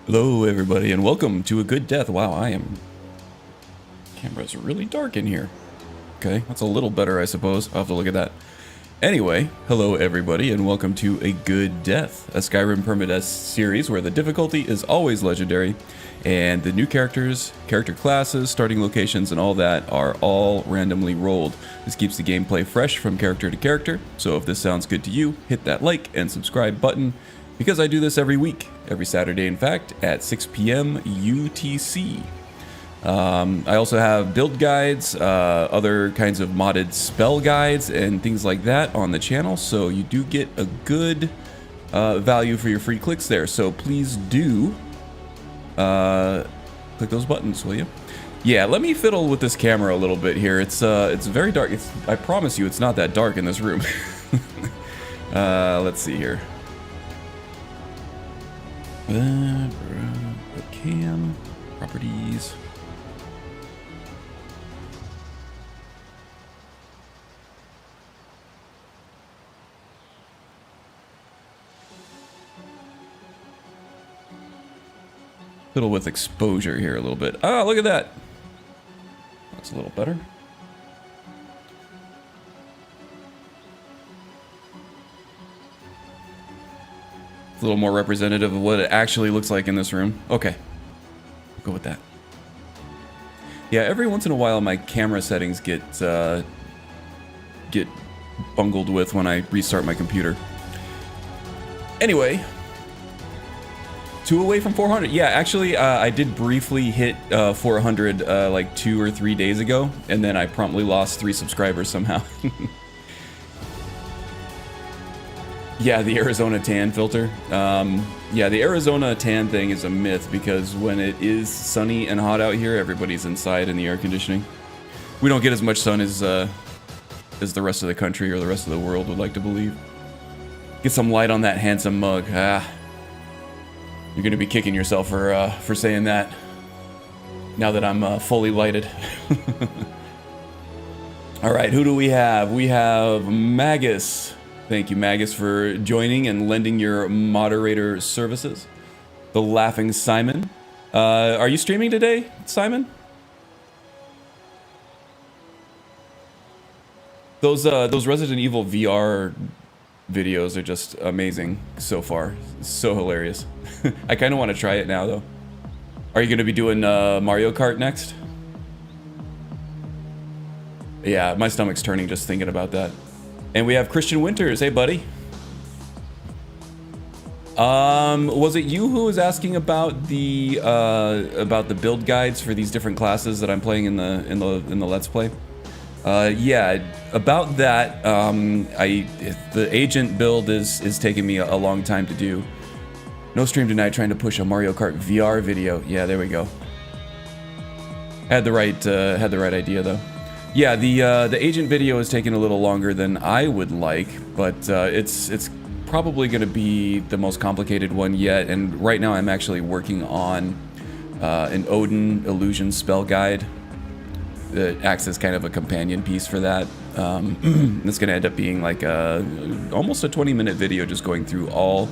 Hello everybody and welcome to A Good Death. Wow, camera's really dark in here. Okay, that's a little better I suppose. I'll have to look at that. Anyway, hello everybody and welcome to A Good Death, a Skyrim Permadeath series where the difficulty is always legendary and the new characters, character classes, starting locations and all that are all randomly rolled. This keeps the gameplay fresh from character to character, so if this sounds good to you, hit that like and subscribe button because I do this every week. Every Saturday, in fact, at 6 p.m. UTC. I also have build guides, other kinds of modded spell guides, and things like that on the channel, so you do get a good value for your free clicks there. So please do click those buttons, will you? Yeah, let me fiddle with this camera a little bit here. It's very dark. I promise you, it's not that dark in this room. Let's see here. Cam properties. Fiddle with exposure here a little bit. Ah, look at that. That's a little better. A little more representative of what it actually looks like in this room. Okay, we'll go with that. Yeah, every once in a while my camera settings get bungled with when I restart my computer. Anyway, 2 away from 400. Yeah, actually, I did briefly hit 400 like 2 or 3 days ago, and then I promptly lost 3 subscribers somehow. Yeah, the Arizona tan filter. Yeah, the Arizona tan thing is a myth because when it is sunny and hot out here, everybody's inside in the air conditioning. We don't get as much sun as the rest of the country or the rest of the world would like to believe. Get some light on that handsome mug. Ah, you're gonna be kicking yourself for saying that. Now that I'm fully lighted. All right, who do we have? We have Magus. Thank you, Magus, for joining and lending your moderator services. The Laughing Simon. Are you streaming today, Simon? Those Resident Evil VR videos are just amazing so far. So hilarious. I kind of want to try it now, though. Are you going to be doing Mario Kart next? Yeah, my stomach's turning just thinking about that. And we have Christian Winters. Hey, buddy. Was it you who was asking about the build guides for these different classes that I'm playing in the Let's Play? Yeah, about that. The agent build is taking me a long time to do. No stream tonight. Trying to push a Mario Kart VR video. Yeah, there we go. Had the right idea though. Yeah, the agent video is taking a little longer than I would like, but it's probably going to be the most complicated one yet. And right now, I'm actually working on an Odin illusion spell guide that acts as kind of a companion piece for that. It's going to end up being like almost a 20-minute video, just going through all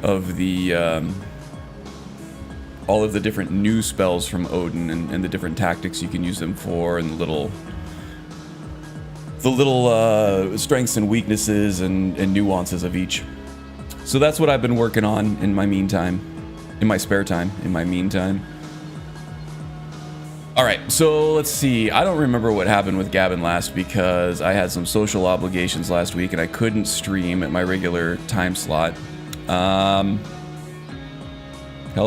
of the different new spells from Odin and the different tactics you can use them for, and the little strengths and weaknesses and nuances of each. So that's what I've been working on in my meantime, in my spare time, in my meantime. All right, so let's see. I don't remember what happened with Gavin last because I had some social obligations last week and I couldn't stream at my regular time slot. Hell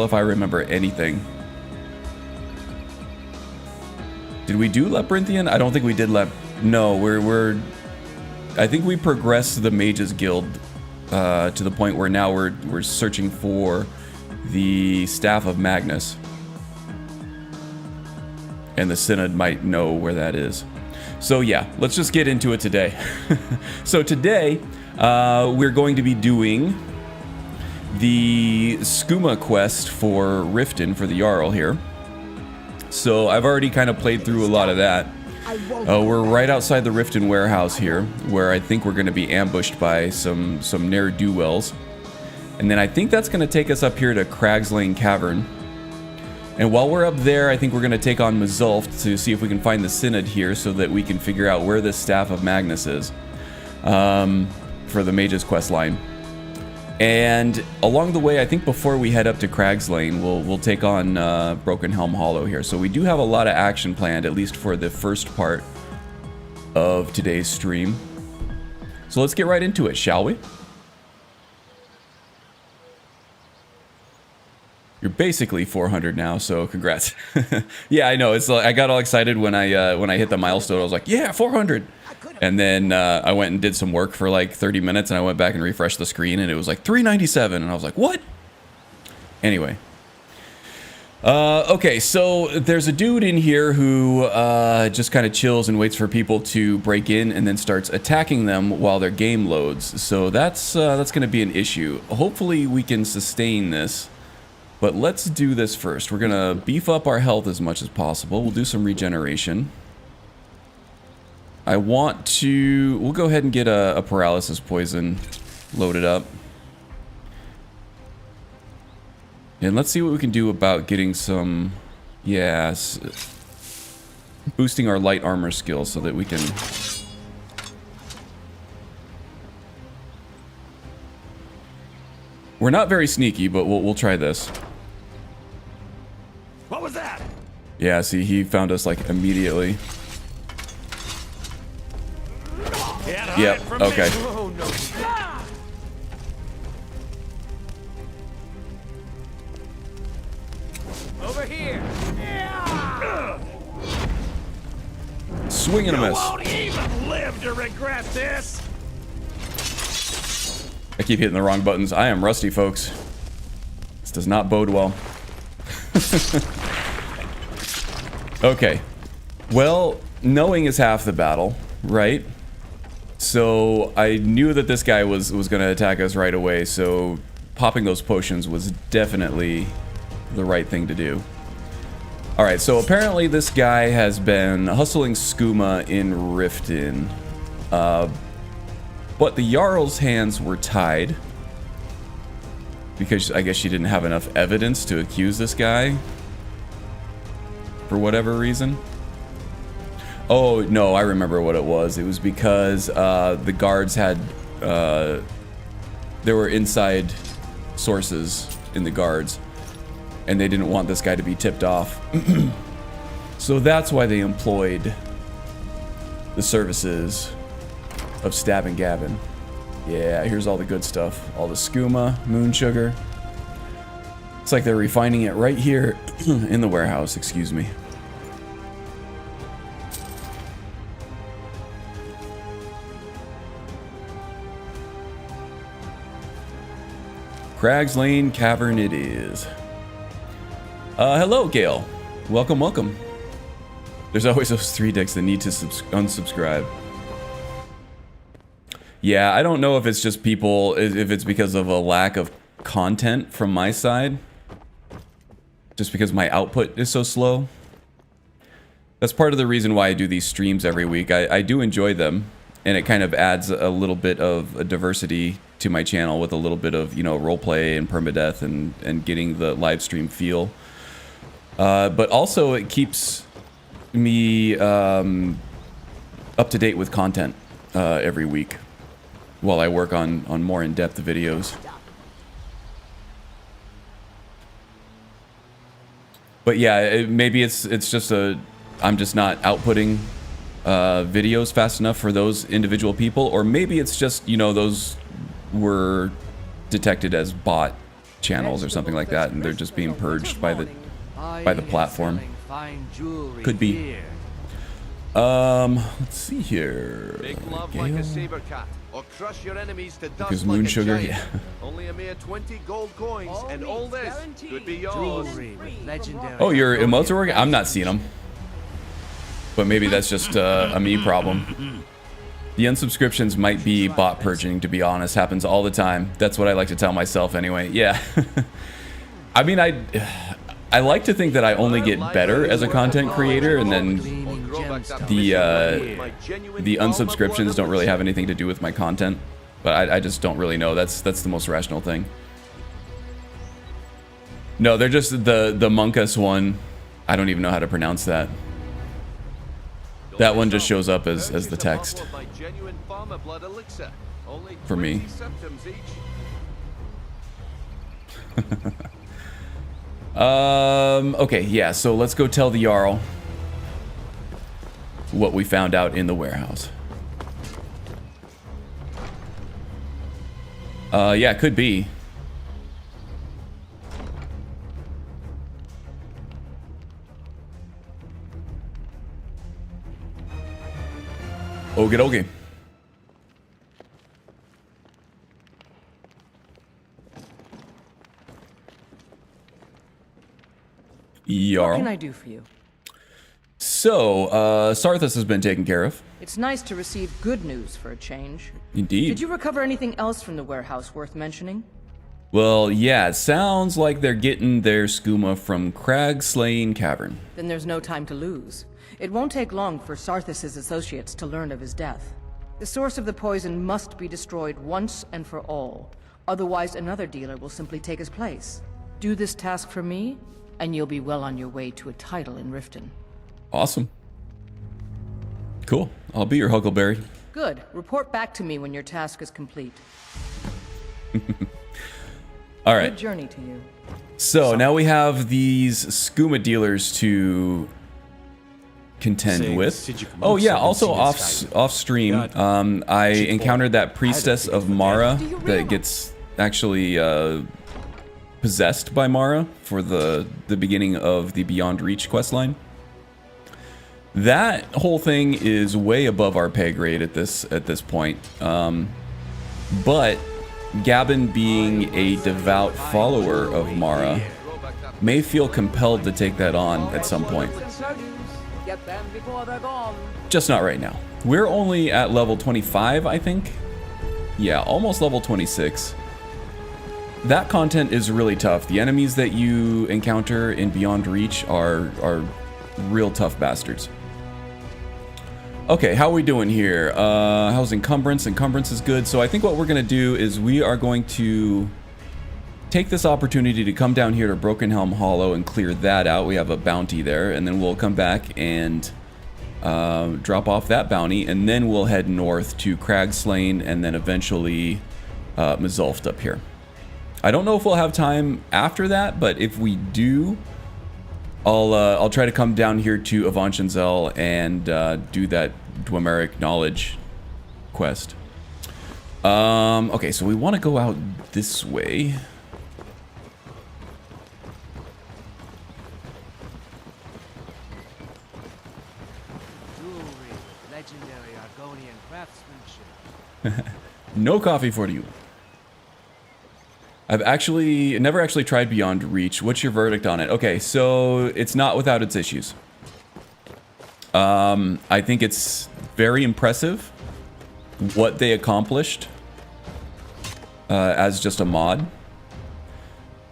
if I remember anything. Did we do Labyrinthian? I don't think we did No, I think we progressed the Mages Guild to the point where now we're searching for the Staff of Magnus. And the Synod might know where that is. So yeah, let's just get into it today. So today, we're going to be doing the Skooma quest for Riften for the Jarl here. So I've already kind of played through a lot of that. We're right outside the Riften warehouse here, where I think we're going to be ambushed by some ne'er-do-wells. And then I think that's going to take us up here to Crag's Lane Cavern. And while we're up there, I think we're going to take on Mazulf to see if we can find the Synod here so that we can figure out where the Staff of Magnus is for the Mage's quest line. And along the way, I think before we head up to Crag's Lane, we'll take on Broken Helm Hollow here. So we do have a lot of action planned, at least for the first part of today's stream. So let's get right into it, shall we? You're basically 400 now, so congrats. Yeah, I know. It's like I got all excited when I hit the milestone. I was like, yeah, 400. And then I went and did some work for like 30 minutes, and I went back and refreshed the screen, and it was like 397, and I was like, what? Anyway. Okay, so there's a dude in here who just kind of chills and waits for people to break in and then starts attacking them while their game loads. So that's going to be an issue. Hopefully we can sustain this. But let's do this first. We're going to beef up our health as much as possible. We'll do some regeneration. We'll go ahead and get a paralysis poison loaded up. And let's see what we can do about getting some, boosting our light armor skills so that we can... We're not very sneaky, but we'll try this. What was that? Yeah, see, he found us like immediately. Yep, okay. Oh, no. Over here. Swing and a miss. You won't even live to regret this. I keep hitting the wrong buttons. I am rusty, folks. This does not bode well. Okay. Well, knowing is half the battle, right? So I knew that this guy was going to attack us right away, so popping those potions was definitely the right thing to do. Alright, so apparently this guy has been hustling skooma in Riften. But the Jarl's hands were tied. Because I guess she didn't have enough evidence to accuse this guy. For whatever reason. Oh, no, I remember what it was. It was because the guards had... there were inside sources in the guards. And they didn't want this guy to be tipped off. So that's why they employed the services of Stab and Gavin. Yeah, here's all the good stuff. All the skooma, moon sugar. It's like they're refining it right here in the warehouse, excuse me. Crag's Lane Cavern it is. Hello, Gale. Welcome, welcome. There's always those 3 dicks that need to unsubscribe. Yeah, I don't know if it's just people, if it's because of a lack of content from my side. Just because my output is so slow. That's part of the reason why I do these streams every week. I do enjoy them, and it kind of adds a little bit of a diversity to my channel with a little bit of, you know, roleplay and permadeath and getting the live stream feel. But also it keeps me up to date with content every week while I work on more in-depth videos. But yeah, maybe it's just I'm just not outputting videos fast enough for those individual people, or maybe it's just, you know, those were detected as bot channels or something like that, and they're just being purged by the platform. Could be. Let's see here. Make love like a saber cat, or crush your enemies to dust Because like moon a sugar, giant. yeah. Only a mere 20 gold coins, and all this could be yours. Oh, your emotes are working? I'm not seeing them. But maybe that's just a me problem. The unsubscriptions might be bot purging, to be honest. Happens all the time. That's what I like to tell myself anyway. Yeah. I mean, I like to think that I only get better as a content creator, and then the unsubscriptions don't really have anything to do with my content. But I just don't really know. That's the most rational thing. No, they're just the Monkus one. I don't even know how to pronounce that. That one just shows up as the text for me. Okay, yeah, so let's go tell the Jarl what we found out in the warehouse. Yeah, it could be. Okie dokie. Jarl. What can I do for you? So, Sarthas has been taken care of. It's nice to receive good news for a change. Indeed. Did you recover anything else from the warehouse worth mentioning? Well, yeah, it sounds like they're getting their skooma from Crag Slaying Cavern. Then there's no time to lose. It won't take long for Sarthas' associates to learn of his death. The source of the poison must be destroyed once and for all. Otherwise, another dealer will simply take his place. Do this task for me, and you'll be well on your way to a title in Riften. Awesome. Cool. I'll be your Huckleberry. Good. Report back to me when your task is complete. All right. Good journey to you. So now we have these skooma dealers to contend with. Oh yeah, also off stream, I encountered that priestess of Mara that gets actually possessed by Mara for the beginning of the Beyond Reach questline. That whole thing is way above our pay grade at this point. But Gavin, being a devout follower of Mara, may feel compelled to take that on at some point. Just not right now. We're only at level 25, I think. Yeah, almost level 26. That content is really tough. The enemies that you encounter in Beyond Reach are real tough bastards. Okay, how are we doing here? How's Encumbrance? Encumbrance is good. So I think what we're going to do is we are going to take this opportunity to come down here to Broken Helm Hollow and clear that out. We have a bounty there, and then we'll come back and drop off that bounty, and then we'll head north to Cragslane and then eventually Mizulft up here. I don't know if we'll have time after that, but if we do, I'll try to come down here to Avanchanzel and do that Dwemeric knowledge quest. Okay, so we want to go out this way. Legendary Argonian craftsmanship. No coffee for you. I've never actually tried Beyond Reach. What's your verdict on it? Okay, so it's not without its issues. I think it's very impressive what they accomplished as just a mod.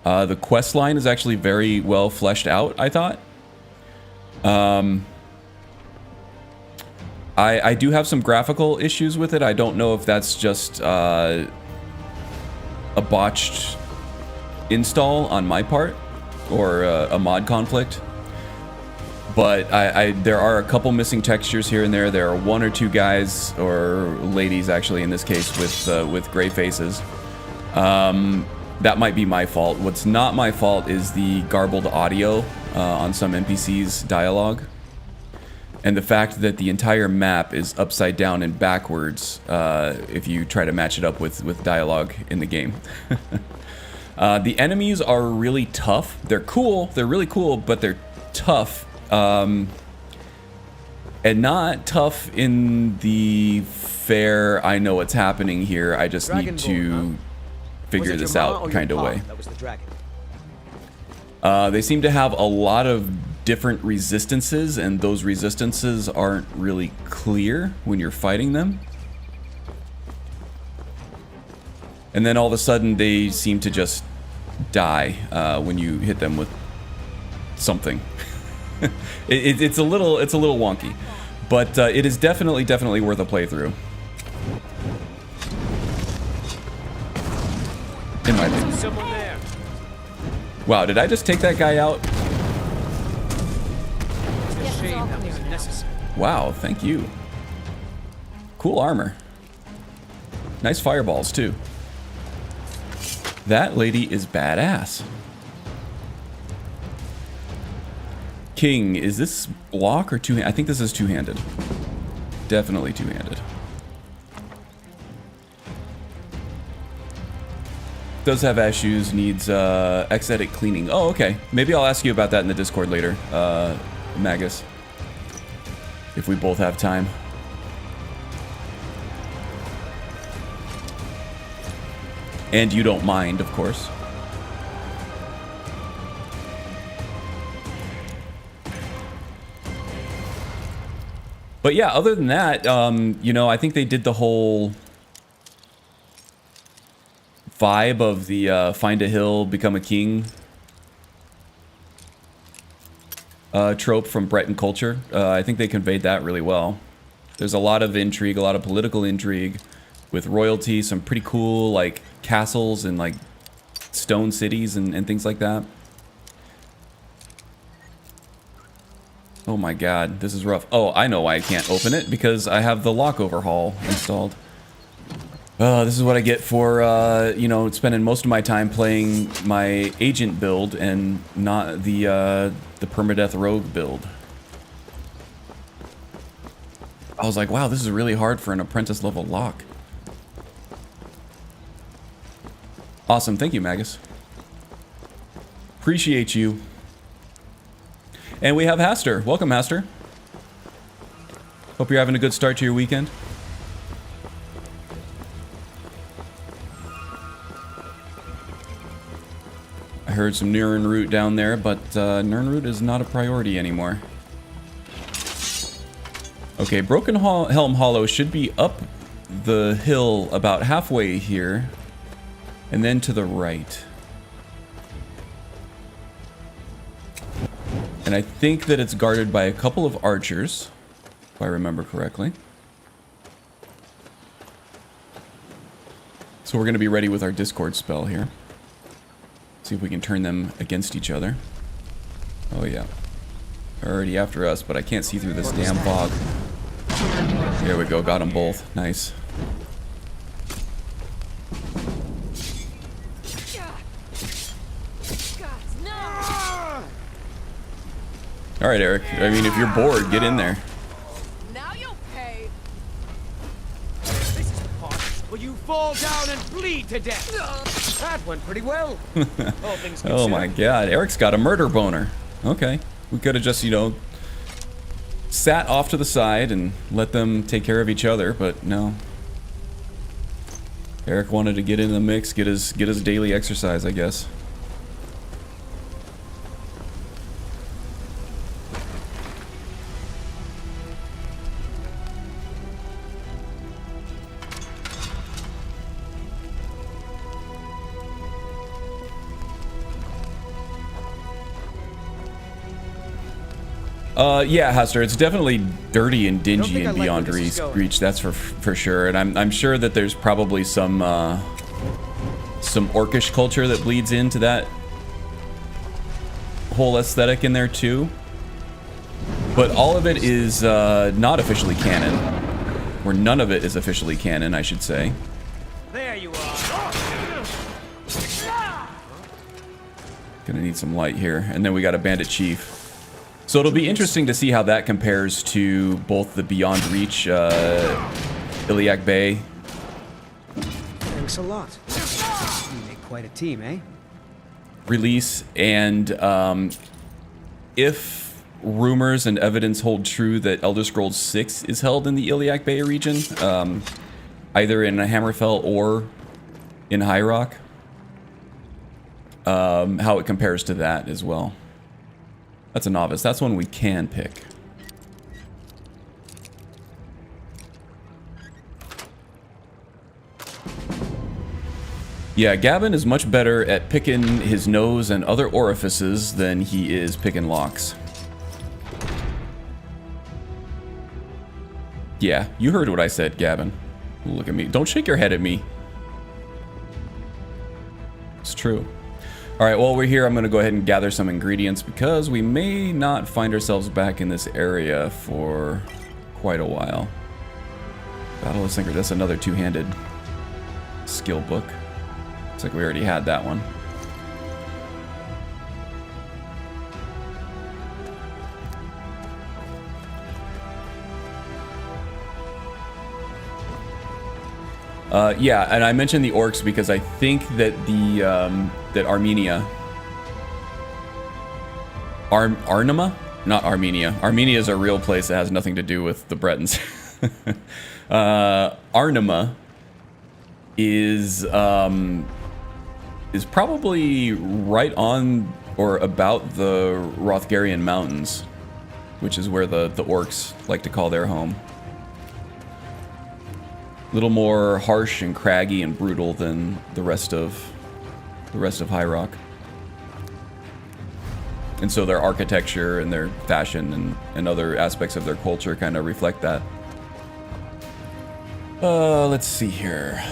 The quest line is actually very well fleshed out, I thought. I do have some graphical issues with it. I don't know if that's just a botched install on my part or a mod conflict, but there are a couple missing textures here and there. There are one or two guys or ladies actually in this case with gray faces. That might be my fault. What's not my fault is the garbled audio on some NPCs' dialogue, and the fact that the entire map is upside down and backwards if you try to match it up with dialogue in the game. The enemies are really tough. They're cool. They're really cool, but they're tough. And not tough in the fair, I know what's happening here, I just need to figure this out kind of way. They seem to have a lot of different resistances, and those resistances aren't really clear when you're fighting them. And then all of a sudden they seem to just die when you hit them with something. It's a little wonky, but it is definitely worth a playthrough. In my opinion. Wow, did I just take that guy out? It's a shame that was necessary. Wow, thank you. Cool armor. Nice fireballs, too. That lady is badass. King, is this block or two-handed? I think this is two-handed. Definitely two-handed. Does have issues, needs X-edit cleaning. Oh, okay. Maybe I'll ask you about that in the Discord later, Magus. If we both have time. And you don't mind, of course. But yeah, other than that, you know, I think they did the whole vibe of the find a hill, become a king trope from Breton culture. I think they conveyed that really well. There's a lot of intrigue, a lot of political intrigue with royalty, some pretty cool like castles and like stone cities and things like that. Oh my god, this is rough. Oh, I know why I can't open it, because I have the lock overhaul installed. This is what I get for, you know, spending most of my time playing my agent build and not the Permadeath rogue build. I was like, wow, this is really hard for an apprentice level lock. Awesome, thank you, Magus. Appreciate you. And we have Haster. Welcome, Haster. Hope you're having a good start to your weekend. I heard some Nirnroot down there, but Nirnroot is not a priority anymore. Okay, Broken Helm Hollow should be up the hill about halfway here, and then to the right. And I think that it's guarded by a couple of archers, if I remember correctly. So we're going to be ready with our Discord spell here. See if we can turn them against each other. Oh yeah. They're already after us, but I can't see through this damn fog. There we go, got them both. Nice. Alright, Eric. I mean, if you're bored, get in there. Now you'll pay. This is the part where you fall down and bleed to death. That went pretty well. All things considered. Oh my god, Eric's got a murder boner. Okay. We could have just, you know, sat off to the side and let them take care of each other, but no. Eric wanted to get in the mix, get his daily exercise, I guess. Yeah, Hester, it's definitely dirty and dingy in Beyond Reach, that's for sure. And I'm sure that there's probably some orcish culture that bleeds into that whole aesthetic in there too. But all of it is not officially canon. Or none of it is officially canon, I should say. There you are. Gonna need some light here. And then we got a bandit chief. So it'll be interesting to see how that compares to both the Beyond Reach Iliac Bay. Thanks a lot. You make quite a team, eh? Release, and if rumors and evidence hold true that Elder Scrolls 6 is held in the Iliac Bay region, either in Hammerfell or in High Rock, how it compares to that as well. That's a novice. That's one we can pick. Yeah, Gavin is much better at picking his nose and other orifices than he is picking locks. Yeah, you heard what I said, Gavin. Look at me. Don't shake your head at me. It's true. All right, while we're here, I'm going to go ahead and gather some ingredients because we may not find ourselves back in this area for quite a while. Battle of Synchro, that's another two-handed skill book. Looks like we already had that one. Yeah, and I mentioned the orcs because I think that the that Armenia, Arnima, not Armenia. Armenia is a real place that has nothing to do with the Bretons. Arnima is probably right on or about the Rothgarian Mountains, which is where the orcs like to call their home. A little more harsh and craggy and brutal than the rest of High Rock. And so their architecture and their fashion and other aspects of their culture kind of reflect that. Let's see here.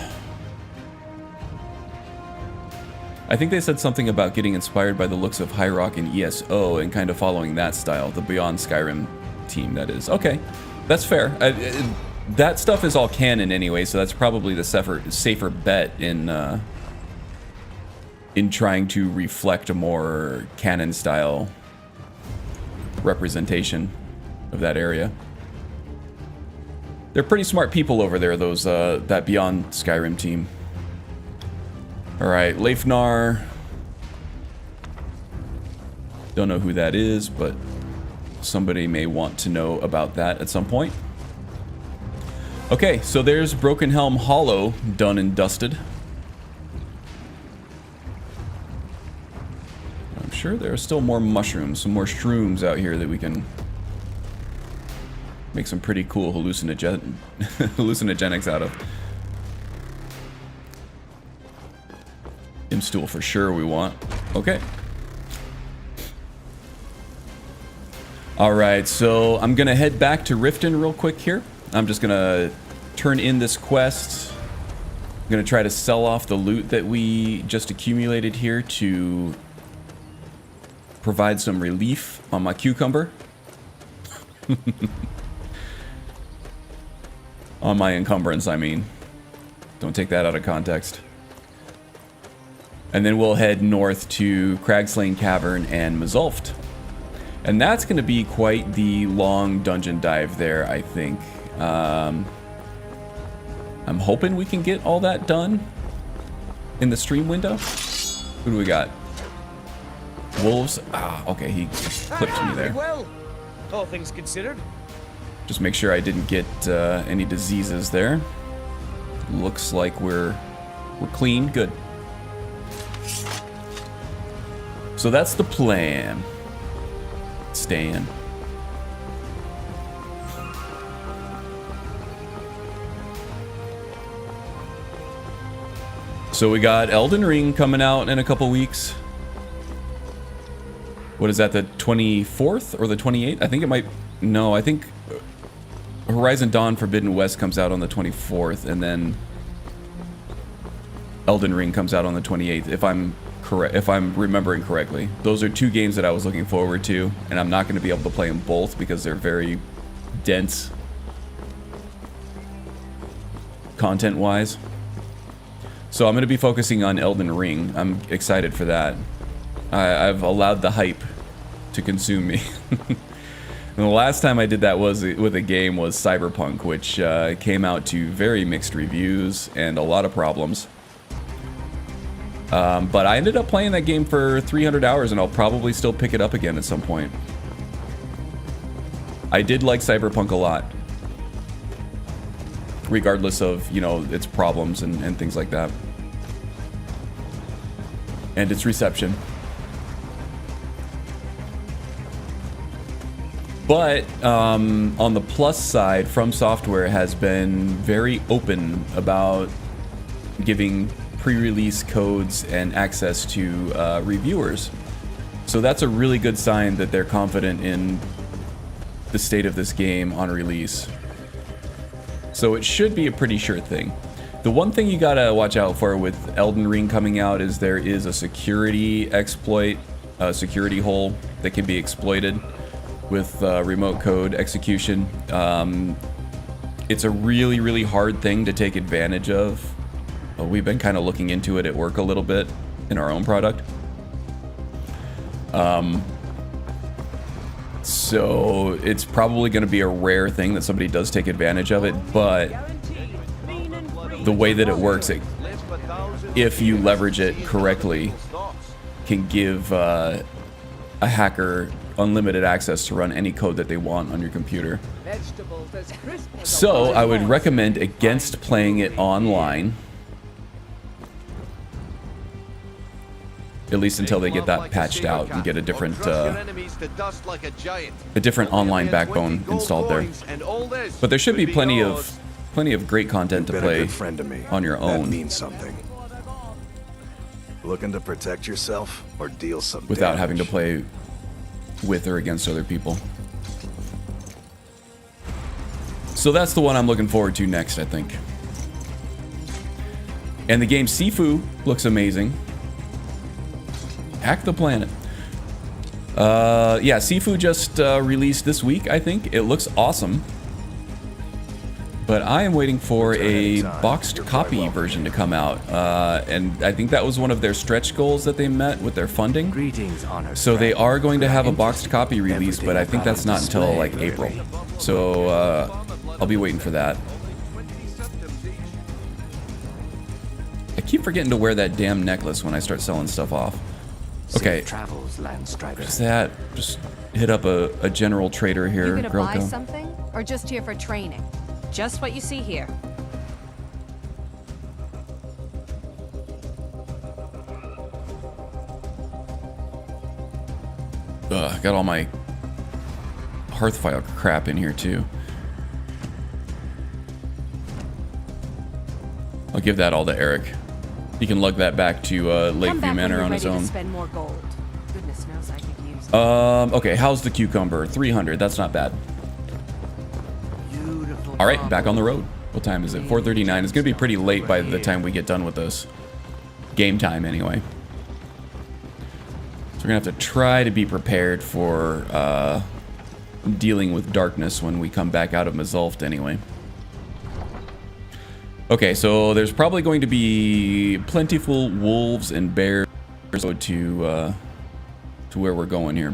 I think they said something about getting inspired by the looks of High Rock and ESO and kind of following that style, the Beyond Skyrim team, that is. Okay, that's fair. That stuff is all canon anyway, so that's probably the safer bet in trying to reflect a more canon style representation of that area. They're pretty smart people over there, those that Beyond Skyrim team. All right, Leifnar. Don't know who that is, but somebody may want to know about that at some point. Okay, so there's Broken Helm Hollow, done and dusted. I'm sure there are still more mushrooms, some more shrooms out here that we can make some pretty cool hallucinogenics out of. Imstool for sure we want. Okay. Alright, so I'm gonna head back to Riften real quick here. I'm just gonna turn in this quest. I'm gonna try to sell off the loot that we just accumulated here to provide some relief on my cucumber. On my encumbrance, I mean. Don't take that out of context. And then we'll head north to Cragslane Cavern and Mazulft. And that's going to be quite the long dungeon dive there, I think. I'm hoping we can get all that done in the stream window. Who do we got? Wolves? Ah, okay, he clipped me there. Well, all things considered. Just make sure I didn't get any diseases there. Looks like we're clean. Good. So that's the plan. Stan. So we got Elden Ring coming out in a couple weeks. What is that, the 24th or the 28th? I think it might... No, I think Horizon Dawn Forbidden West comes out on the 24th, and then Elden Ring comes out on the 28th, if I'm correct, if I'm remembering correctly. Those are two games that I was looking forward to, and I'm not going to be able to play them both because they're very dense content-wise. So I'm going to be focusing on Elden Ring. I'm excited for that. I've allowed the hype to consume me. And the last time I did that was with a game was Cyberpunk, which came out to very mixed reviews and a lot of problems. But I ended up playing that game for 300 hours, and I'll probably still pick it up again at some point. I did like Cyberpunk a lot, regardless of, you know, its problems and things like that. And its reception. But on the plus side, From Software has been very open about giving pre-release codes and access to reviewers. So that's a really good sign that they're confident in the state of this game on release. So it should be a pretty sure thing. The one thing you gotta watch out for with Elden Ring coming out is there is a security exploit, a security hole that can be exploited with remote code execution. It's a really, really hard thing to take advantage of. We've been kind of looking into it at work a little bit in our own product. So it's probably going to be a rare thing that somebody does take advantage of it, but the way that it works, if you leverage it correctly, can give a hacker unlimited access to run any code that they want on your computer. So I would recommend against playing it online, at least until they get that patched out and get a different online backbone installed there. But there should be plenty of great content to play on your own. That means something. Looking to protect yourself or deal some without having to play with or against other people. So that's the one I'm looking forward to next, I think. And the game Sifu looks amazing. Hack the planet. Yeah, Sifu just released this week, I think. It looks awesome. But I am waiting for a boxed copy version to come out. And I think that was one of their stretch goals that they met with their funding. So they are going to have a boxed copy released, but I think that's not until like April. So I'll be waiting for that. I keep forgetting to wear that damn necklace when I start selling stuff off. Okay. Just that. Just hit up a general trader here. You gonna buy something, or just here for training? Just what you see here. Got all my hearth file crap in here too. I'll give that all to Eric. He can lug that back to Lakeview Manor on his own. Spend more gold. Goodness knows I could use it. Okay, how's the cucumber? 300, that's not bad. All right, back on the road. What time is it? 4:39. It's gonna be pretty late by the time we get done with this. Game time, anyway. So we're gonna have to try to be prepared for dealing with darkness when we come back out of Mazulft, anyway. Okay, so there's probably going to be plentiful wolves and bears to where we're going here.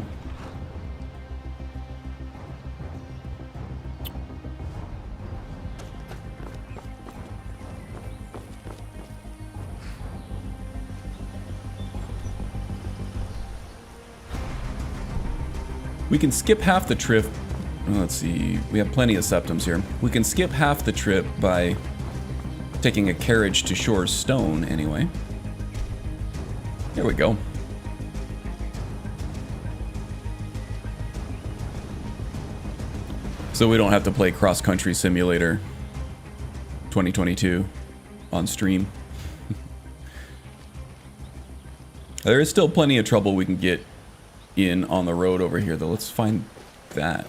We can skip half the trip. Let's see. We have plenty of septums here. We can skip half the trip by taking a carriage to Shore's Stone, anyway. Here we go. So we don't have to play Cross Country Simulator 2022 on stream. There is still plenty of trouble we can get in on the road over here, though. Let's find that.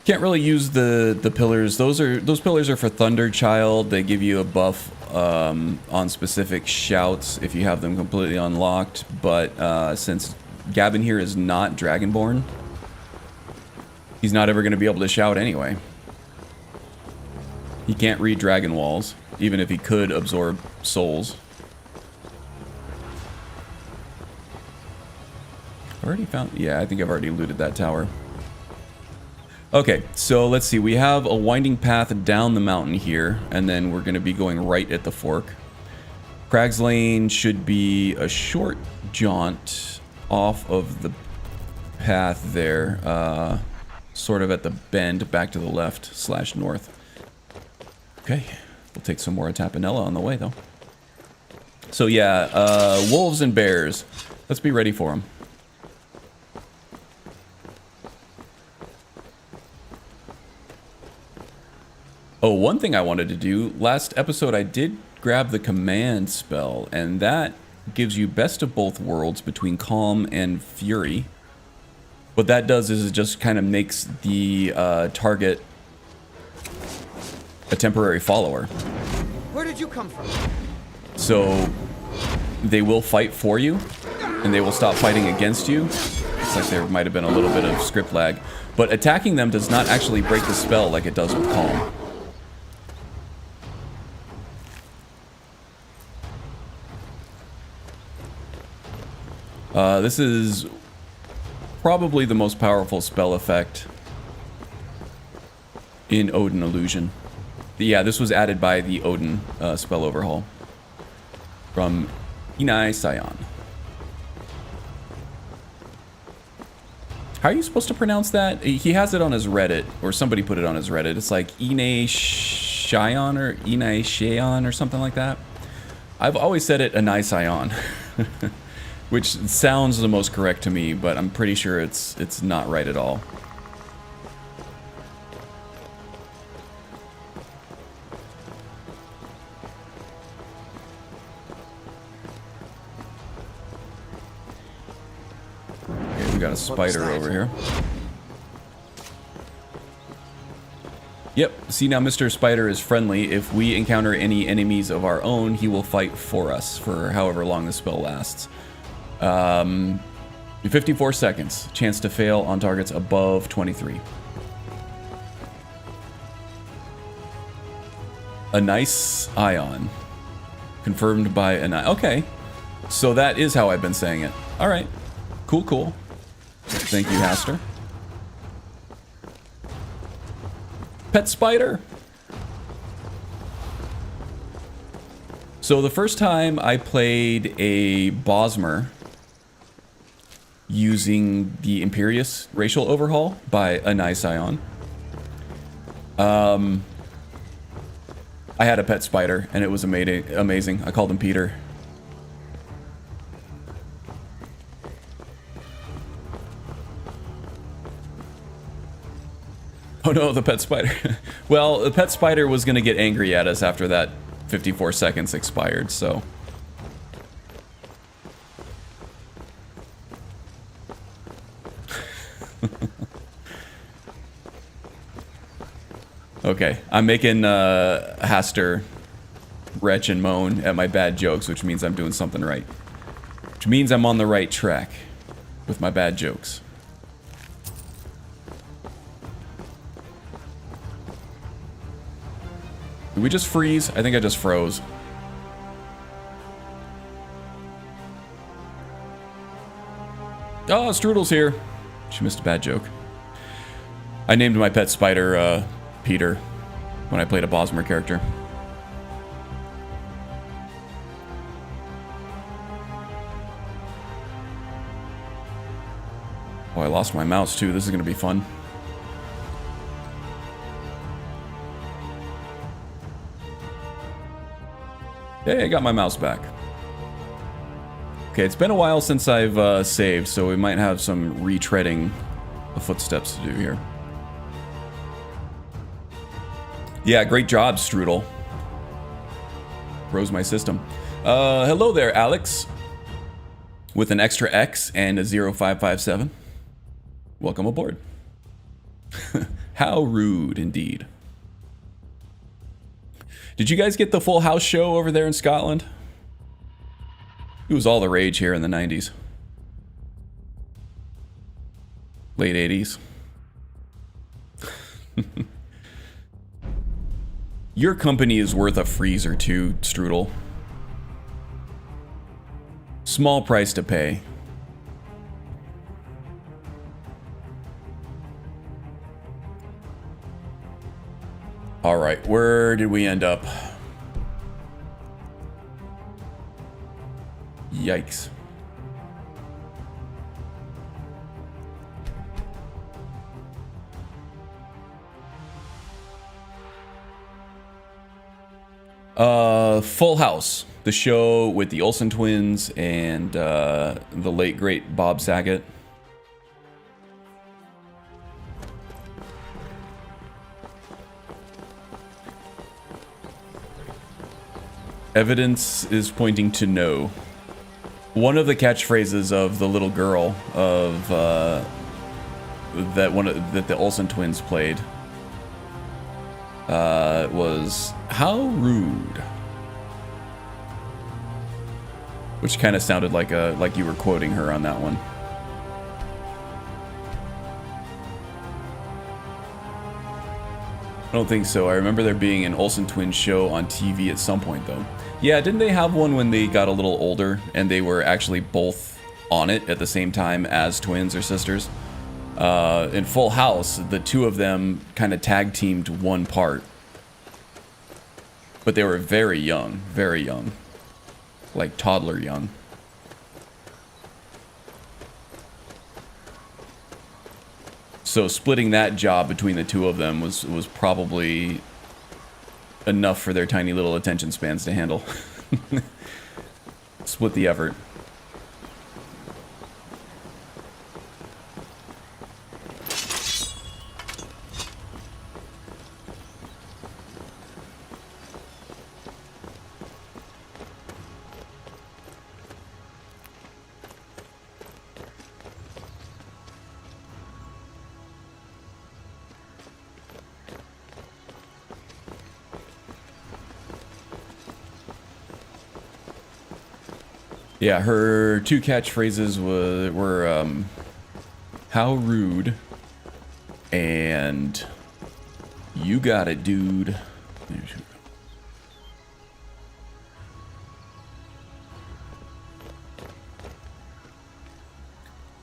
Can't really use the pillars. Those pillars are for Thunderchild. They give you a buff on specific shouts if you have them completely unlocked. But since Gavin here is not Dragonborn, he's not ever going to be able to shout anyway. He can't read dragon walls, even if he could absorb souls. Already found... Yeah, I think I've already looted that tower. Okay, so let's see. We have a winding path down the mountain here, and then we're going to be going right at the fork. Crags Lane should be a short jaunt off of the path there, sort of at the bend back to the left / north. Okay, we'll take some more Tapanella on the way, though. So yeah, wolves and bears. Let's be ready for them. Oh, one thing I wanted to do, last episode I did grab the command spell, and that gives you best of both worlds between calm and fury. What that does is it just kind of makes the target a temporary follower. Where'd you come from? So they will fight for you, and they will stop fighting against you. It's like there might have been a little bit of script lag. But attacking them does not actually break the spell like it does with Calm. This is probably the most powerful spell effect in Odin Illusion. Yeah, this was added by the Odin spell overhaul from Inai Sion. How are you supposed to pronounce that? He has it on his Reddit, or somebody put it on his Reddit. It's like Inai Sion or Inai Sion or something like that. I've always said it Inai Sion, which sounds the most correct to me, but I'm pretty sure it's not right at all. We got a spider over here. Yep, see now Mr. Spider is friendly. If we encounter any enemies of our own, he will fight for us for however long the spell lasts. 54 seconds. Chance to fail on targets above 23. A nice ion. Confirmed by an eye. Okay. So that is how I've been saying it. Alright. Cool, cool. Thank you, Haster. Pet spider. So the first time I played a Bosmer using the Imperious racial overhaul by Anai Sion, I had a pet spider and it was amazing. I called him Peter. Oh no, the pet spider. Well, the pet spider was going to get angry at us after that 54 seconds expired, so. Okay, I'm making Haster retch and moan at my bad jokes, which means I'm doing something right. Which means I'm on the right track with my bad jokes. Did we just freeze? I think I just froze. Oh, Strudel's here. She missed a bad joke. I named my pet spider, Peter, when I played a Bosmer character. Oh, I lost my mouse too. This is gonna be fun. Hey, I got my mouse back. Okay, it's been a while since I've saved, so we might have some retreading of footsteps to do here. Yeah, great job, Strudel. Rose my system. Hello there, Alex. With an extra X and a 0557. Welcome aboard. How rude, indeed. Did you guys get the Full House show over there in Scotland? It was all the rage here in the 90s. Late 80s. Your company is worth a freezer too, Strudel. Small price to pay. Alright, where did we end up? Yikes. Full House, the show with the Olsen twins and the late great Bob Saget. Evidence is pointing to no. One of the catchphrases of the little girl of that the Olsen twins played was "How rude." Which kind of sounded like you were quoting her on that one. I don't think so. I remember there being an Olsen Twins show on TV at some point, though. Yeah, didn't they have one when they got a little older and they were actually both on it at the same time as twins or sisters? In Full House, the two of them kind of tag teamed one part. But they were very young, like toddler young. So splitting that job between the two of them was probably enough for their tiny little attention spans to handle. Split the effort. Yeah, her two catchphrases were how rude and you got it, dude.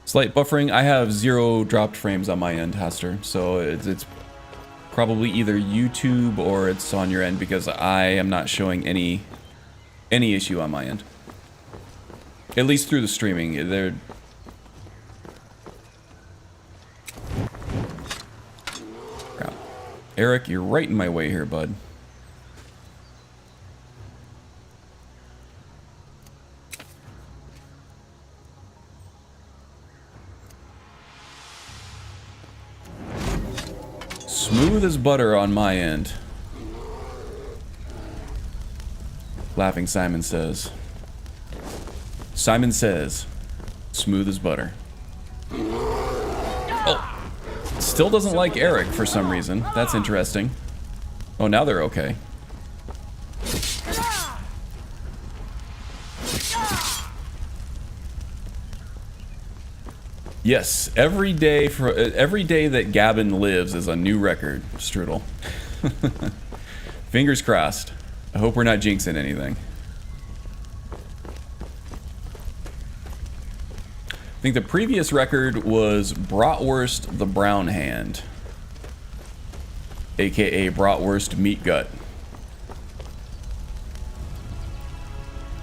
Slight buffering. I have 0 dropped frames on my end, Hester, so it's probably either YouTube or it's on your end because I am not showing any issue on my end. At least through the streaming, they're... Crap. Eric, you're right in my way here, bud. Smooth as butter on my end. Laughing Simon says. Simon says, smooth as butter. Oh, still doesn't like Eric for some reason. That's interesting. Oh, now they're okay. Yes, every day that Gavin lives is a new record, Strudel. Fingers crossed. I hope we're not jinxing anything. I think the previous record was Bratwurst the Brown Hand, aka Bratwurst Meat Gut.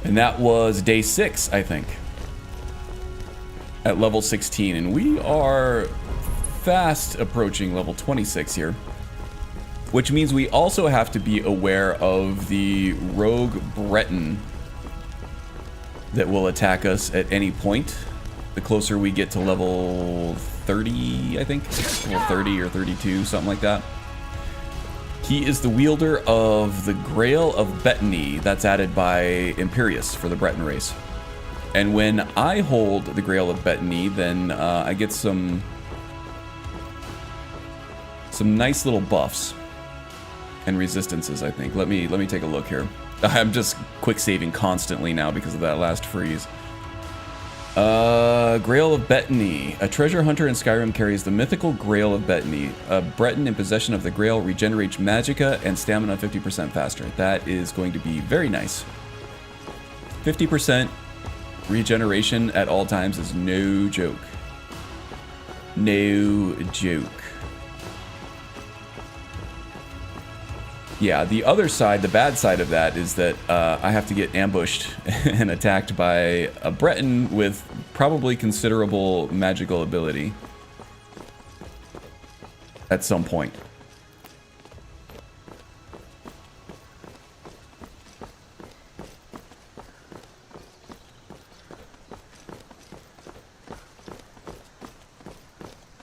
And that was day 6, I think, at level 16. And we are fast approaching level 26 here, which means we also have to be aware of the rogue Breton that will attack us at any point. The closer we get to level 30, I think, level 30 or 32, something like that. He is the wielder of the Grail of Bettany that's added by Imperius for the Breton race. And when I hold the Grail of Bettany, then I get some nice little buffs and resistances, I think. Let me take a look here. I'm just quick saving constantly now because of that last freeze. Grail of Bettany. A treasure hunter in Skyrim carries the mythical Grail of Bettany. A Breton in possession of the Grail regenerates magicka and stamina 50% faster. That is going to be very nice. 50% regeneration at all times is no joke. No joke. Yeah, the other side, the bad side of that is that I have to get ambushed and attacked by a Breton with probably considerable magical ability at some point.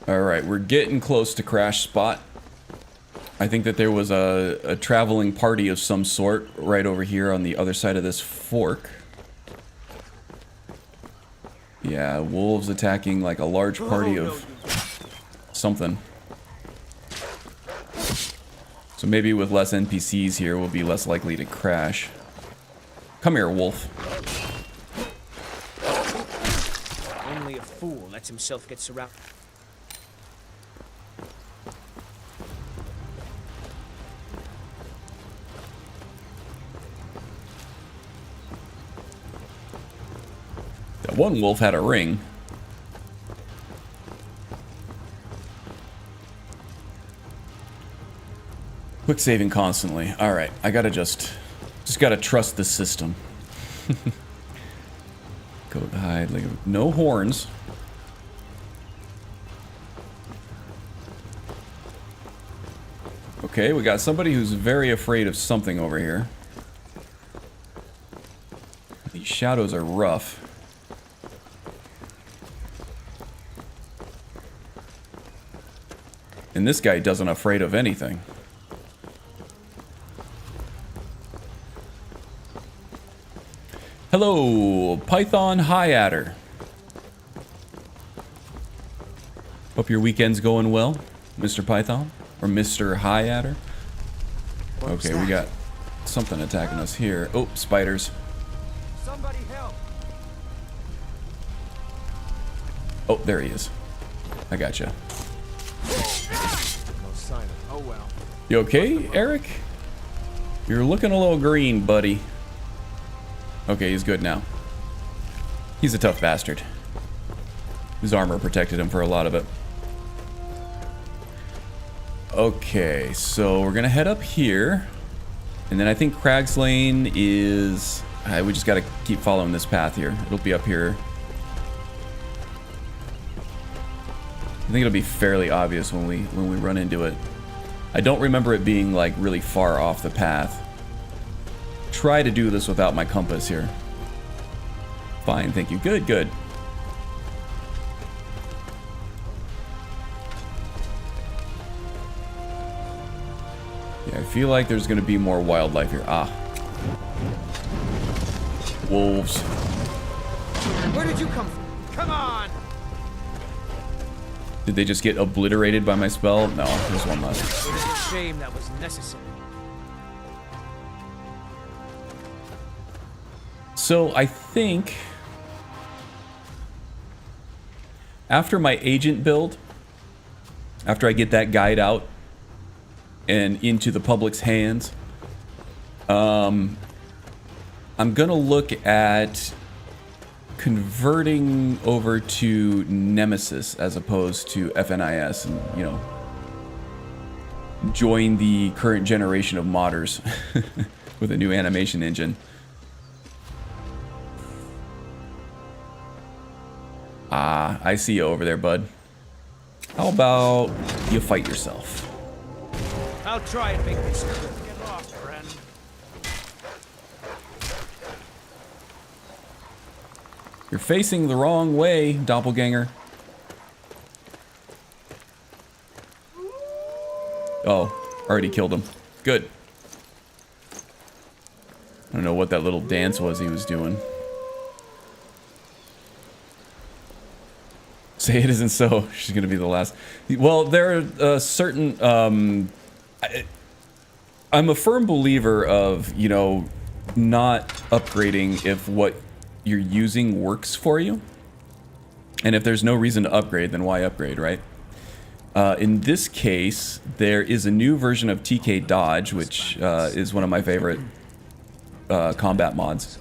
All right, we're getting close to crash spot. I think that there was a traveling party of some sort right over here on the other side of this fork. Yeah, wolves attacking like a large party of something. So maybe with less NPCs here, we'll be less likely to crash. Come here, wolf. fool lets himself get surrounded. That one wolf had a ring. Quick saving constantly. All right, I gotta just gotta trust the system. Coat hide, like no horns. Okay, we got somebody who's very afraid of something over here. These shadows are rough. And this guy doesn't afraid of anything. Hello, Python High Adder. Hope your weekend's going well, Mr. Python. Or Mr. High Adder. Okay, we got something attacking us here. Oh, spiders. Somebody help. Oh, there he is. I gotcha. No sign of. Oh well. You okay, Eric? You're looking a little green, buddy. Okay, he's good now. He's a tough bastard. His armor protected him for a lot of it. Okay, so we're gonna head up here. And then I think Crag's Lane is... we just gotta keep following this path here. It'll be up here. I think it'll be fairly obvious when we run into it. I don't remember it being like really far off the path. Try to do this without my compass here. Fine, thank you. Good, good. Yeah, I feel like there's gonna be more wildlife here. Ah. Wolves. Where did you come from? Come on! Did they just get obliterated by my spell? No, there's one left. It is a shame that was necessary. So I think after my agent build, after I get that guide out and into the public's hands, I'm gonna look at converting over to Nemesis as opposed to FNIS, and you know, join the current generation of modders with a new animation engine. Ah, I see you over there, bud. How about you fight yourself? I'll try and make this get lost, friend. You're facing the wrong way, doppelganger. Oh, already killed him. Good. I don't know what that little dance was he was doing. Say it isn't so. She's gonna be the last. Well, there are certain. I'm a firm believer of, you know, not upgrading if what you're using works for you, and if there's no reason to upgrade, then why upgrade, right? In this case, there is a new version of TK Dodge, which is one of my favorite combat mods.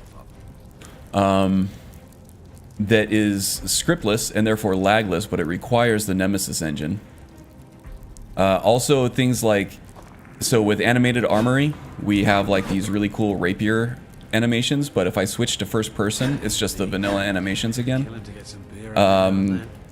That is scriptless and therefore lagless, but it requires the Nemesis engine. Also, things like, so with animated armory, we have like these really cool rapier animations, but if I switch to first person, it's just the vanilla animations again.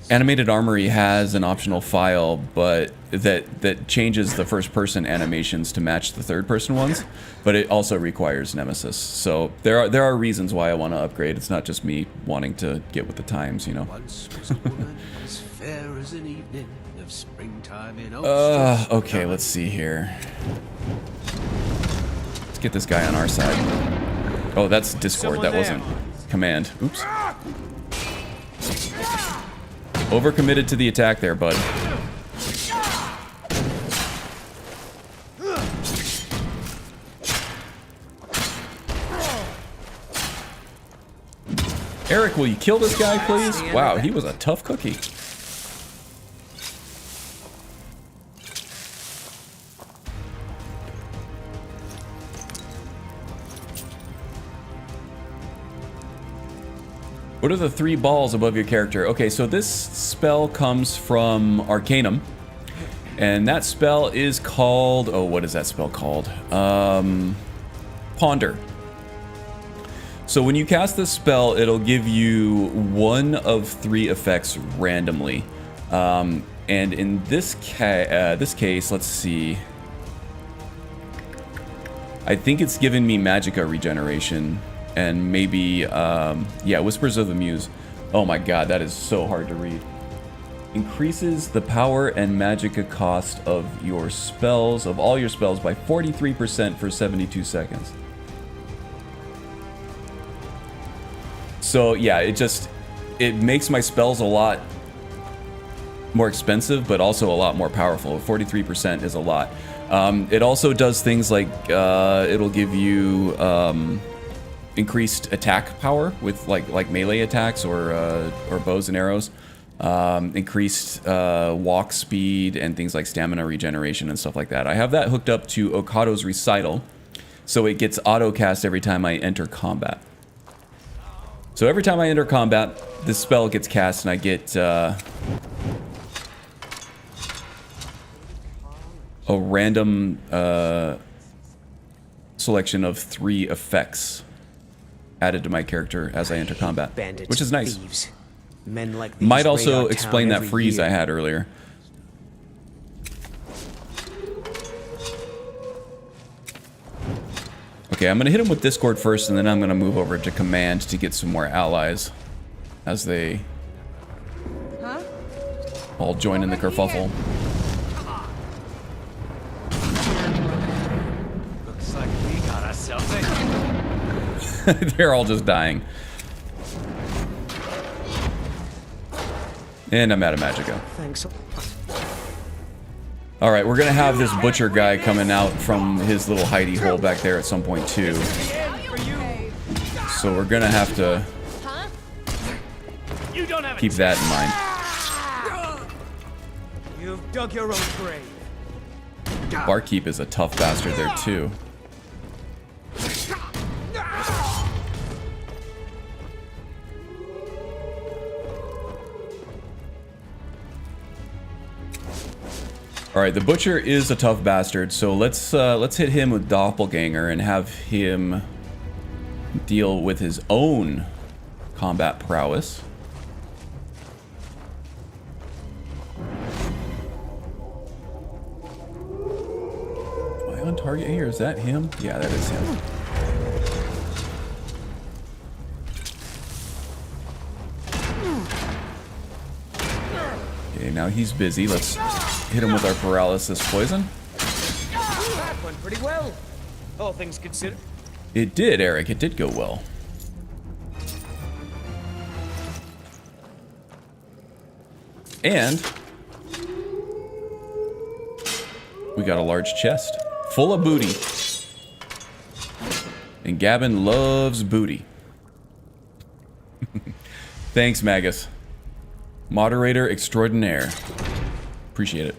Animated armory has an optional file, but that changes the first person animations to match the third person ones, but it also requires Nemesis. So there are reasons why I want to upgrade. It's not just me wanting to get with the times, you know. Once was a woman as fair as an evening of springtime in okay, let's see here. Let's get this guy on our side. Oh, that's Discord. That wasn't command. Oops. Overcommitted to the attack there, bud. Eric, will you kill this guy, please? Wow, he was a tough cookie. What are the 3 balls above your character? Okay, so this spell comes from Arcanum. And that spell is called... Oh, what is that spell called? Ponder. So when you cast this spell, it'll give you 1 of 3 effects randomly. And in this case, let's see. I think it's given me Magicka regeneration. And maybe, yeah, Whispers of the Muse. Oh my god, that is so hard to read. Increases the power and Magicka cost of your spells, of all your spells, by 43% for 72 seconds. So yeah, it makes my spells a lot more expensive, but also a lot more powerful. 43% is a lot. It also does things like, it'll give you, increased attack power with like melee attacks or bows and arrows, increased walk speed and things like stamina regeneration and stuff like that. I have that hooked up to Okado's Recital, so it gets auto cast every time I enter combat. So every time I enter combat, this spell gets cast and I get a random selection of 3 effects added to my character as I enter combat, Bandits, which is nice. thieves. Men like these Might raid also our explain town that every freeze year. I had earlier. Okay, I'm gonna hit him with Discord first, and then I'm gonna move over to Command to get some more allies as they all join in the kerfuffle. Looks like we got ourselves a... They're all just dying. And I'm out of Magicka. Thanks a lot. Alright, we're gonna have this butcher guy coming out from his little hidey hole back there at some point too. So we're gonna have to keep that in mind. You've dug your own grave. Barkeep is a tough bastard there too. All right, the butcher is a tough bastard, so let's hit him with Doppelganger and have him deal with his own combat prowess. Am I on target here? Is that him? Yeah, that is him. Okay, now he's busy. Let's hit him with our paralysis poison. That went pretty well, all things considered. It did, Eric. It did go well. And we got a large chest full of booty. And Gavin loves booty. Thanks, Magus. Moderator extraordinaire. Appreciate it.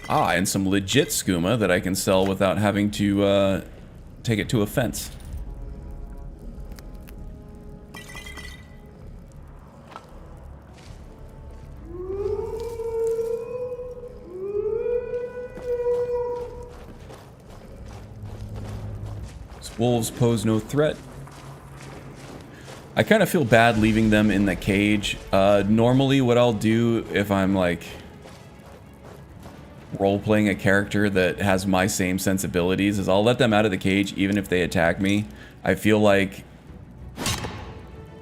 Ah, and some legit skooma that I can sell without having to take it to a fence. Wolves pose no threat. I kind of feel bad leaving them in the cage. Normally what I'll do if I'm like role-playing a character that has my same sensibilities is I'll let them out of the cage even if they attack me. I feel like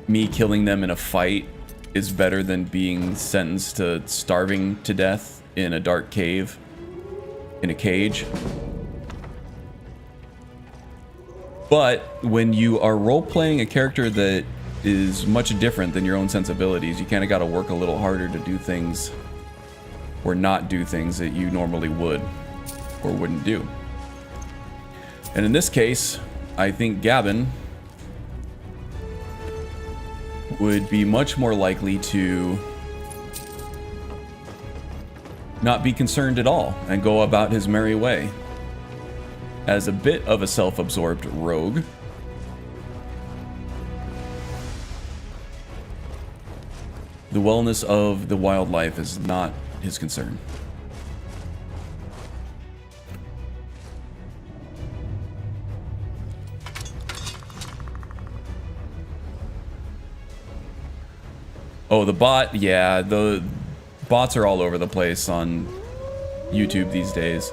me killing them in a fight is better than being sentenced to starving to death in a dark cave in a cage. But when you are role-playing a character that is much different than your own sensibilities, you kind of got to work a little harder to do things or not do things that you normally would or wouldn't do. And in this case, I think Gavin would be much more likely to not be concerned at all and go about his merry way. As a bit of a self-absorbed rogue, the wellness of the wildlife is not his concern. Oh, the bot, yeah, the bots are all over the place on YouTube these days.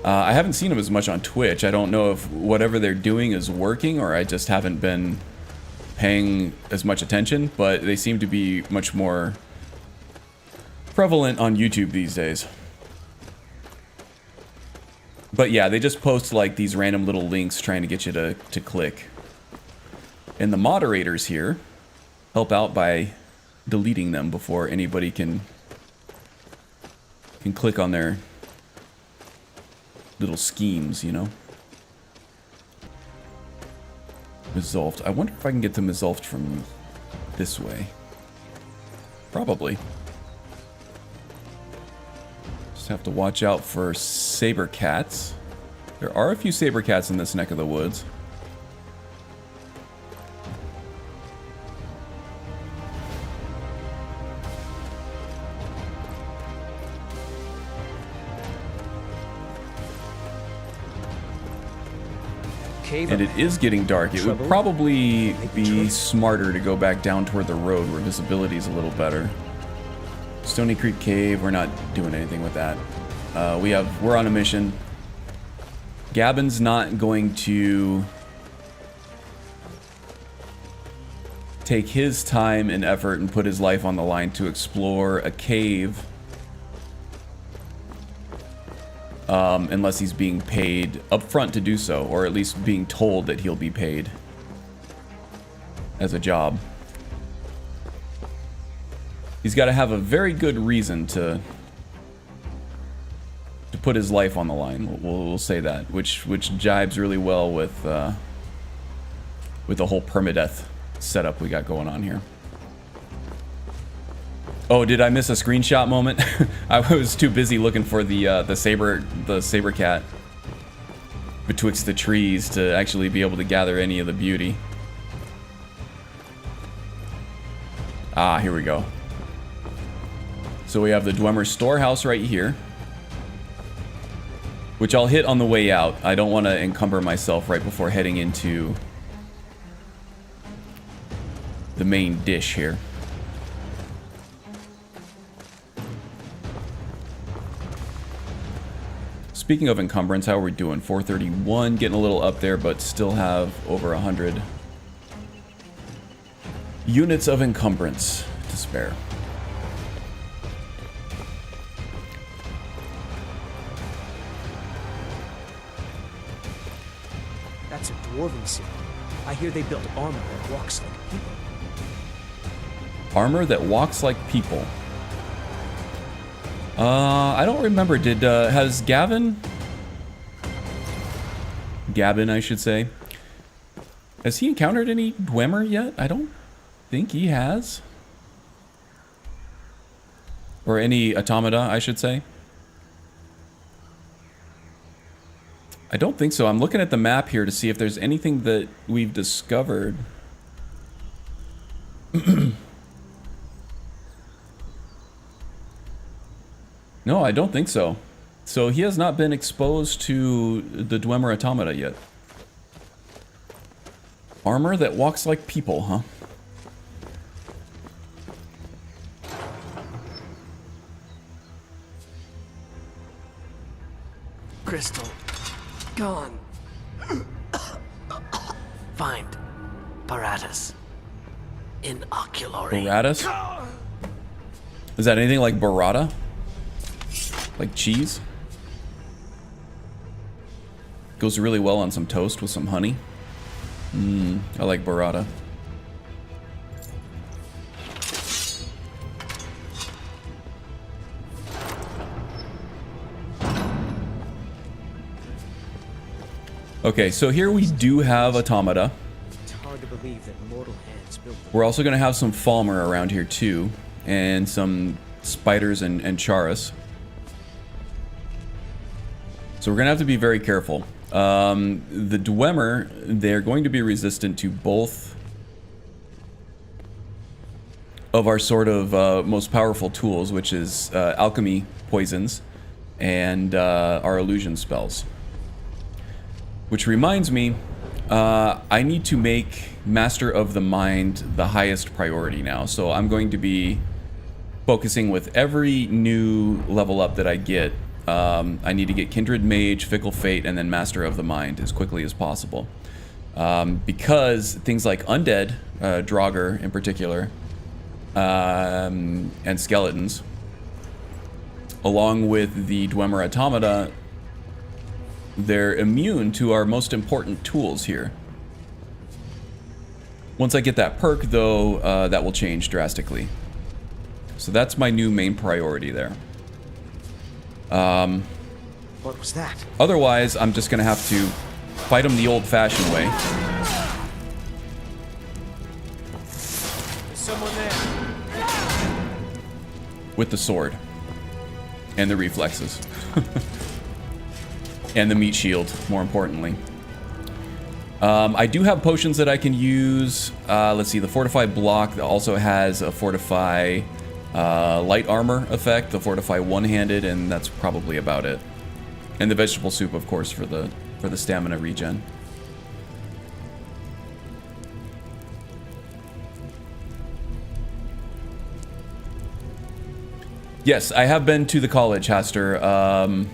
I haven't seen them as much on Twitch. I don't know if whatever they're doing is working or I just haven't been paying as much attention, but they seem to be much more prevalent on YouTube these days. But yeah, they just post like these random little links trying to get you to click. And the moderators here help out by deleting them before anybody can click on their little schemes, you know. Resolved. I wonder if I can get them resolved from this way. Probably. Just have to watch out for saber cats. There are a few saber cats in this neck of the woods. And it is getting dark. It would probably be smarter to go back down toward the road where visibility is a little better. Stony Creek Cave, we're not doing anything with that. We're on a mission. Gavin's not going to take his time and effort and put his life on the line to explore a cave unless he's being paid up front to do so, or at least being told that he'll be paid as a job. He's got to have a very good reason to put his life on the line. We'll say that, which jibes really well with the whole permadeath setup we got going on here. Oh, did I miss a screenshot moment? I was too busy looking for the saber cat betwixt the trees to actually be able to gather any of the beauty. Ah, here we go. So we have the Dwemer storehouse right here, which I'll hit on the way out. I don't want to encumber myself right before heading into the main dish here. Speaking of encumbrance, how are we doing? 431, getting a little up there, but still have over 100 units of encumbrance to spare. That's a dwarven city. I hear they built armor that walks like people. Armor that walks like people. I don't remember. Has Gavin, I should say, has he encountered any Dwemer yet? I don't think he has. Or any automata, I should say. I don't think so. I'm looking at the map here to see if there's anything that we've discovered. No, I don't think so. So he has not been exposed to the Dwemer automata yet. Armor that walks like people, huh? Crystal. Gone. Find. Paratus. Inoculary. Baratus? Is that anything like burrata? Like cheese? Goes really well on some toast with some honey. I like burrata. Okay, so here we do have automata. It's hard to believe that mortal hands built them. We're also going to have some Falmer around here too, and some spiders and Charis. So we're going to have to be very careful. The Dwemer, they're going to be resistant to both of our sort of most powerful tools, which is alchemy poisons and our illusion spells. Which reminds me, I need to make Master of the Mind the highest priority now. So I'm going to be focusing with every new level up that I get. I need to get Kindred Mage, Fickle Fate, and then Master of the Mind as quickly as possible. Because things like Undead, Draugr in particular, and Skeletons, along with the Dwemer Automata, they're immune to our most important tools here. Once I get that perk, though, that will change drastically. So that's my new main priority there. What was that? Otherwise, I'm just going to have to fight them the old-fashioned way. There's someone there. With the sword. And the reflexes. And the meat shield, more importantly. I do have potions that I can use. Let's see, the Fortify block also has a Fortify light armor effect, the Fortify one-handed, and that's probably about it. And the vegetable soup, of course, for the stamina regen. Yes, I have been to the college, Haster.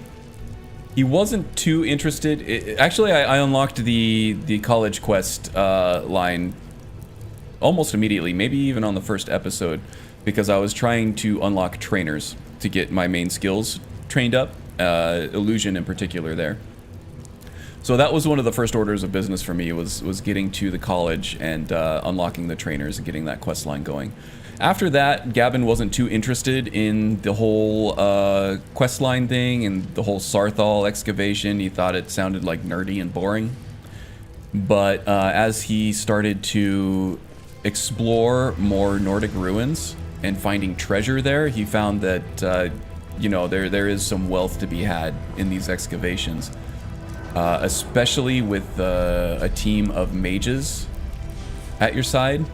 He wasn't too interested. Actually, I unlocked the college quest line almost immediately, maybe even on the first episode, because I was trying to unlock trainers to get my main skills trained up, illusion in particular there. So that was one of the first orders of business for me, was getting to the college and unlocking the trainers and getting that quest line going. After that, Gavin wasn't too interested in the whole quest line thing and the whole Sarthal excavation. He thought it sounded like nerdy and boring. But as he started to explore more Nordic ruins and finding treasure there, he found that you know, there is some wealth to be had in these excavations, especially with a team of mages at your side.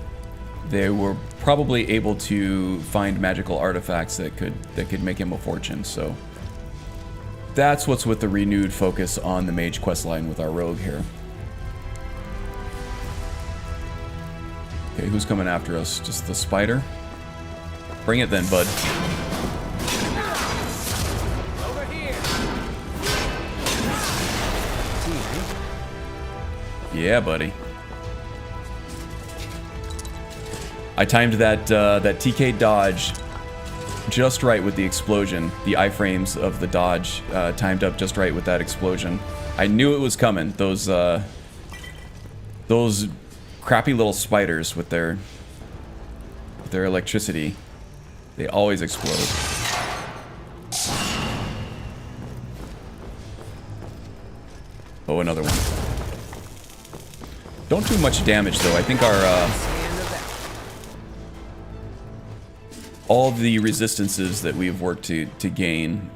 They were probably able to find magical artifacts that could make him a fortune. So that's what's with the renewed focus on the mage questline with our rogue here. Okay, who's coming after us? Just the spider? Bring it then, bud. Over here. Yeah, buddy. I timed that TK dodge just right with the explosion. The iframes of the dodge timed up just right with that explosion. I knew it was coming. Those crappy little spiders with their electricity, they always explode. Oh, another one. Don't do much damage though. I think our all the resistances that we've worked to gain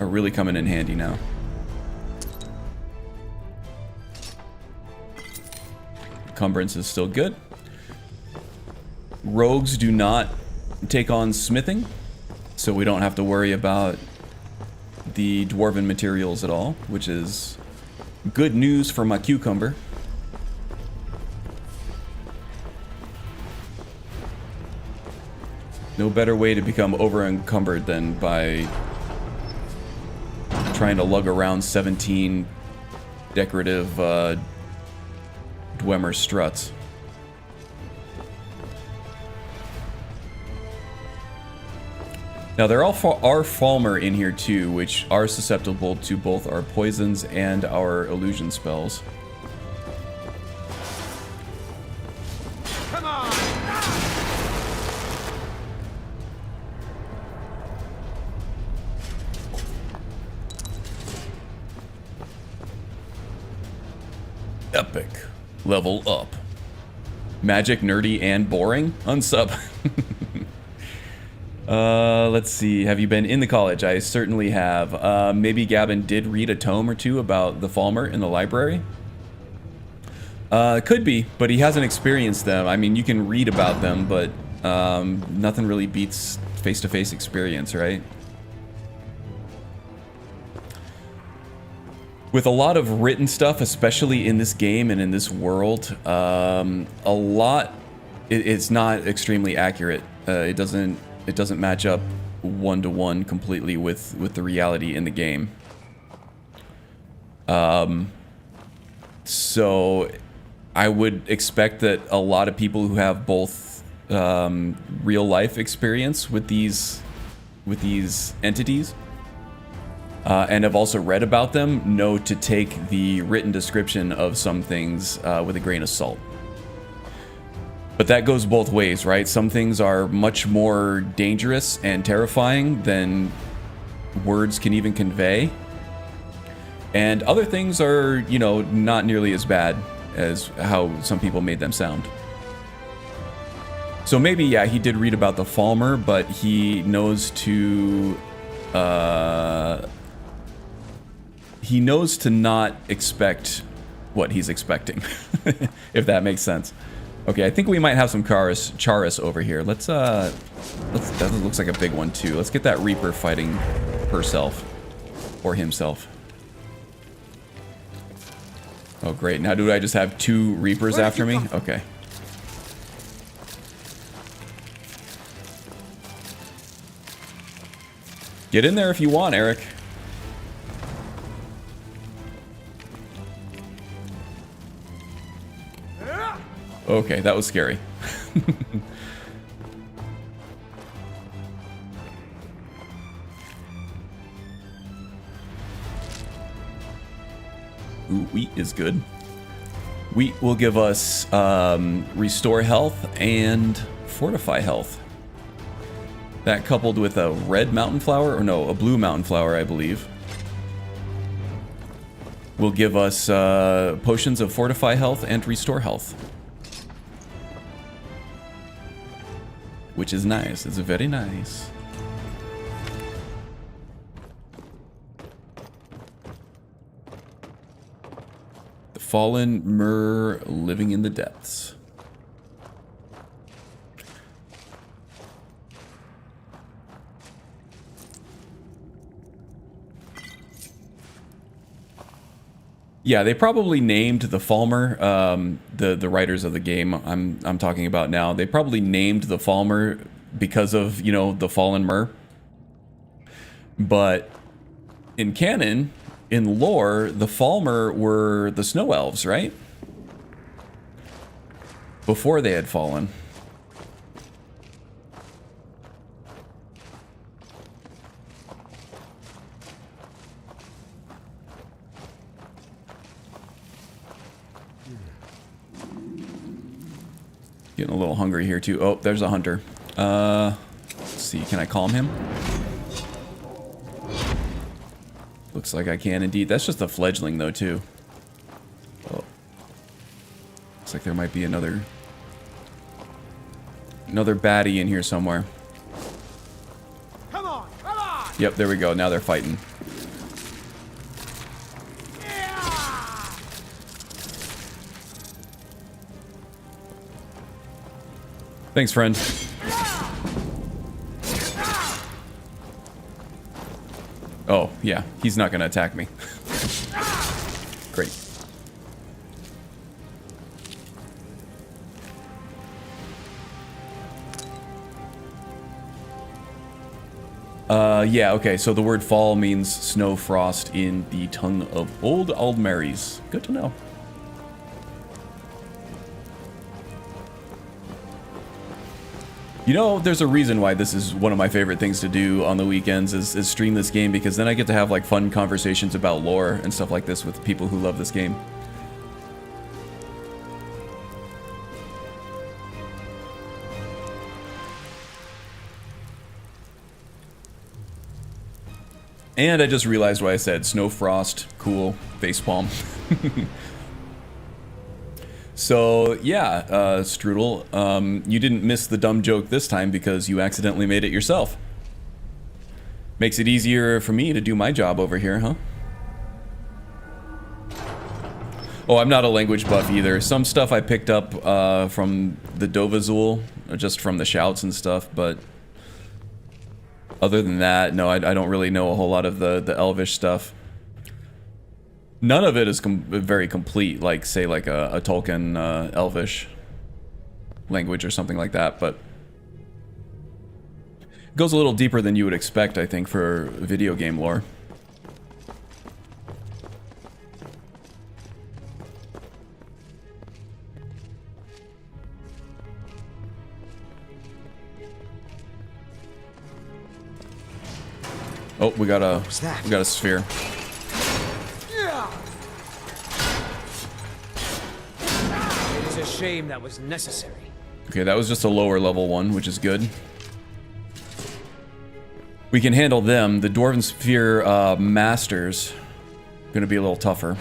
are really coming in handy now. Encumbrance is still good. Rogues do not take on smithing, so we don't have to worry about the dwarven materials at all, which is good news for my cucumber. No better way to become over-encumbered than by trying to lug around 17 decorative Dwemer struts. Now there are Falmer in here too, which are susceptible to both our poisons and our illusion spells. Come on. Epic. Level up. Magic, nerdy, and boring? Unsub. Let's see. Have you been in the college? I certainly have. Maybe Gavin did read a tome or two about the Falmer in the library. Could be, but he hasn't experienced them. I mean, you can read about them, but nothing really beats face-to-face experience, right? With a lot of written stuff, especially in this game and in this world, it's not extremely accurate. It doesn't match up one-to-one completely with the reality in the game. So I would expect that a lot of people who have both real life experience with these entities and have also read about them know to take the written description of some things with a grain of salt. But that goes both ways, right? Some things are much more dangerous and terrifying than words can even convey. And other things are, you know, not nearly as bad as how some people made them sound. So maybe, yeah, he did read about the Falmer, but he knows to not expect what he's expecting, if that makes sense. Okay, I think we might have some Charis over here. Let's that looks like a big one too. Let's get that Reaper fighting herself or himself. Oh great, now do I just have 2 Reapers after me? Okay. Get in there if you want, Eric. Okay, that was scary. Ooh, wheat is good. Wheat will give us restore health and fortify health. That coupled with a red mountain flower, or no, a blue mountain flower, I believe, will give us potions of fortify health and restore health. Which is nice. It's very nice. The fallen Myr living in the depths. Yeah, they probably named the Falmer, the writers of the game I'm talking about now. They probably named the Falmer because of, you know, the fallen Myr. But in canon, in lore, the Falmer were the snow elves, right? Before they had fallen. Getting a little hungry here too. Oh, there's a hunter. Let's see, can I calm him? Looks like I can indeed. That's just a fledgling though too. Oh. Looks like there might be another baddie in here somewhere. Come on, come on! Yep, there we go. Now they're fighting. Thanks, friend. Oh, yeah. He's not going to attack me. Great. Yeah, okay. So the word fall means snow frost in the tongue of old Aldmeris. Good to know. You know, there's a reason why this is one of my favorite things to do on the weekends is stream this game, because then I get to have like fun conversations about lore and stuff like this with people who love this game. And I just realized why I said snow frost, cool, facepalm. So yeah, Strudel, you didn't miss the dumb joke this time because you accidentally made it yourself. Makes it easier for me to do my job over here, huh? Oh, I'm not a language buff either. Some stuff I picked up from the Dovazul, just from the shouts and stuff, but other than that, no, I don't really know a whole lot of the Elvish stuff. None of it is very complete, like, say, like a Tolkien Elvish language or something like that, but it goes a little deeper than you would expect, I think, for video game lore. Oh, we got a sphere. It is a shame that was necessary. Okay, that was just a lower level one, which is good. We can handle them. The Dwarven Sphere Masters gonna be a little tougher.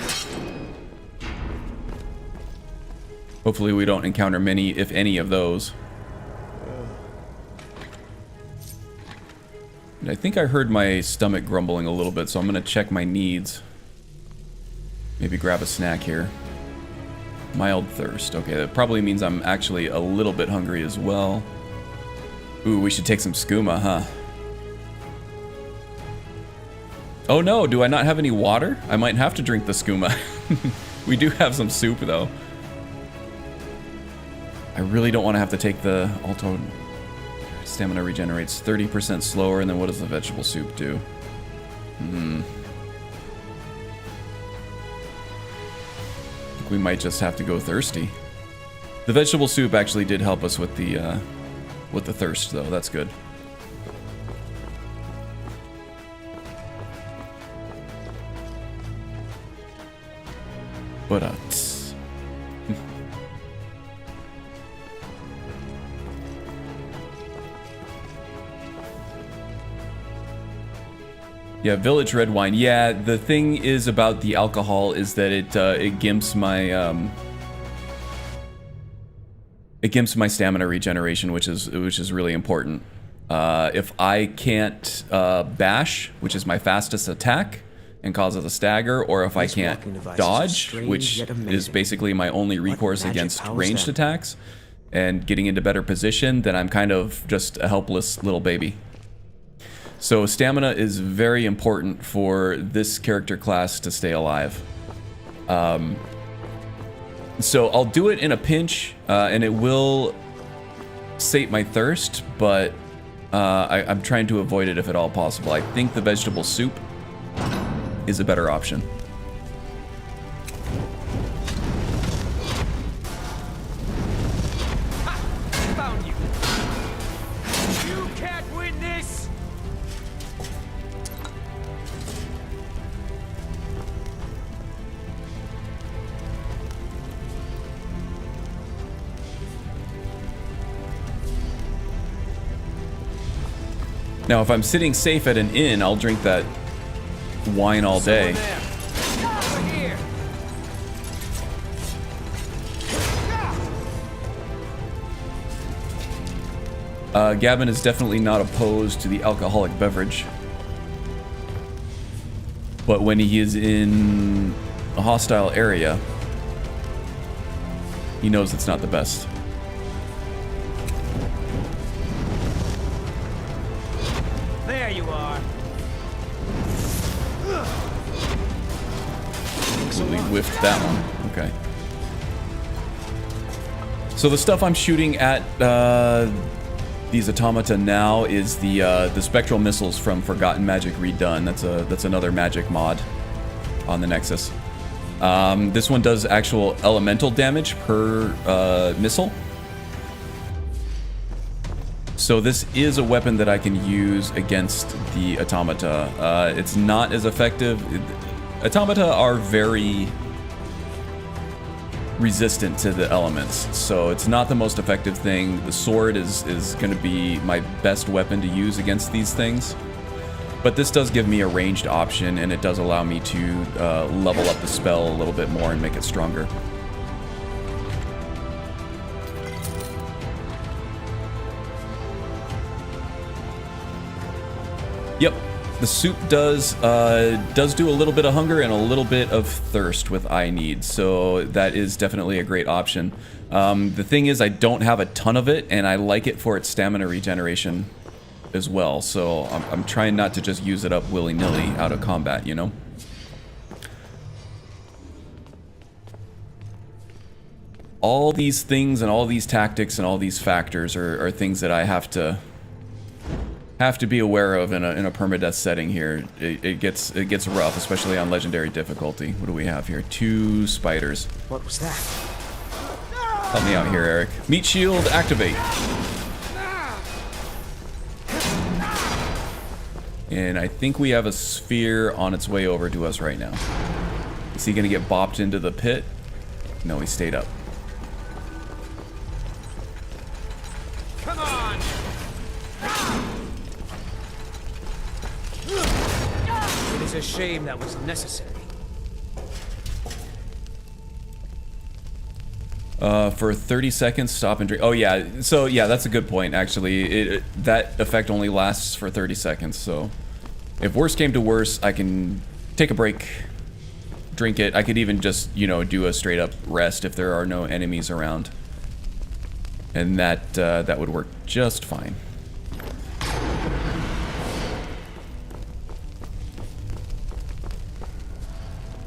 Hopefully we don't encounter many, if any, of those. I think I heard my stomach grumbling a little bit, so I'm gonna check my needs. Maybe grab a snack here. Mild thirst. Okay, that probably means I'm actually a little bit hungry as well. Ooh, we should take some skooma, huh? Oh no, do I not have any water? I might have to drink the skooma. We do have some soup, though. I really don't want to have to take the Alto... Stamina regenerates 30% slower, and then what does the vegetable soup do? I think we might just have to go thirsty. The vegetable soup actually did help us with the thirst, though. That's good. But yeah, village red wine. Yeah, the thing is about the alcohol is that it gimps my stamina regeneration, which is really important. If I can't bash, which is my fastest attack, and causes a stagger, or if I can't dodge, which is basically my only recourse against ranged attacks, and getting into better position, then I'm kind of just a helpless little baby. So stamina is very important for this character class to stay alive. So I'll do it in a pinch, and it will sate my thirst, but I'm trying to avoid it if at all possible. I think the vegetable soup is a better option. Found you. You can't win this. Now, if I'm sitting safe at an inn, I'll drink that wine all day. Gavin is definitely not opposed to the alcoholic beverage. But when he is in a hostile area, he knows it's not the best. There you are. Absolutely whiffed that one. Okay. So the stuff I'm shooting at these automata now is the spectral missiles from Forgotten Magic redone. That's another magic mod on the Nexus. This one does actual elemental damage per missile. So this is a weapon that I can use against the automata. It's not as effective. Automata are very resistant to the elements, so it's not the most effective thing. The sword is going to be my best weapon to use against these things. But this does give me a ranged option, and it does allow me to level up the spell a little bit more and make it stronger. Yep, the soup does do a little bit of hunger and a little bit of thirst with I need, so that is definitely a great option. The thing is, I don't have a ton of it, and I like it for its stamina regeneration as well, so I'm trying not to just use it up willy-nilly out of combat, you know? All these things and all these tactics and all these factors are things that I have to be aware of in a permadeath setting here. It gets rough, especially on legendary difficulty. What do we have here? 2 spiders. What was that? Help me out here, Eric. Meat shield, activate. And I think we have a sphere on its way over to us right now. Is he gonna get bopped into the pit? No, he stayed up. Come on! It is a shame that was necessary. For 30 seconds, stop and drink. Oh yeah, so yeah, that's a good point actually. That effect only lasts for 30 seconds, so if worse came to worse, I can take a break, drink it. I could even just, you know, do a straight up rest if there are no enemies around. And that would work just fine.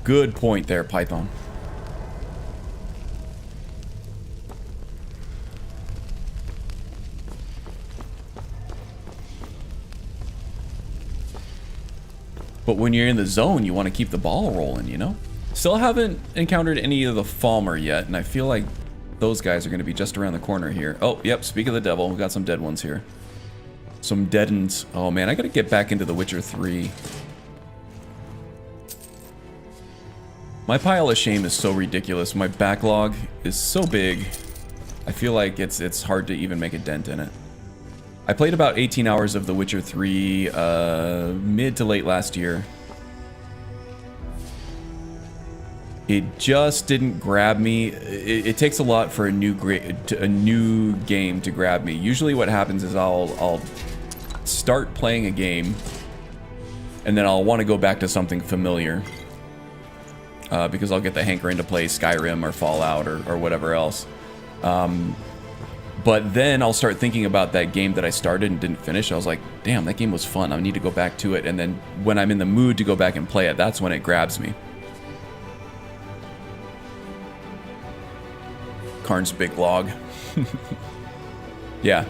Good point there, Python. But when you're in the zone, you want to keep the ball rolling, you know? Still haven't encountered any of the Falmer yet, and I feel like those guys are going to be just around the corner here. Oh, yep, speak of the devil, we've got some dead ones here. Some deadens. Oh man, I gotta get back into The Witcher 3. My pile of shame is so ridiculous. My backlog is so big. I feel like it's hard to even make a dent in it. I played about 18 hours of The Witcher 3 mid to late last year. It just didn't grab me. It takes a lot for a new game to grab me. Usually what happens is I'll start playing a game and then I'll want to go back to something familiar. Because I'll get the hankering to play Skyrim or Fallout or whatever else. But then I'll start thinking about that game that I started and didn't finish. I was like, damn, that game was fun. I need to go back to it. And then when I'm in the mood to go back and play it, that's when it grabs me. Karn's big log. Yeah.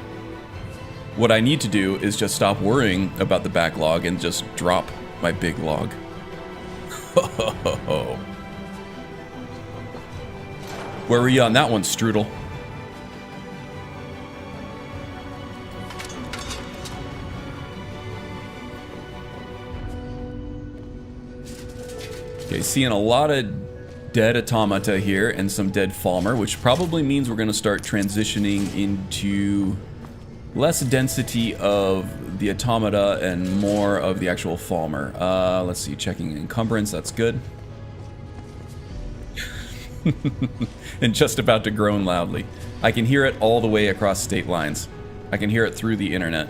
What I need to do is just stop worrying about the backlog and just drop my big log. Where were you on that one, Strudel? Okay, seeing a lot of dead automata here and some dead Falmer, which probably means we're going to start transitioning into less density of the automata and more of the actual Falmer. Let's see, checking encumbrance, that's good. And just about to groan loudly. I can hear it all the way across state lines. I can hear it through the internet.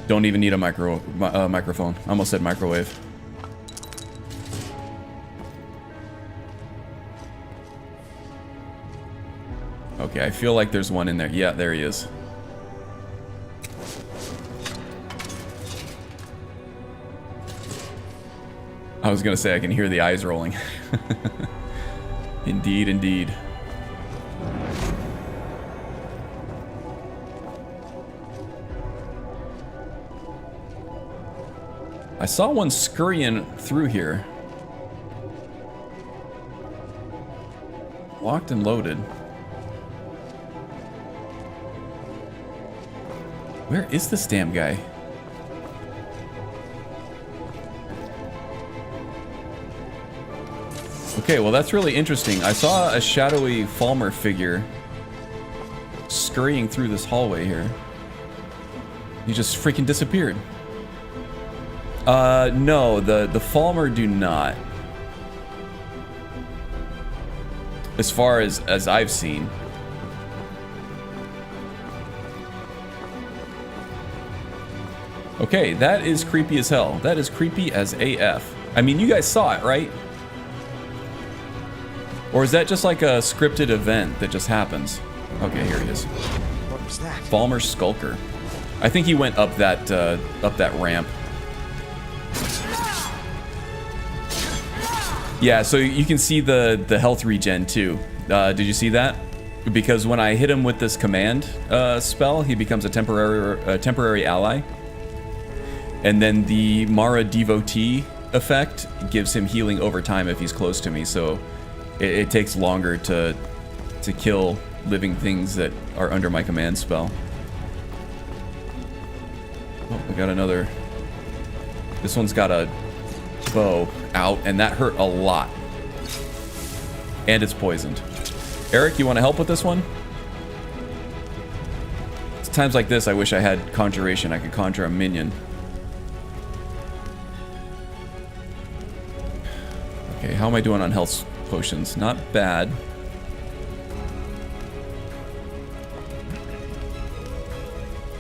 Don't even need a microphone. I almost said microwave. Okay, I feel like there's one in there. Yeah, there he is. I was gonna say I can hear the eyes rolling. Indeed, indeed. I saw one scurrying through here. Locked and loaded. Where is this damn guy? Okay, well that's really interesting. I saw a shadowy Falmer figure scurrying through this hallway here. He just freaking disappeared. No, the Falmer do not. As far as I've seen. Okay, that is creepy as hell. That is creepy as AF. I mean, you guys saw it, right? Or is that just like a scripted event that just happens? Okay, here he is. What was that? Falmer Skulker. I think he went up that ramp. Yeah, so you can see the health regen too. Did you see that? Because when I hit him with this command spell, he becomes a temporary ally. And then the Mara Devotee effect gives him healing over time if he's close to me. So it takes longer to kill living things that are under my command spell. Oh, we got another. This one's got a bow out, and that hurt a lot. And it's poisoned. Eric, you want to help with this one? It's times like this I wish I had conjuration. I could conjure a minion. Okay, how am I doing on health potions? Not bad.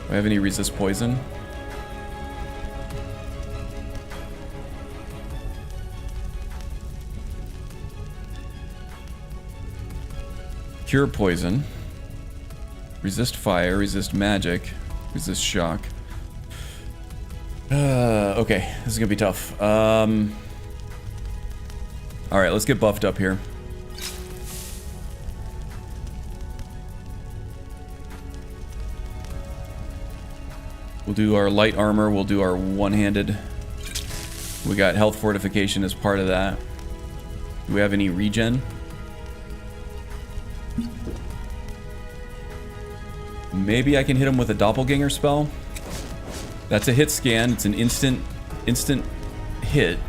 Do I have any resist poison? Cure poison. Resist fire, resist magic, resist shock. Okay, this is gonna be tough. Alright, let's get buffed up here. We'll do our light armor, we'll do our one-handed. We got health fortification as part of that. Do we have any regen? Maybe I can hit him with a doppelganger spell. That's a hit scan. It's an instant hit.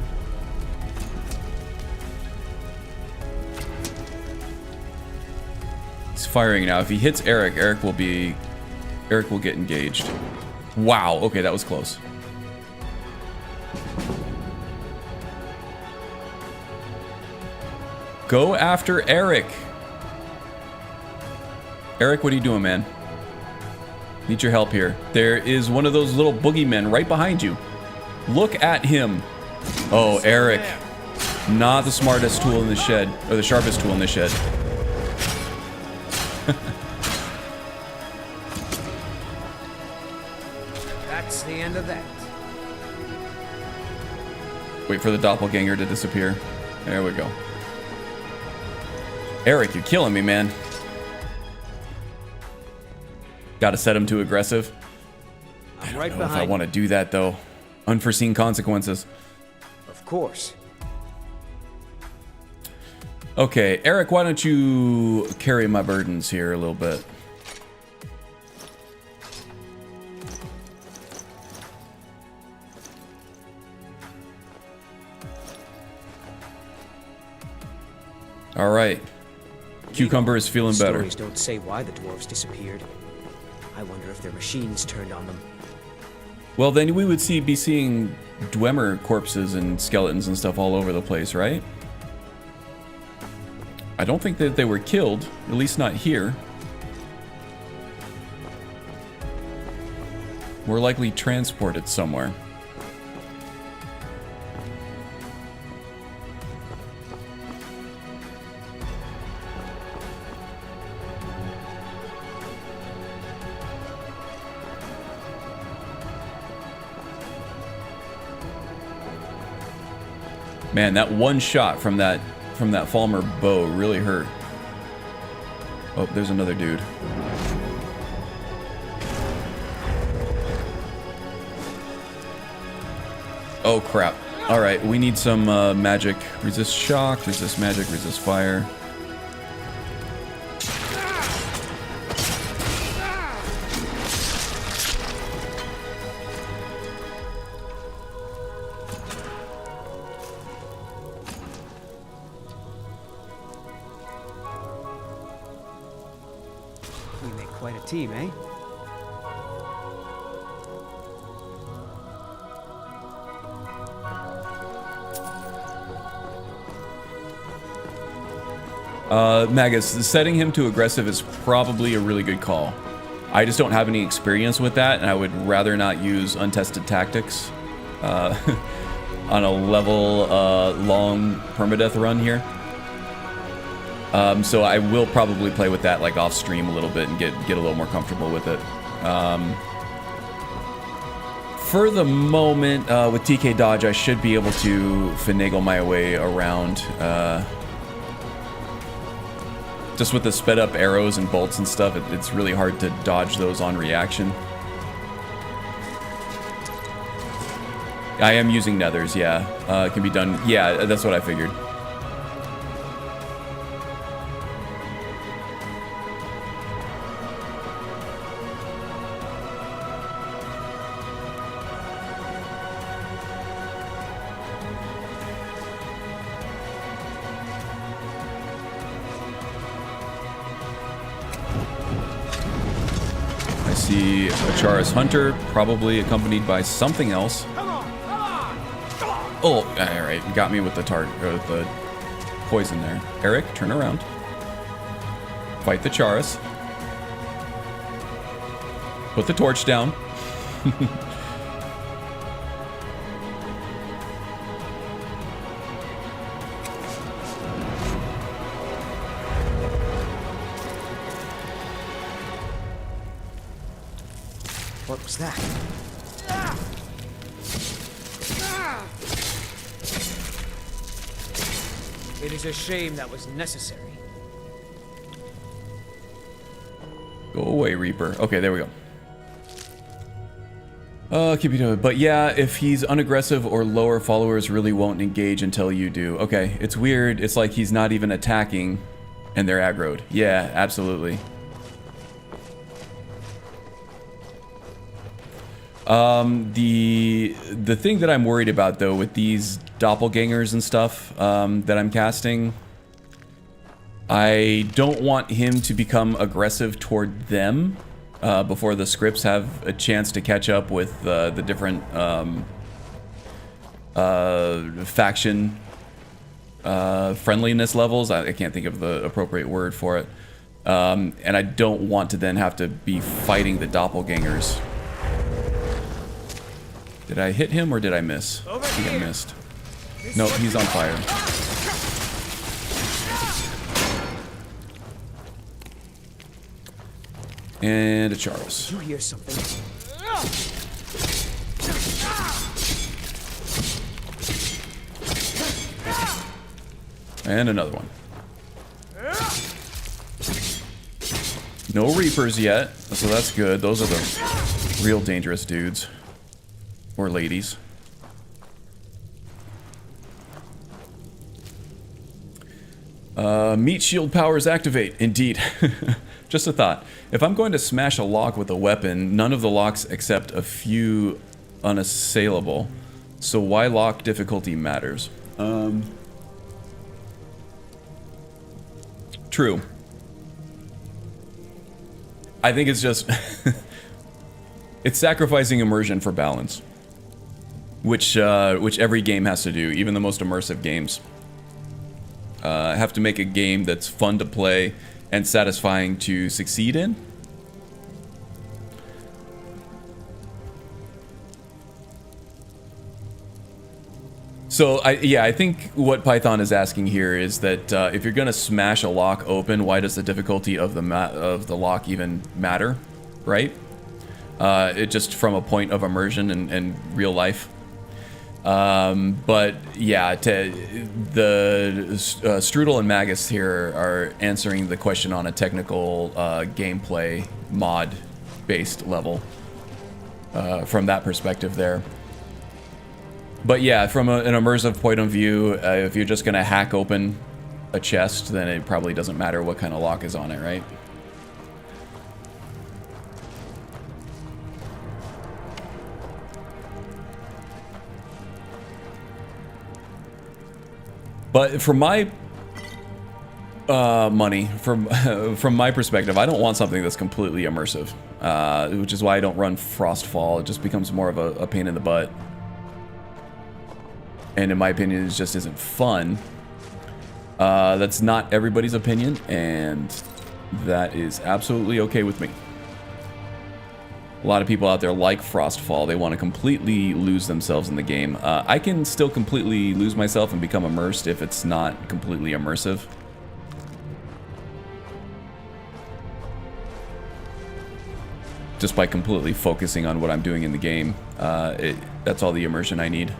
He's firing now. If he hits Eric, Eric will get engaged. Wow. Okay, that was close. Go after Eric. Eric, what are you doing, man? Need your help here. There is one of those little boogeymen right behind you. Look at him. Oh, Eric. Not the smartest tool in the shed, or the sharpest tool in the shed. That's the end of that. Wait for the doppelganger to disappear. There we go. Eric, you're killing me, man. Gotta set him to aggressive. I don't know if I want to do that, though. Unforeseen consequences. Of course. Okay, Eric, why don't you carry my burdens here a little bit? All right. Cucumber is feeling better. Stories don't say why the dwarves disappeared. I wonder if their machines turned on them. Well, then we would be seeing Dwemer corpses and skeletons and stuff all over the place, right? I don't think that they were killed, at least not here. More likely transported somewhere. Man, that one shot from that Falmer bow really hurt. Oh, there's another dude. Oh crap. Alright, we need some magic. Resist shock, resist magic, resist fire. Team, eh? Magus, setting him to aggressive is probably a really good call. I just don't have any experience with that, and I would rather not use untested tactics on a level long permadeath run here. So I will probably play with that like off stream a little bit and get a little more comfortable with it. For the moment, with TK dodge, I should be able to finagle my way around. Just with the sped up arrows and bolts and stuff, it's really hard to dodge those on reaction. I am using nethers, yeah. It can be done. Yeah, that's what I figured. I see a Charis Hunter, probably accompanied by something else. Oh, alright, got me with the the poison there. Eric, turn around. Fight the Charis. Put the torch down. What was that? It is a shame that was necessary. Go away, Reaper. Okay, there we go. Keep you doing. But yeah, if he's unaggressive or lower, followers really won't engage until you do. Okay, it's weird. It's like he's not even attacking and they're aggroed. Yeah, absolutely. The thing that I'm worried about though with these doppelgangers and stuff that I'm casting, I don't want him to become aggressive toward them before the scripts have a chance to catch up with the different faction friendliness levels. I can't think of the appropriate word for it. And I don't want to then have to be fighting the doppelgangers. Did I hit him or did I miss? I think I missed. No, he's on fire. And a Charis. You hear something? And another one. No Reapers yet, so that's good. Those are the real dangerous dudes. Or ladies. Meat shield powers activate. Indeed. Just a thought. If I'm going to smash a lock with a weapon, none of the locks except a few unassailable. So why lock difficulty matters? True. I think it's just... it's sacrificing immersion for balance. Which every game has to do, even the most immersive games. Have to make a game that's fun to play and satisfying to succeed in. So, I think what Python is asking here is that if you're going to smash a lock open, why does the difficulty of the lock even matter, right? It just from a point of immersion and real life. But yeah, the Strudel and Magus here are answering the question on a technical gameplay mod based level from that perspective there. But yeah, from an immersive point of view, if you're just gonna hack open a chest, then it probably doesn't matter what kind of lock is on it, right? But from my money, from my perspective, I don't want something that's completely immersive, which is why I don't run Frostfall. It just becomes more of a pain in the butt, and in my opinion, it just isn't fun. That's not everybody's opinion, and that is absolutely okay with me. A lot of people out there like Frostfall. They want to completely lose themselves in the game. I can still completely lose myself and become immersed if it's not completely immersive. Just by completely focusing on what I'm doing in the game. That's all the immersion I need.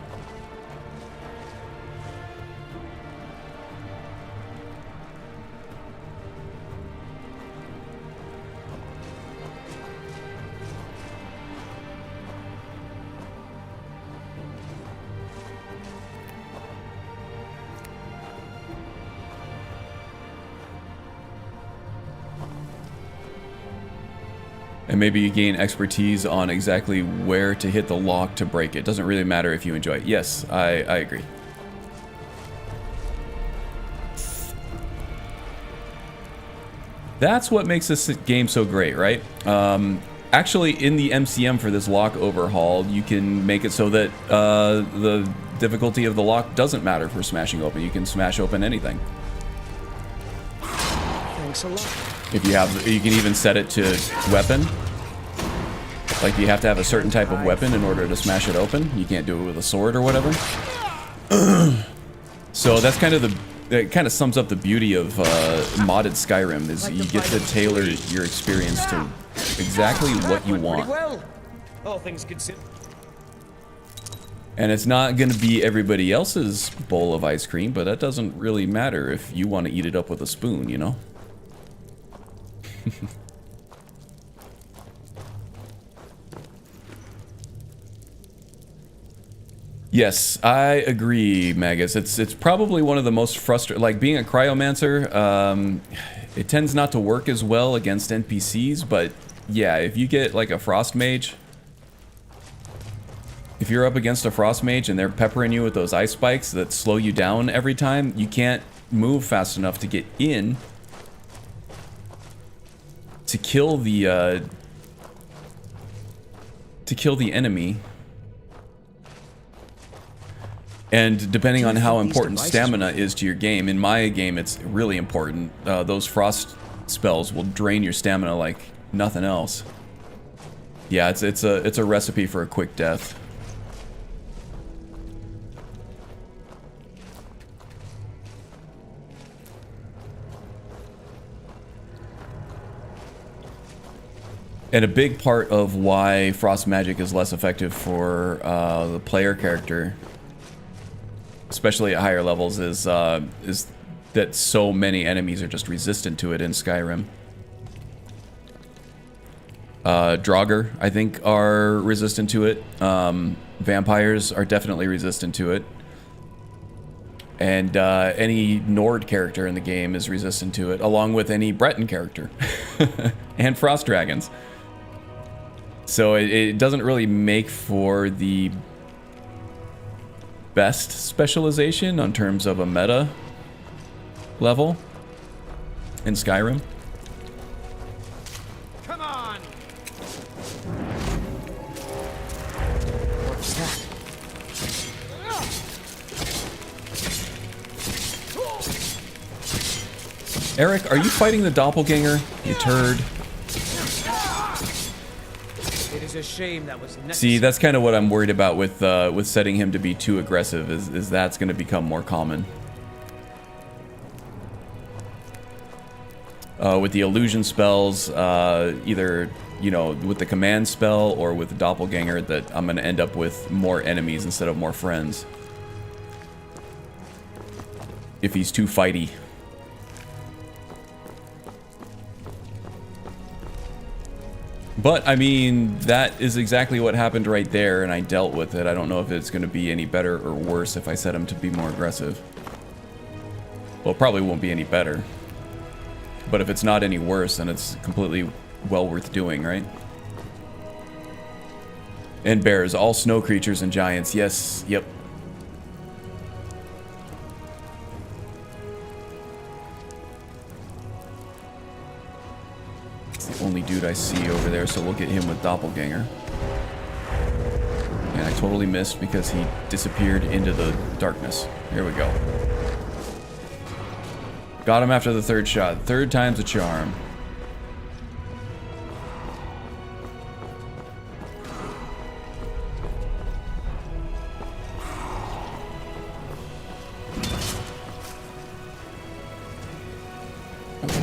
And maybe you gain expertise on exactly where to hit the lock to break it. Doesn't really matter if you enjoy it. Yes, I agree. That's what makes this game so great, right? Actually, in the MCM for this lock overhaul, you can make it so that the difficulty of the lock doesn't matter for smashing open. You can smash open anything. Thanks a lot. If you have, you can even set it to weapon. Like you have to have a certain type of weapon in order to smash it open. You can't do it with a sword or whatever. So that's kind of that kind of sums up the beauty of modded Skyrim is you get to tailor your experience to exactly what you want. All things considered. And it's not going to be everybody else's bowl of ice cream, but that doesn't really matter if you want to eat it up with a spoon, you know? Yes, I agree, Magus. It's probably one of the most frustrating. Like being a cryomancer, it tends not to work as well against NPCs. But yeah, if you get like a frost mage, if you're up against a frost mage and they're peppering you with those ice spikes that slow you down every time, you can't move fast enough to get in to kill the enemy. And depending on how important stamina is to your game, in my game it's really important. Those frost spells will drain your stamina like nothing else. Yeah, it's a recipe for a quick death. And a big part of why frost magic is less effective for the player character, especially at higher levels, is that so many enemies are just resistant to it in Skyrim. Draugr, I think, are resistant to it. Vampires are definitely resistant to it. And any Nord character in the game is resistant to it, along with any Breton character. And frost dragons. So it doesn't really make for the best specialization on terms of a meta level in Skyrim. Come on. What's that? Eric, are you fighting the doppelganger, you turd? It is a shame that was necessary. See, that's kind of what I'm worried about with setting him to be too aggressive, is that's going to become more common. With the illusion spells, either, you know, with the command spell or with the doppelganger, that I'm going to end up with more enemies instead of more friends. If he's too fighty. But, I mean, that is exactly what happened right there, and I dealt with it. I don't know if it's going to be any better or worse if I set him to be more aggressive. Well, it probably won't be any better. But if it's not any worse, then it's completely well worth doing, right? And bears, all snow creatures and giants. Yes, yep. The only dude I see over there, so we'll get him with doppelganger. And I totally missed because he disappeared into the darkness. Here we go. Got him after the third shot. Third time's a charm.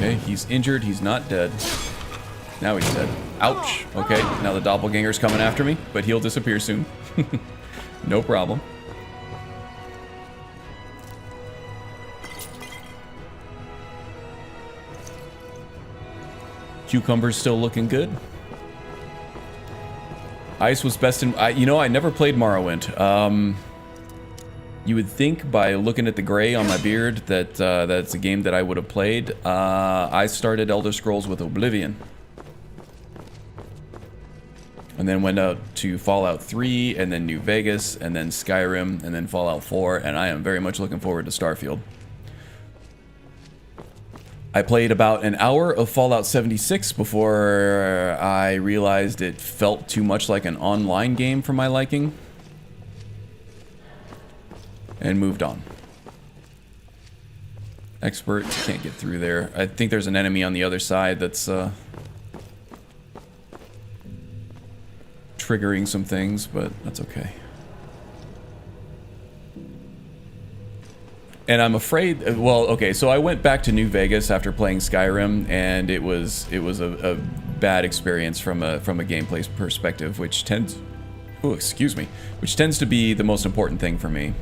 Okay, he's injured. He's not dead. Now he's dead. Ouch. Okay, now the doppelganger's coming after me, but he'll disappear soon. No problem. Cucumber's still looking good. Ice was best in... you know, I never played Morrowind. You would think by looking at the gray on my beard that that's a game that I would have played. I started Elder Scrolls with Oblivion. And then went out to Fallout 3, and then New Vegas, and then Skyrim, and then Fallout 4, and I am very much looking forward to Starfield. I played about an hour of Fallout 76 before I realized it felt too much like an online game for my liking. And moved on. Expert, can't get through there. I think there's an enemy on the other side that's triggering some things, but that's okay. And I'm afraid, well, okay, so I went back to New Vegas after playing Skyrim, and it was a bad experience from a gameplay perspective, which tends, oh, excuse me, which tends to be the most important thing for me.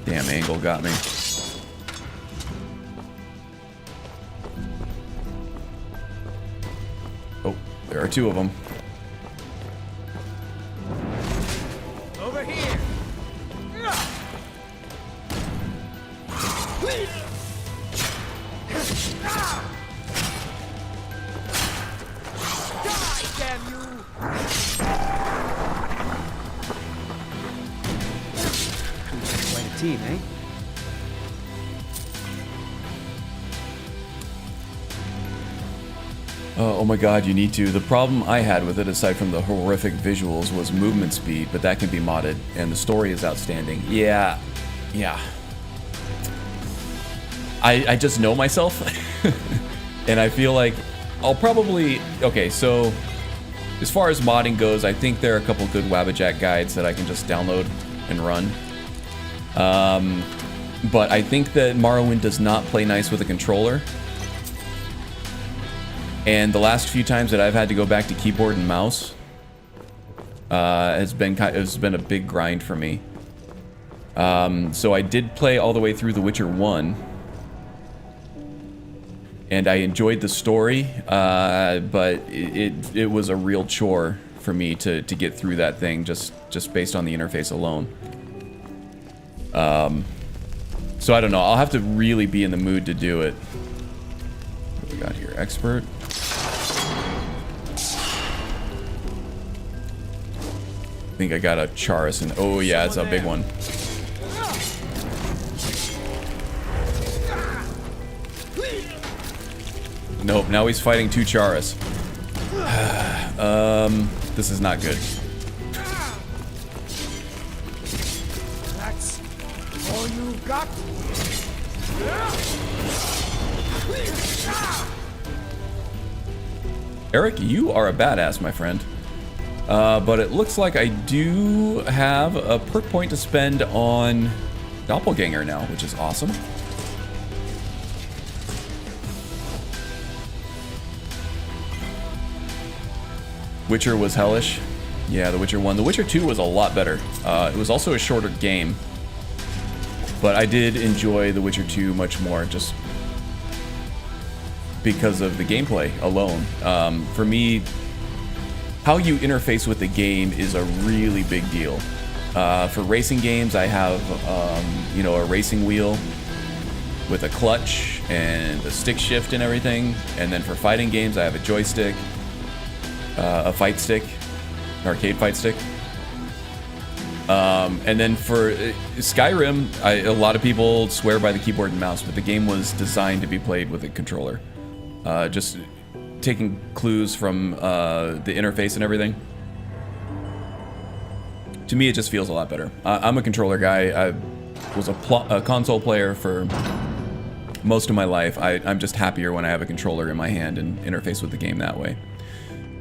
Damn, angle got me. Oh, there are two of them. Over here. Die, damn you! Quite a team, eh? Oh my god, you need to. The problem I had with it, aside from the horrific visuals, was movement speed, but that can be modded, and the story is outstanding. Yeah. I just know myself, and I feel like I'll probably... Okay, so as far as modding goes, I think there are a couple good Wabbajack guides that I can just download and run. But I think that Morrowind does not play nice with a controller. And the last few times that I've had to go back to keyboard and mouse has been a big grind for me. So I did play all the way through The Witcher 1, and I enjoyed the story, but it was a real chore for me to get through that thing just based on the interface alone. So I don't know. I'll have to really be in the mood to do it. What do we got here? Expert. I think I got a Charis, and oh yeah, it's a big one. Nope, now he's fighting two Charis. This is not good. That's all you got? Eric, you are a badass, my friend. But it looks like I do have a perk point to spend on Doppelganger now, which is awesome. Witcher was hellish. Yeah, The Witcher 1. The Witcher 2 was a lot better. It was also a shorter game. But I did enjoy The Witcher 2 much more, just because of the gameplay alone. For me, how you interface with the game is a really big deal. For racing games, I have, you know, a racing wheel with a clutch and a stick shift and everything. And then for fighting games, I have a joystick, a fight stick, an arcade fight stick. And then for Skyrim, a lot of people swear by the keyboard and mouse, but the game was designed to be played with a controller. Just taking clues from the interface and everything. To me, it just feels a lot better. I'm a controller guy. I was a console player for most of my life. I'm just happier when I have a controller in my hand and interface with the game that way.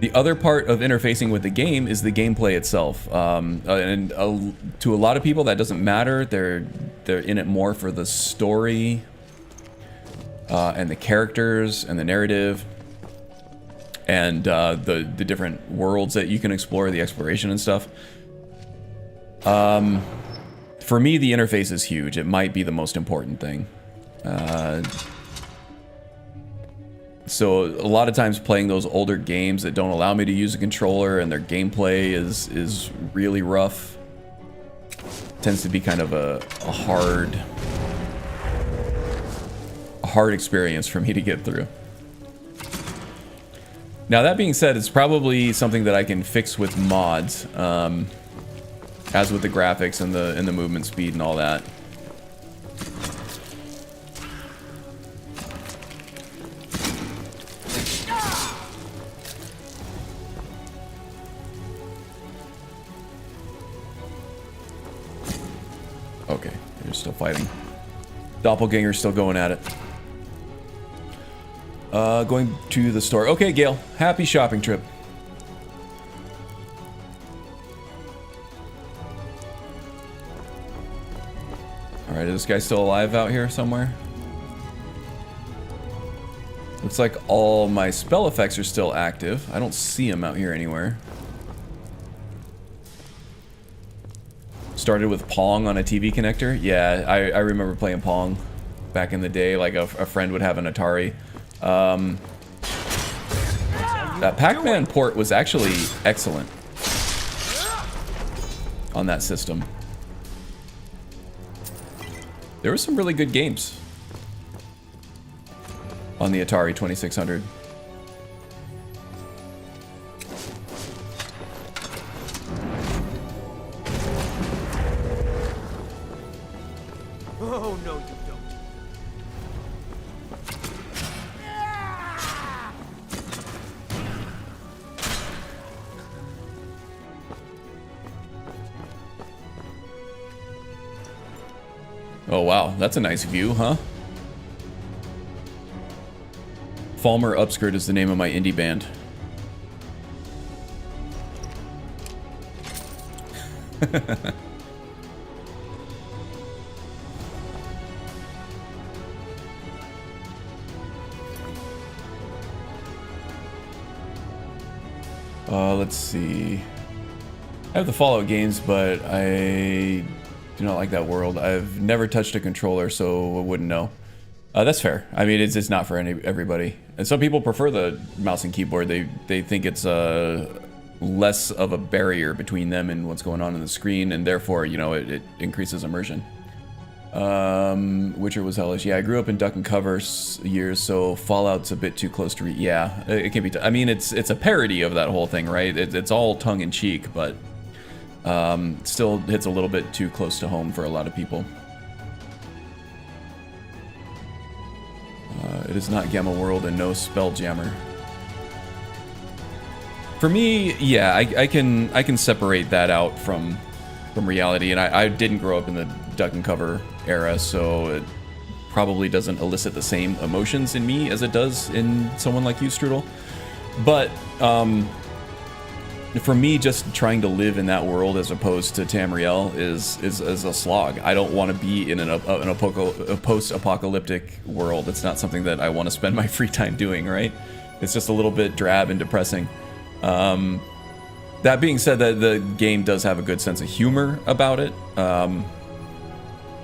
The other part of interfacing with the game is the gameplay itself. To a lot of people, that doesn't matter. They're in it more for the story and the characters and the narrative and the different worlds that you can explore, the exploration and stuff. For me, the interface is huge. It might be the most important thing. So a lot of times playing those older games that don't allow me to use a controller and their gameplay is really rough. Tends to be kind of a hard experience for me to get through. Now that being said, it's probably something that I can fix with mods, as with the graphics and the movement speed and all that. Okay, they're still fighting. Doppelganger's still going at it. Going to the store. Okay, Gale. Happy shopping trip. Alright, is this guy still alive out here somewhere? Looks like all my spell effects are still active. I don't see him out here anywhere. Started with Pong on a TV connector. Yeah, I remember playing Pong back in the day. Like a friend would have an Atari. That Pac-Man port was actually excellent on that system. There were some really good games on the Atari 2600. Oh, no, you don't. Oh wow, that's a nice view, huh? Falmer Upskirt is the name of my indie band. Let's see. I have the Fallout games, but I do not like that world. I've never touched a controller, so I wouldn't know. That's fair. I mean, it's not for everybody. And some people prefer the mouse and keyboard. They think it's less of a barrier between them and what's going on the screen, and therefore, you know, it increases immersion. Witcher was hellish. Yeah, I grew up in duck and cover years, so Fallout's a bit too close to read. Yeah, it can be. I mean, it's a parody of that whole thing, right? It's all tongue in cheek, but still hits a little bit too close to home for a lot of people. It is not Gamma World and no Spelljammer. For me, yeah, I can separate that out from reality, and I didn't grow up in the duck and cover era, so it probably doesn't elicit the same emotions in me as it does in someone like you, Strudel. But for me, just trying to live in that world as opposed to Tamriel is a slog. I don't want to be in a post-apocalyptic world. It's not something that I want to spend my free time doing, right? It's just a little bit drab and depressing. That being said, the game does have a good sense of humor about it.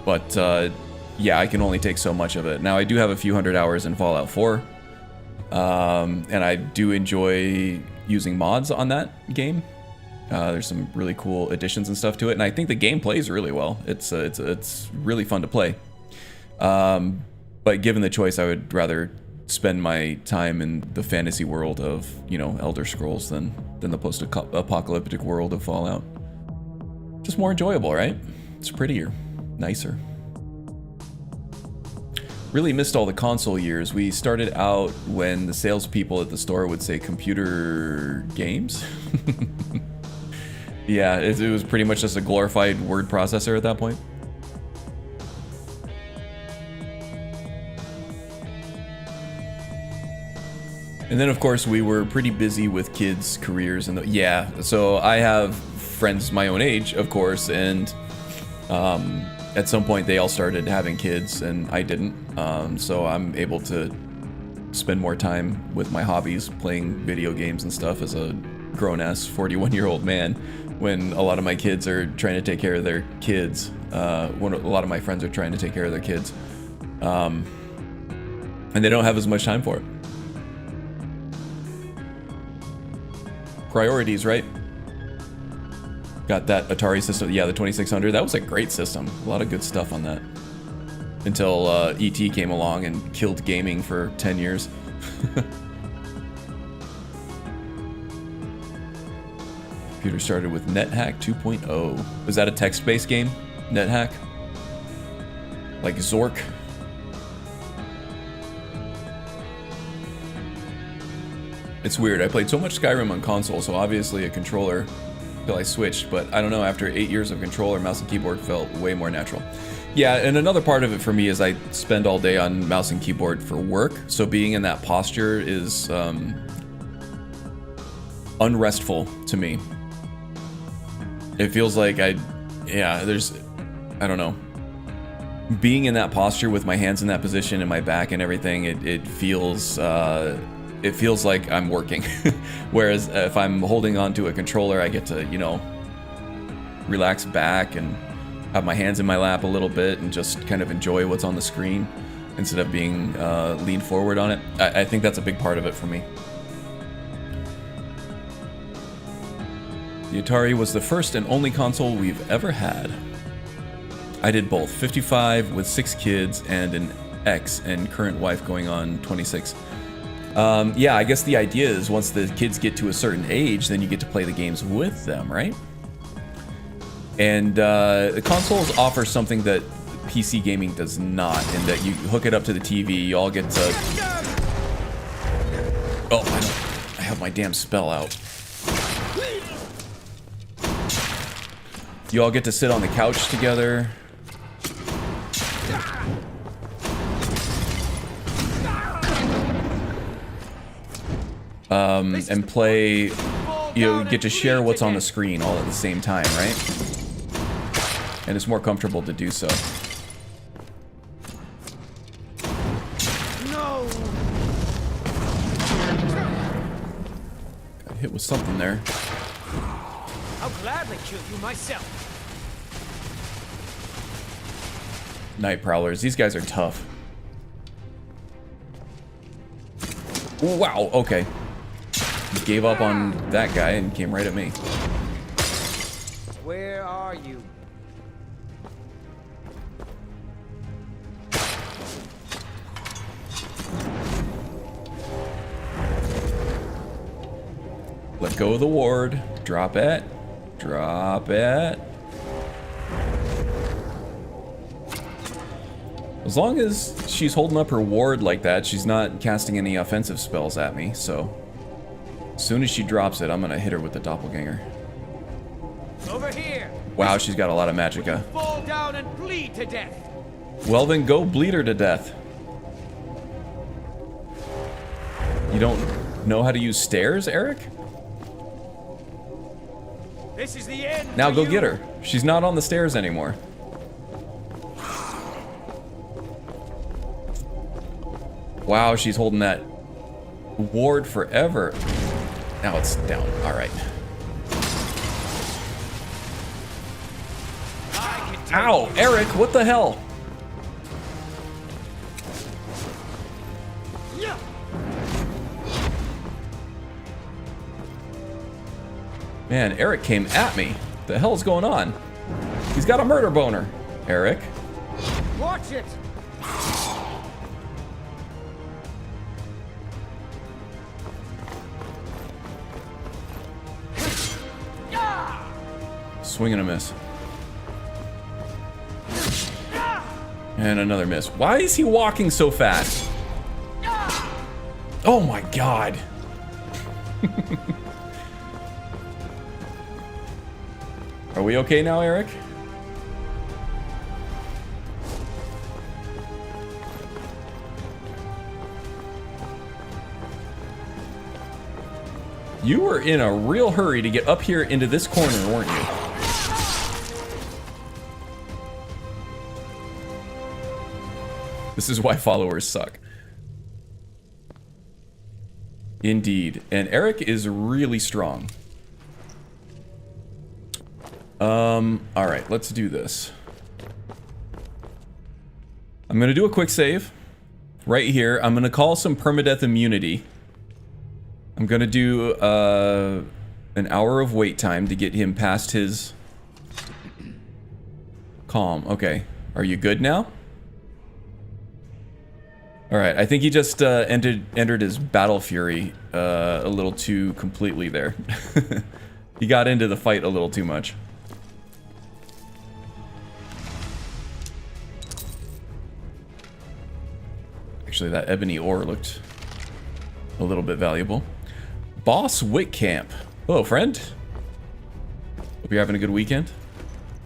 But yeah, I can only take so much of it. Now, I do have a few hundred hours in Fallout 4. And I do enjoy using mods on that game. There's some really cool additions and stuff to it, and I think the game plays really well. It's really fun to play. But given the choice, I would rather spend my time in the fantasy world of, you know, Elder Scrolls than the post-apocalyptic world of Fallout. Just more enjoyable, right? It's prettier, nicer. Really missed all the console years. We started out when the salespeople at the store would say computer games. Yeah, it was pretty much just a glorified word processor at that point. And then, of course, we were pretty busy with kids' careers. And yeah, so I have friends my own age, of course, and at some point they all started having kids, and I didn't. So I'm able to spend more time with my hobbies, playing video games and stuff as a grown-ass 41-year-old man, when a lot of my kids are trying to take care of their kids. When a lot of my friends are trying to take care of their kids. And they don't have as much time for it. Priorities, right? Got that Atari system. Yeah, the 2600. That was a great system. A lot of good stuff on that. Until E.T. came along and killed gaming for 10 years. Computer started with NetHack 2.0. Was that a text-based game? NetHack? Like Zork? It's weird. I played so much Skyrim on console, so obviously a controller until I switched, but I don't know, after 8 years of controller, mouse and keyboard felt way more natural. Yeah, and another part of it for me is I spend all day on mouse and keyboard for work, so being in that posture is unrestful to me. It feels like I don't know. Being in that posture with my hands in that position and my back and everything, it feels like I'm working. Whereas if I'm holding on to a controller, I get to, you know, relax back and have my hands in my lap a little bit and just kind of enjoy what's on the screen instead of being leaned forward on it. I think that's a big part of it for me. The Atari was the first and only console we've ever had. I did both, 55 with 6 kids and an ex and current wife going on 26. Yeah, I guess the idea is once the kids get to a certain age, then you get to play the games with them, right? And the consoles offer something that PC gaming does not, in that you hook it up to the TV, you all get to... Oh, I have my damn spell out. You all get to sit on the couch together. And play, you get to share what's on the screen all at the same time, right? And it's more comfortable to do so. No. Got hit with something there. I'll gladly kill you myself. Night Prowlers, these guys are tough. Wow, okay. He gave up on that guy and came right at me. Where are you? Let go of the ward. Drop it. Drop it. As long as she's holding up her ward like that, she's not casting any offensive spells at me, so... As soon as she drops it, I'm gonna hit her with the doppelganger. Over here. Wow, she's got a lot of magicka. Fall down and bleed to death. Well then, go bleed her to death. You don't know how to use stairs, Eric? This is the end. Now for go you. get her. She's not on the stairs anymore. Wow, she's holding that ward forever. Now it's down. All right. Ow, Eric, what the hell? Man, Eric came at me. What the hell's going on? He's got a murder boner. Eric. Watch it. Swing and a miss. And another miss. Why is he walking so fast? Oh my god. Are we okay now, Eric? You were in a real hurry to get up here into this corner, weren't you? This is why followers suck. Indeed. And Eric is really strong. Alright, let's do this. I'm gonna do a quick save. Right here. I'm gonna call some permadeath immunity. I'm gonna do an hour of wait time to get him past his calm. Okay. Are you good now? Alright, I think he just entered his battle fury a little too completely there. He got into the fight a little too much. Actually, that ebony ore looked a little bit valuable. Boss Wickamp. Hello, friend. Hope you're having a good weekend.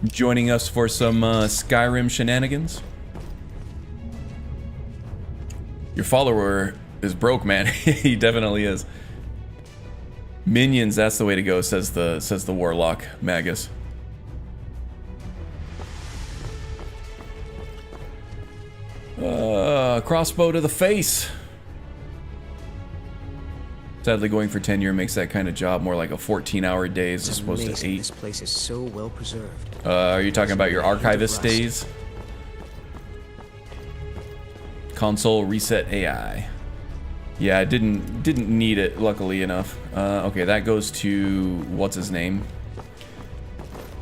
Joining us for some Skyrim shenanigans. Your follower is broke, man. He definitely is. Minions, that's the way to go, says the warlock Magus. Crossbow to the face. Sadly, going for tenure makes that kind of job more like a 14-hour days as opposed to 8. This place is so well preserved. Are you talking about your archivist days? Console reset AI. Yeah, I didn't need it, luckily enough. Okay, that goes to what's his name.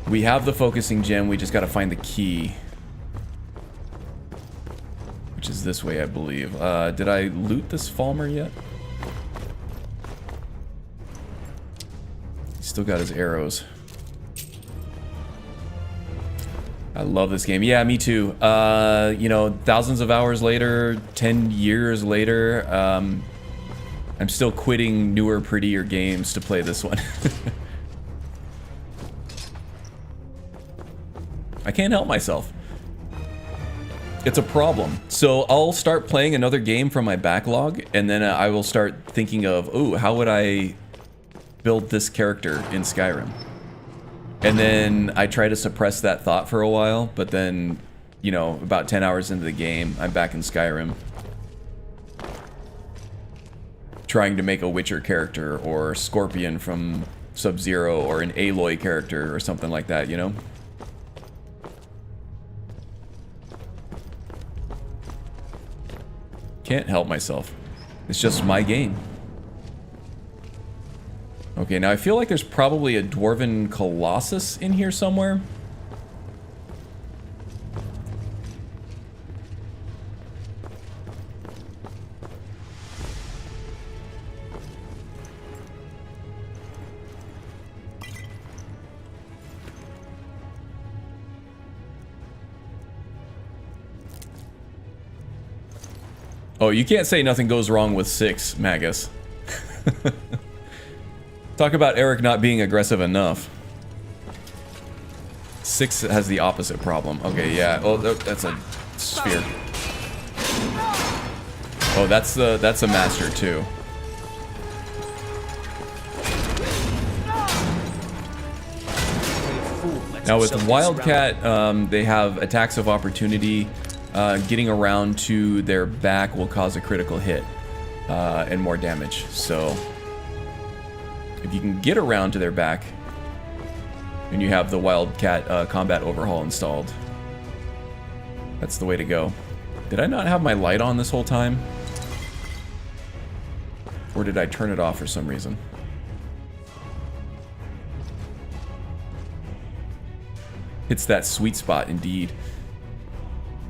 We have the focusing gem. We just got to find the key, which is this way, I believe. Did I loot this Falmer yet? He's still got his arrows. I love this game. Yeah, me too. You know, thousands of hours later, 10 years later, I'm still quitting newer, prettier games to play this one. I can't help myself. It's a problem. So I'll start playing another game from my backlog, and then I will start thinking of, oh, how would I build this character in Skyrim? And then I try to suppress that thought for a while, but then, you know, about 10 hours into the game, I'm back in Skyrim. Trying to make a Witcher character, or Scorpion from Sub-Zero, or an Aloy character, or something like that, you know? Can't help myself. It's just my game. Okay, now I feel like there's probably a Dwarven Colossus in here somewhere. Oh, you can't say nothing goes wrong with 6, Magus. Talk about Eric not being aggressive enough. 6 has the opposite problem. Okay, yeah. Oh, that's a sphere. Oh, that's a master too. Now with Wildcat, they have attacks of opportunity. Getting around to their back will cause a critical hit and more damage. So if you can get around to their back, and you have the Wildcat combat overhaul installed, that's the way to go. Did I not have my light on this whole time? Or did I turn it off for some reason? It's that sweet spot indeed.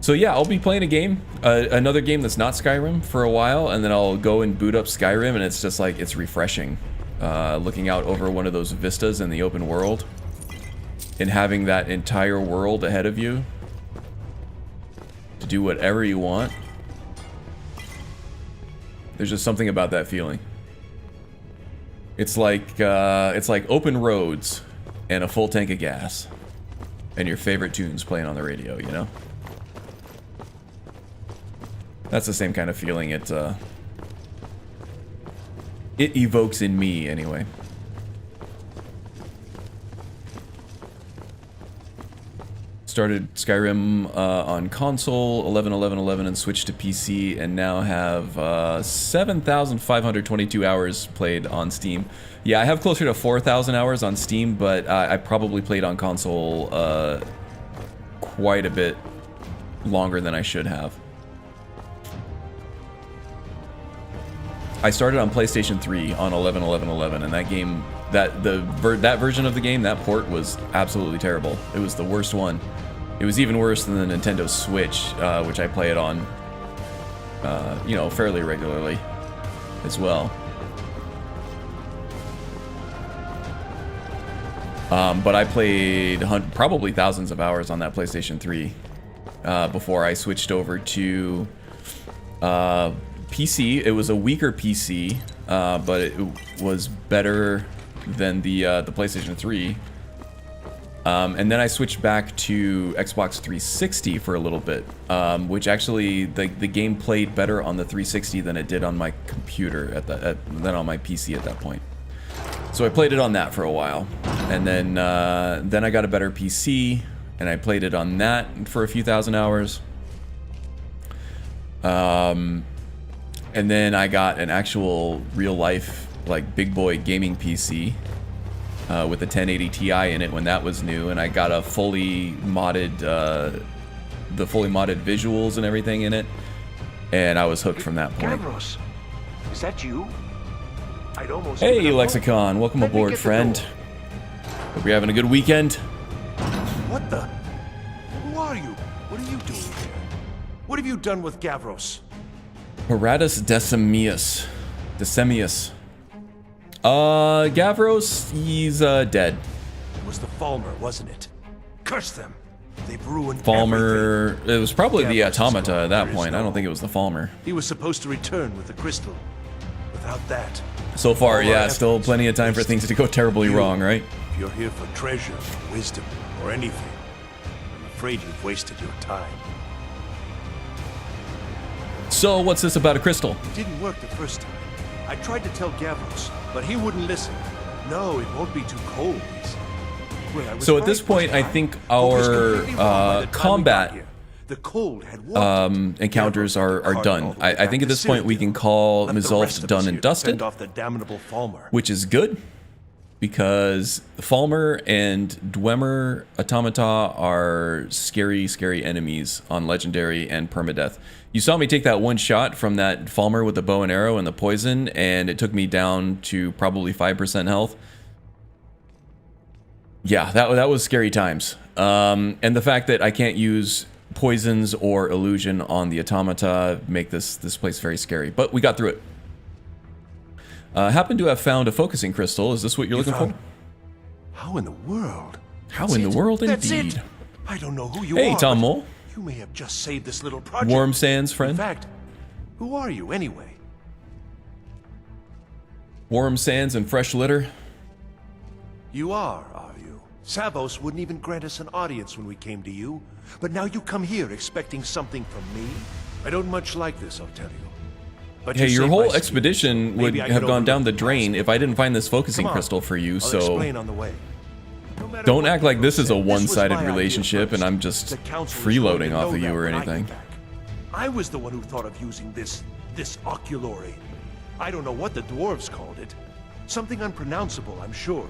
So yeah, I'll be playing a game, another game that's not Skyrim for a while, and then I'll go and boot up Skyrim, and it's just like, it's refreshing. Looking out over one of those vistas in the open world, and having that entire world ahead of you to do whatever you want. There's just something about that feeling. It's like open roads and a full tank of gas, and your favorite tunes playing on the radio, you know? That's the same kind of feeling it it evokes in me anyway. Started Skyrim on console 11.11.11 and switched to PC, and now have 7,522 hours played on Steam. Yeah, I have closer to 4,000 hours on Steam, but I probably played on console quite a bit longer than I should have. I started on PlayStation 3 on 11.11.11, and that game, that version of the game, that port was absolutely terrible. It was the worst one. It was even worse than the Nintendo Switch, which I play it on, you know, fairly regularly as well. But I played probably thousands of hours on that PlayStation 3 before I switched over to PC. It was a weaker PC, but it was better than the PlayStation 3. And then I switched back to Xbox 360 for a little bit, which actually the game played better on the 360 than it did on my computer than on my PC at that point. So I played it on that for a while, and then I got a better PC, and I played it on that for a few thousand hours. And then I got an actual real life, like, big boy gaming PC with a 1080 Ti in it when that was new, and I got a fully modded, the fully modded visuals and everything in it, and I was hooked from that point. Gavros, is that you? I'd almost Hey, Lexicon, welcome aboard, friend. Hope you're having a good weekend. What the? Who are you? What are you doing here? What have you done with Gavros? Paratus Decimius. Gavros, he's dead. It was the Falmer, wasn't it? Curse them. They've ruined Falmer, everything. it was probably the Gavros is Automata gone. at that There is point. no I don't think it was the Falmer. He was supposed to return with the crystal. Without that, So far, all our yeah, still efforts plenty of time for wasted. things to go terribly You, wrong, right? If you're here for treasure, wisdom, or anything, I'm afraid you've wasted your time. So, what's this about a crystal? It didn't work the first time. I tried to tell Gavros, but he wouldn't listen. No, it won't be too cold, he said. Wait, I was So at right, this point, I wasn't think What was our completely wrong by the time we got combat here? The cold had warped it. encounters Gavros are took done. the cart all the way I think back at this to point we can call Left the rest Mizulft of done us and here to dusted, fend off the damnable Falmer. which is good, because Falmer and Dwemer Automata are scary, scary enemies on Legendary and Permadeath. You saw me take that one shot from that Falmer with the bow and arrow and the poison, and it took me down to probably 5% health. Yeah, that was scary times. And the fact that I can't use poisons or illusion on the Automata make this place very scary. But we got through it. Happen to have found a focusing crystal. Is this what you're looking for? How in the world? How in the world, That's indeed. it. I don't know who you Hey, are. Tom but Mole. You may have just saved this little project. Warm Sands, In friend. fact, who are you anyway? Warm Sands and fresh litter. You are you? Savos wouldn't even grant us an audience when we came to you. But now you come here expecting something from me? I don't much like this, I'll tell you. But Hey, you your saved whole my skin, expedition so would maybe I have could gone down the overlook drain last if I didn't find this focusing Come on, crystal for you, I'll so explain on the way. No matter don't what act like Gavros this is a said, this was one-sided my idea relationship and first. I'm just The council was freeloading going to off know of you that or when I get anything. back. I was the one who thought of using this oculory. I don't know what the dwarves called it. Something unpronounceable, I'm sure.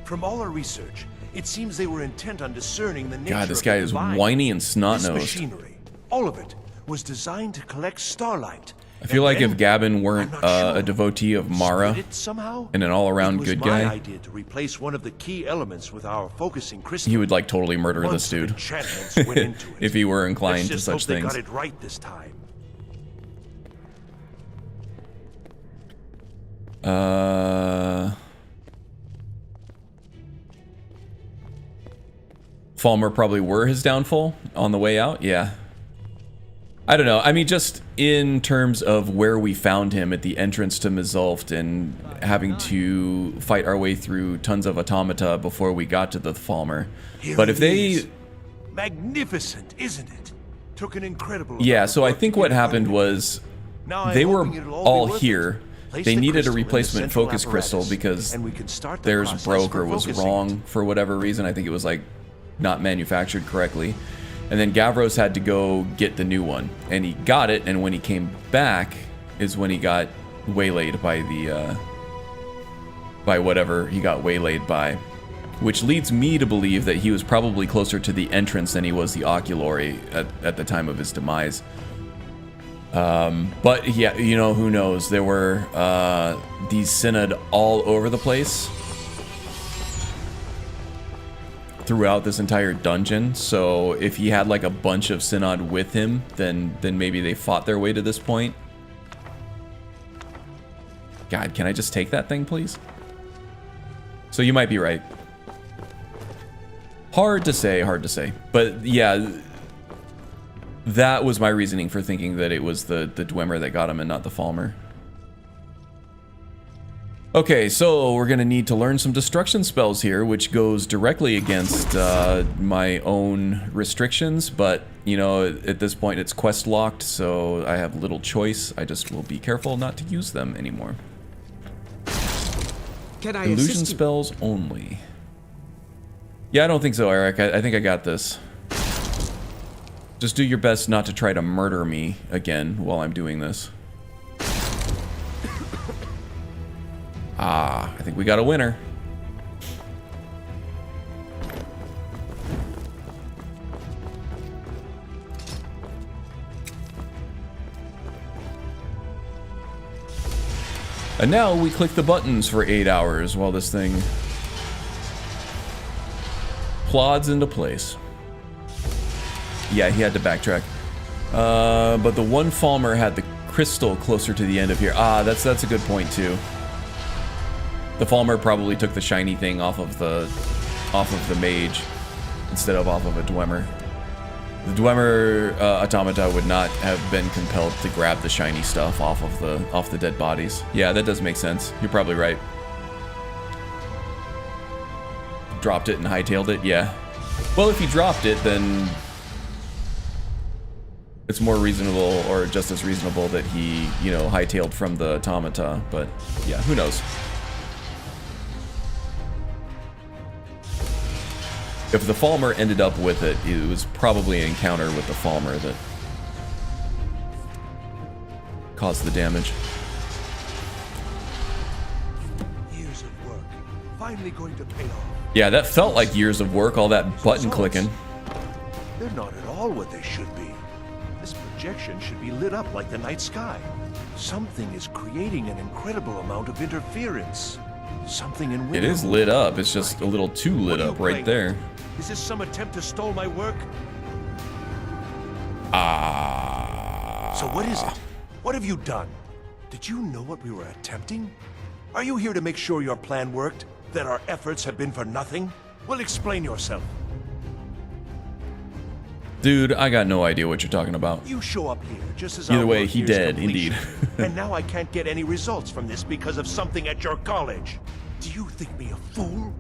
From all our research, it seems they were intent on discerning the nature God, this of guy the is divine. whiny and This snot-nosed. machinery, all of it, was designed to collect starlight. I feel like if Gavin weren't I'm not sure. a devotee of Mara Split it somehow? and an all-around It was good my guy, idea to replace one of the key elements with our focusing crystal. he would like totally murder this Months of dude enchantments went into it. if he were Let's inclined to just such hope they things. got it right this time. Falmer probably were his downfall on the way out. Yeah. I don't know. I mean, just in terms of where we found him at the entrance to Mizulft and having to fight our way through tons of automata before we got to the Falmer. Here But if it they... is. Magnificent, isn't it? Took an incredible Yeah, amount of so I work think to what get it happened put was Now I'm they were hoping it'll all be worth here. it. Place they the needed a crystal in the replacement central focus crystal apparatus, because and we can start the theirs process broke for or was focusing wrong it. for whatever reason. I think it was like not manufactured correctly. And then Gavros had to go get the new one, and he got it, and when he came back is when he got waylaid by the by whatever he got waylaid by, which leads me to believe that he was probably closer to the entrance than he was the oculory at the time of his demise. But yeah, you know, who knows? There were these synod all over the place throughout this entire dungeon, so if he had like a bunch of synod with him, then maybe they fought their way to this point. God, can I just take that thing, please? So you might be right. Hard to say, but yeah, that was my reasoning for thinking that it was the Dwemer that got him and not the Falmer. Okay, so we're gonna need to learn some destruction spells here, which goes directly against my own restrictions, but you know, at this point it's quest locked, so I have little choice. I just will be careful not to use them anymore. Can I Illusion assist you? spells only. Yeah, I don't think so, Eric. I think I got this. Just do your best not to try to murder me again while I'm doing this. Ah, I think we got a winner. And now we click the buttons for 8 hours while this thing plods into place. Yeah, he had to backtrack. But the one Falmer had the crystal closer to the end of here. Ah, that's a good point too. The Falmer probably took the shiny thing off of the mage instead of off of a Dwemer. The Dwemer automata would not have been compelled to grab the shiny stuff off the dead bodies. Yeah, that does make sense. You're probably right. Dropped it and hightailed it, yeah. Well, if he dropped it, then it's more reasonable, or just as reasonable, that he, you know, hightailed from the automata, but yeah, who knows. If the Falmer ended up with it, it was probably an encounter with the Falmer that caused the damage. Years of work finally going to pay off. Yeah, that felt like years of work, all that button clicking. They're not at all what they should be. This projection should be lit up like the night sky. Something is creating an incredible amount of interference. Something in winter. It is lit up, it's just a little too lit up right there. Is this some attempt to stole my work? So what is it? What have you done? Did you know what we were attempting? Are you here to make sure your plan worked? That our efforts have been for nothing? Well, explain yourself. Dude, I got no idea what you're talking about. You show up here just as Either our way, work he nears dead, completion, indeed. and now I can't get any results from this because of something at your college. Do you think me a fool?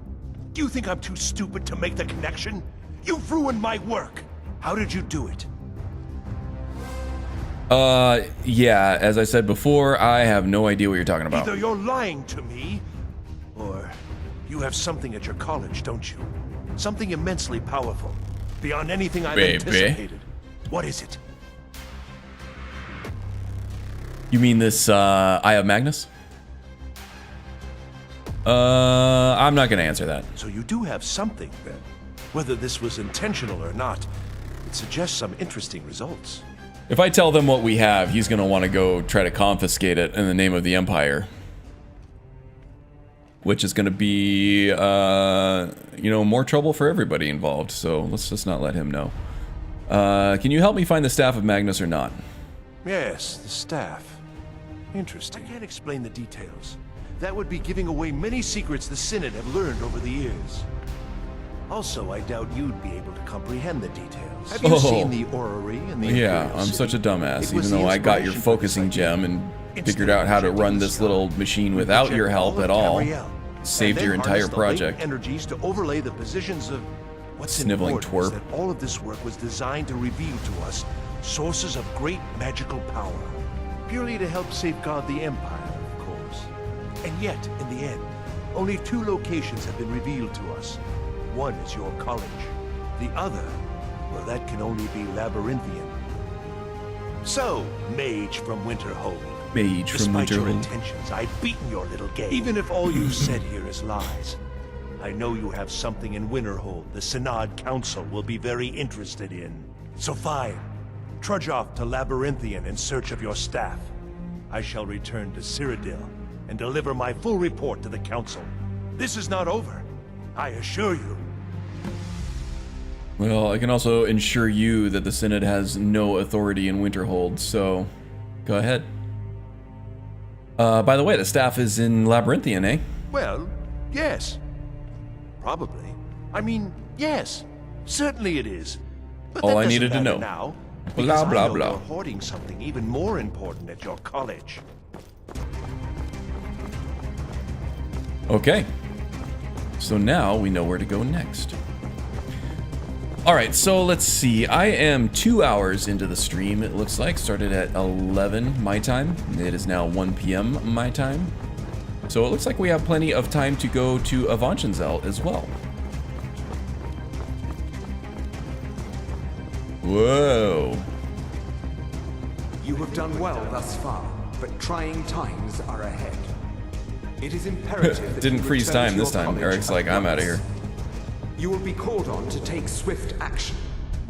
Do you think I'm too stupid to make the connection? You've ruined my work. How did you do it? Yeah, as I said before, I have no idea what you're talking about. Either you're lying to me, or you have something at your college, don't you? Something immensely powerful, beyond anything I've anticipated. What is it? You mean this, Eye of Magnus? I'm not gonna answer that. So you do have something, then. Whether this was intentional or not, it suggests some interesting results. If I tell them what we have, he's gonna want to go try to confiscate it in the name of the Empire. Which is gonna be, you know, more trouble for everybody involved, so let's just not let him know. Can you help me find the Staff of Magnus or not? Yes, the staff. Interesting. I can't explain the details. That would be giving away many secrets the Synod have learned over the years. Also, I doubt you'd be able to comprehend the details. Have you seen the orrery and the Yeah, Imperial I'm City? such a dumbass, It was even though the I got your inspiration for this focusing idea. gem and Instead figured of out how to projecting run the this sky, little machine we without project your help all at of all. Tamriel, Saved and then your entire harness the latent project. energies to overlay the positions of what's Sniveling important is twerp. that all of this work was designed to reveal to us sources of great magical power, purely to help safeguard the Empire, of course. And yet, in the end, only 2 locations have been revealed to us. One is your college. The other, well, that can only be labyrinthian. So, mage from Winterhold. Mage from Despite your Winterhold. intentions, I've beaten your little game. Even if all you've said here is lies, I know you have something in Winterhold the Synod Council will be very interested in. So fine, trudge off to Labyrinthian in search of your staff. I shall return to Cyrodiil and deliver my full report to the Council. This is not over, I assure you. Well, I can also ensure you that the Synod has no authority in Winterhold, so go ahead. By the way, the staff is in Labyrinthian, eh? Well, yes. Probably. I mean, yes. Certainly it is. But All that I doesn't needed to matter know. Now, Blah, because blah, I know blah. you're hoarding something even more important at your college. Okay. So now we know where to go next. Alright, so let's see. I am 2 hours into the stream, it looks like. Started at 11 my time. It is now 1 p.m. my time. So it looks like we have plenty of time to go to Avanchenzel as well. Whoa. You have done well thus far, but trying times are ahead. It is imperative that Didn't you freeze return time to this your time. college Eric's at like, I'm out of once. here. You will be called on to take swift action.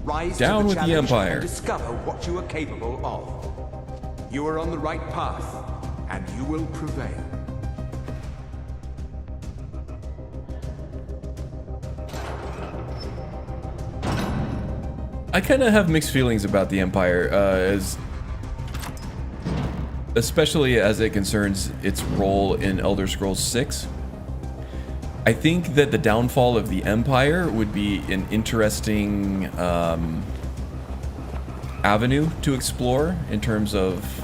Rise Down to with the challenge Empire. and discover what you are capable of. You are on the right path, and you will prevail. I kind of have mixed feelings about the Empire, especially as it concerns its role in Elder Scrolls 6. I think that the downfall of the Empire would be an interesting avenue to explore in terms of,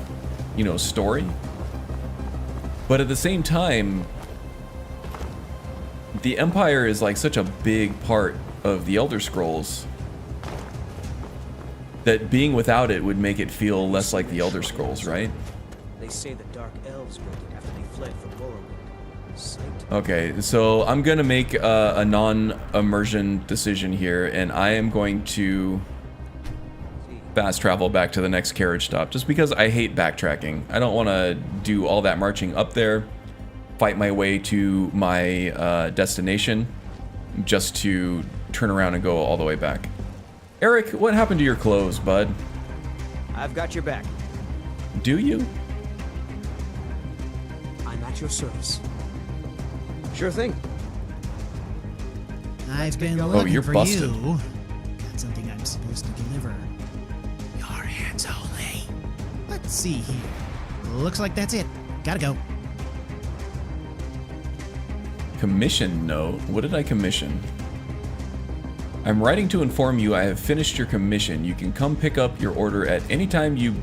you know, story. But at the same time, the Empire is like such a big part of the Elder Scrolls that being without it would make it feel less like the Elder Scrolls, right? They say the Dark Elves built it after they fled from Morrowind. Sight. Okay, so I'm gonna make a non-immersion decision here, and I am going to fast travel back to the next carriage stop, just because I hate backtracking. I don't want to do all that marching up there, fight my way to my destination, just to turn around and go all the way back. Eric, what happened to your clothes, bud? I've got your back. Do you? I'm at your service. Sure thing. I've been Oh, looking you're for busted. you. Got something I'm supposed to deliver. Your hands only. Let's see here. Looks like that's it. Gotta go. Commission note? What did I commission? I'm writing to inform you I have finished your commission. You can come pick up your order at any time you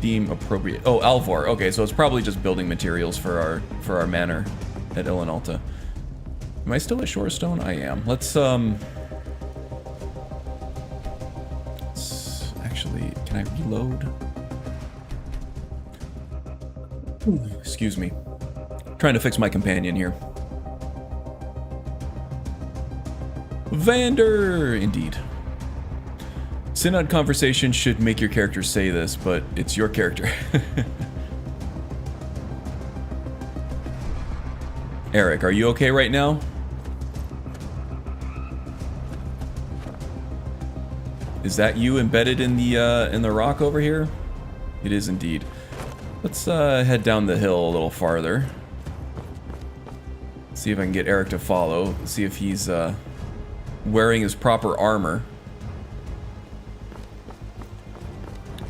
deem appropriate. Oh, Alvor. Okay, so it's probably just building materials for our manor at Ilinalta. Am I still at Shorestone? I am. Let's actually, can I reload? Ooh, excuse me. Trying to fix my companion here. Vander! Indeed. Synod conversation should make your character say this, but it's your character. Eric, are you okay right now? Is that you embedded in the rock over here? It is indeed. Let's head down the hill a little farther. See if I can get Eric to follow. See if he's wearing his proper armor.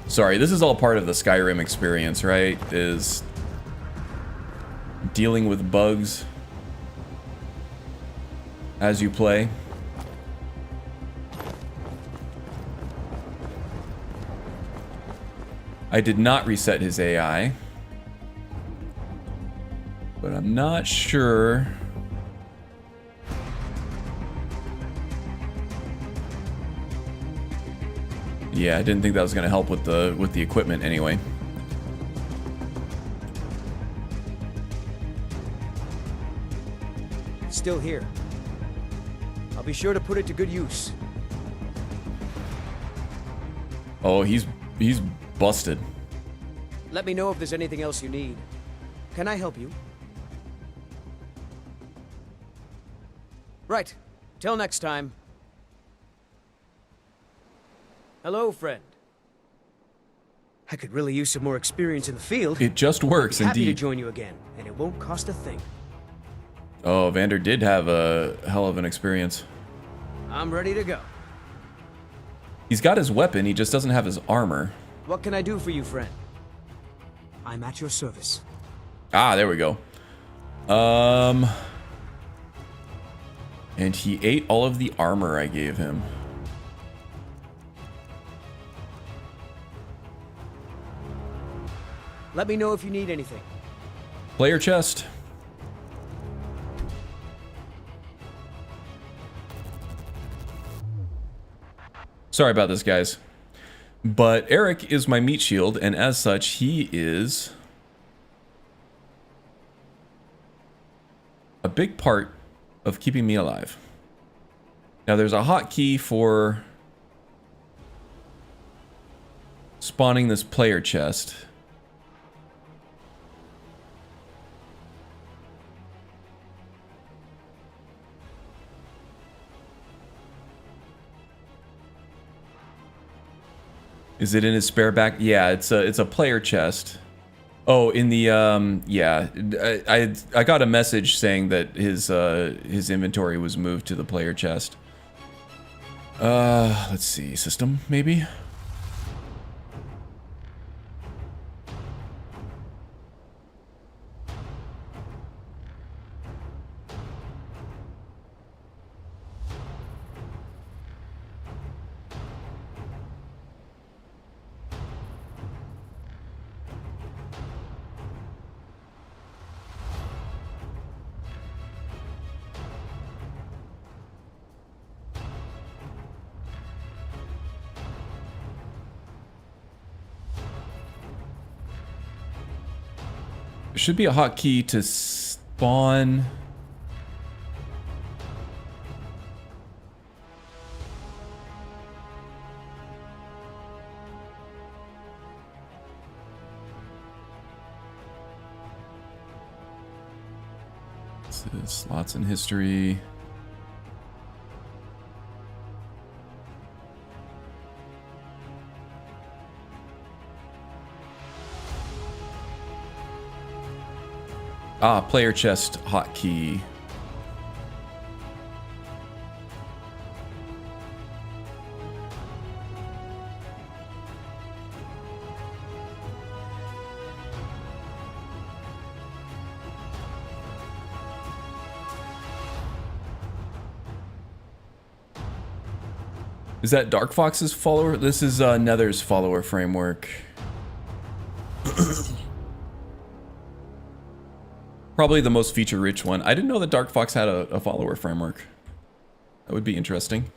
Sorry, this is all part of the Skyrim experience, right? Is dealing with bugs as you play. I did not reset his AI, but I'm not sure. Yeah, I didn't think that was going to help with the equipment anyway. Still here. I'll be sure to put it to good use. Oh, he's busted. Let me know if there's anything else you need. Can I help you? Right. Till next time. Hello, friend. I could really use some more experience in the field. It just works, Happy indeed. to join you again, and it won't cost a thing. Oh, Vander did have a hell of an experience. I'm ready to go. He's got his weapon, he just doesn't have his armor. What can I do for you, friend? I'm at your service. Ah, there we go. And he ate all of the armor I gave him. Let me know if you need anything. Player chest. Sorry about this, guys. But Eric is my meat shield, and as such, he is a big part of keeping me alive. Now, there's a hotkey for spawning this player chest. Is it in his spare back? Yeah, it's a player chest. Oh, in the yeah, I got a message saying that his inventory was moved to the player chest. Let's see, system maybe. There should be a hotkey to spawn. This is slots in history. Ah, player chest hotkey. Is that Dark Fox's follower? This is Nether's follower framework. Probably the most feature-rich one. I didn't know that Dark Fox had a follower framework. That would be interesting.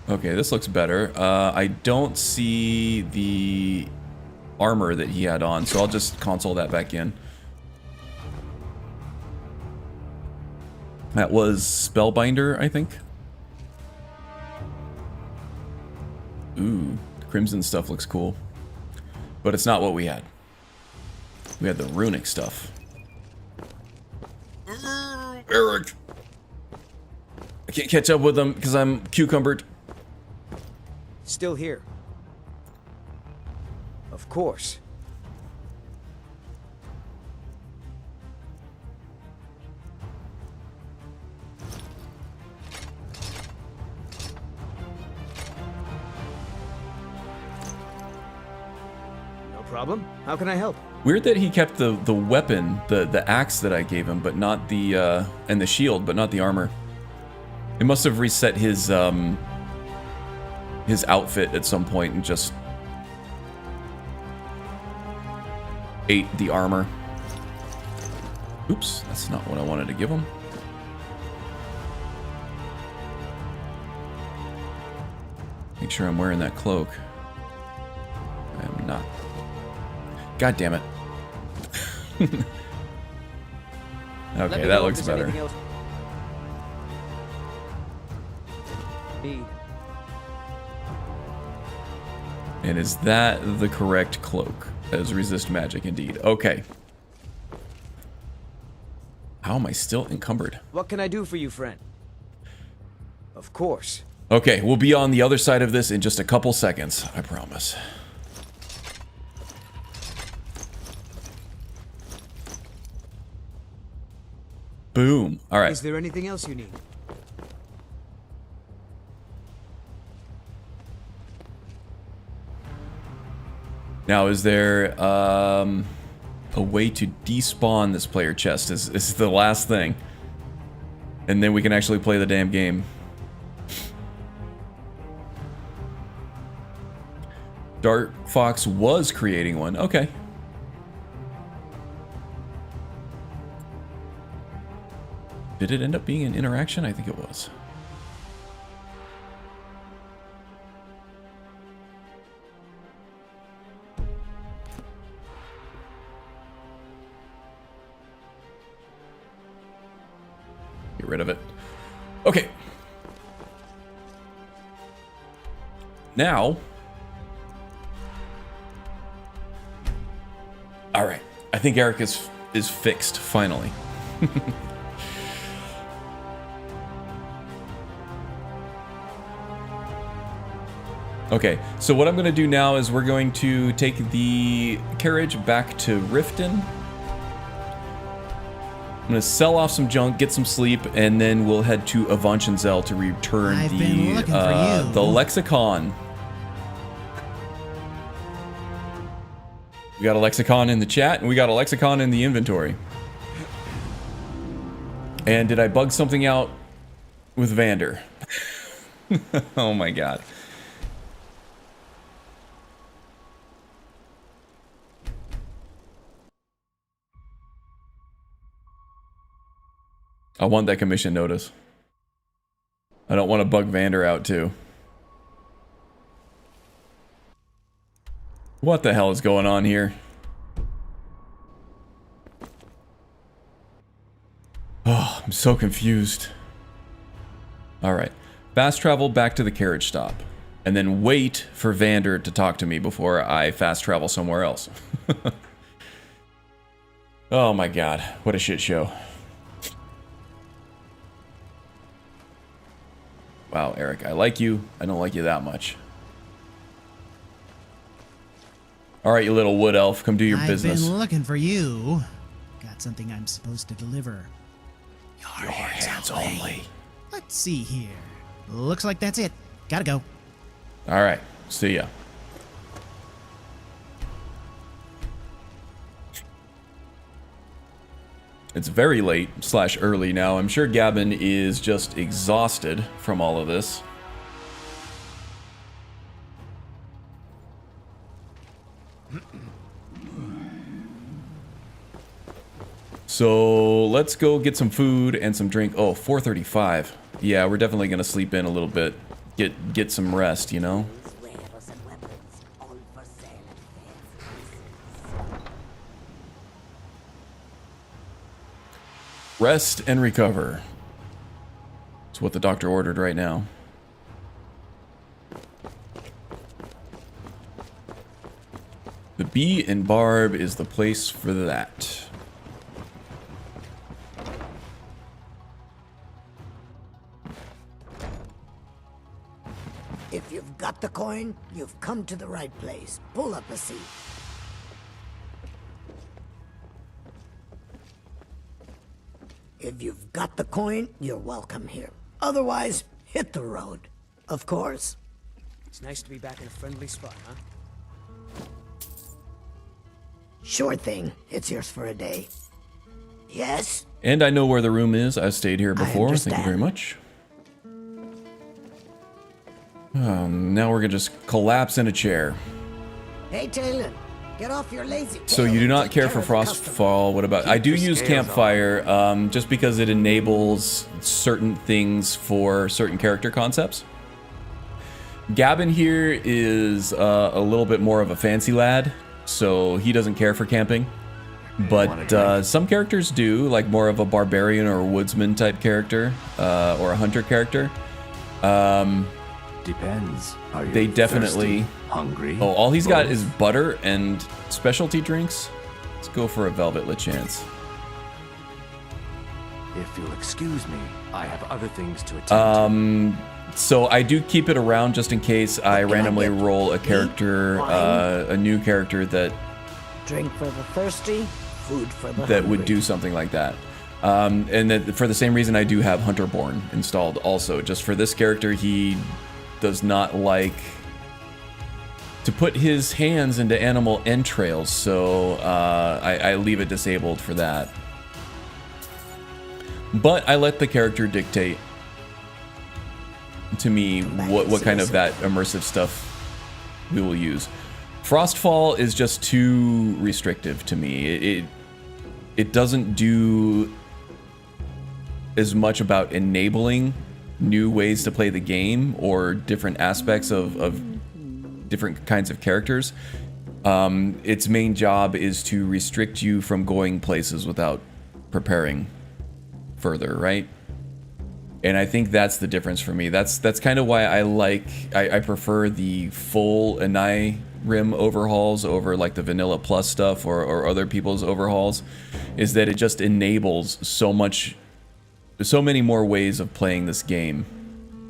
Okay, this looks better. I don't see the armor that he had on, so I'll just console that back in. That was Spellbinder, I think. Ooh, the Crimson stuff looks cool. But it's not what we had. We had the runic stuff. Eric! I can't catch up with them because I'm cucumbered. Still here. Of course. Problem? How can I help? Weird that he kept the weapon, the axe that I gave him, but not the and the shield, but not the armor. It must have reset his outfit at some point and just ate the armor. Oops, that's not what I wanted to give him. Make sure I'm wearing that cloak. I am not. God damn it. Okay, that looks better. And is that the correct cloak? As resist magic, indeed. Okay. How am I still encumbered? What can I do for you, friend? Of course. Okay, we'll be on the other side of this in just a couple seconds, I promise. Boom. All right. Is there anything else you need? Now, is there a way to despawn this player chest? Is the last thing. And then we can actually play the damn game. Dark Fox was creating one. Okay. Did it end up being an interaction? I think it was. Get rid of it. Okay. Now. All right. I think Eric is fixed finally. Okay, so what I'm going to do now is we're going to take the carriage back to Riften. I'm going to sell off some junk, get some sleep, and then we'll head to Avanchenzel to return the lexicon. We got a lexicon in the chat, and we got a lexicon in the inventory. And did I bug something out with Vander? Oh my god. I want that commission notice. I don't want to bug Vander out too. What the hell is going on here? Oh, I'm so confused. Alright. Fast travel back to the carriage stop. And then wait for Vander to talk to me before I fast travel somewhere else. Oh my god. What a shit show. Wow, Eric, I like you. I don't like you that much. Alright, you little wood elf, come do your business. I've been looking for you. Got something I'm supposed to deliver. Your hands only. Let's see here. Looks like that's it. Gotta go. Alright, see ya. It's very late / early now. I'm sure Gavin is just exhausted from all of this. So let's go get some food and some drink. Oh, 4:35. Yeah, we're definitely gonna sleep in a little bit. Get some rest, you know? Rest and recover. That's what the doctor ordered right now. The Bee and Barb is the place for that. If you've got the coin, you've come to the right place. Pull up a seat. If you've got the coin, you're welcome here. Otherwise, hit the road. Of course. It's nice to be back in a friendly spot, huh? Sure thing. It's yours for a day. Yes? And I know where the room is. I've stayed here before. Thank you very much. Now we're gonna just collapse in a chair. Hey, Talon. Get off your lazy So you do not care for Frostfall. What about... I do use Campfire just because it enables certain things for certain character concepts. Gavin here is a little bit more of a fancy lad, so he doesn't care for camping. But some characters do, like more of a barbarian or a woodsman type character, or a hunter character. Depends. Are you They definitely... thirsty, hungry? Oh, all he's got is butter and specialty drinks. Let's go for a Velvet LeChance. If you'll excuse me, I have other things to attend to. So I do keep it around just in case I randomly roll a character, a new character that Drink for the thirsty, food for the that would hungry. do something like that. And that for the same reason I do have Hunterborn installed also. Just for this character, he does not like to put his hands into animal entrails, so I leave it disabled for that. But I let the character dictate to me what kind of that immersive stuff we will use. Frostfall is just too restrictive to me. It doesn't do as much about enabling new ways to play the game or different aspects of different kinds of characters. Its main job is to restrict you from going places without preparing further, right? And I think that's the difference for me. That's kind of why I prefer the full Skyrim overhauls over like the Vanilla Plus stuff or other people's overhauls, is that it just enables so many more ways of playing this game,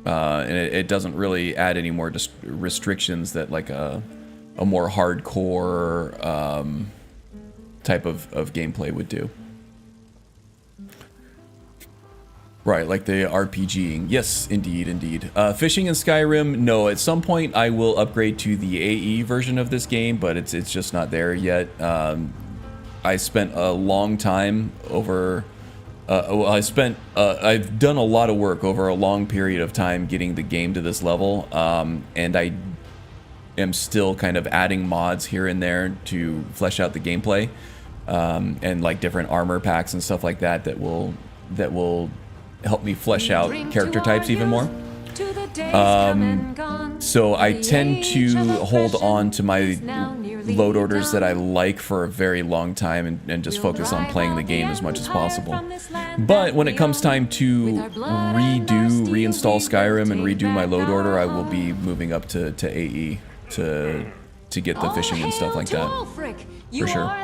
and it doesn't really add any more restrictions that like a more hardcore type of gameplay would do. Right, like the RPGing. Yes, indeed. Fishing in Skyrim, no. At some point, I will upgrade to the AE version of this game, but it's just not there yet. I spent a long time over... I've done a lot of work over a long period of time getting the game to this level, and I am still kind of adding mods here and there to flesh out the gameplay, and like different armor packs and stuff like that that will help me flesh out character types even more. So I tend to hold on to my load orders that I like for a very long time and just focus on playing the game as much as possible. But when it comes time to reinstall Skyrim and redo my load order, I will be moving up to AE to get the fishing and stuff like that. For sure.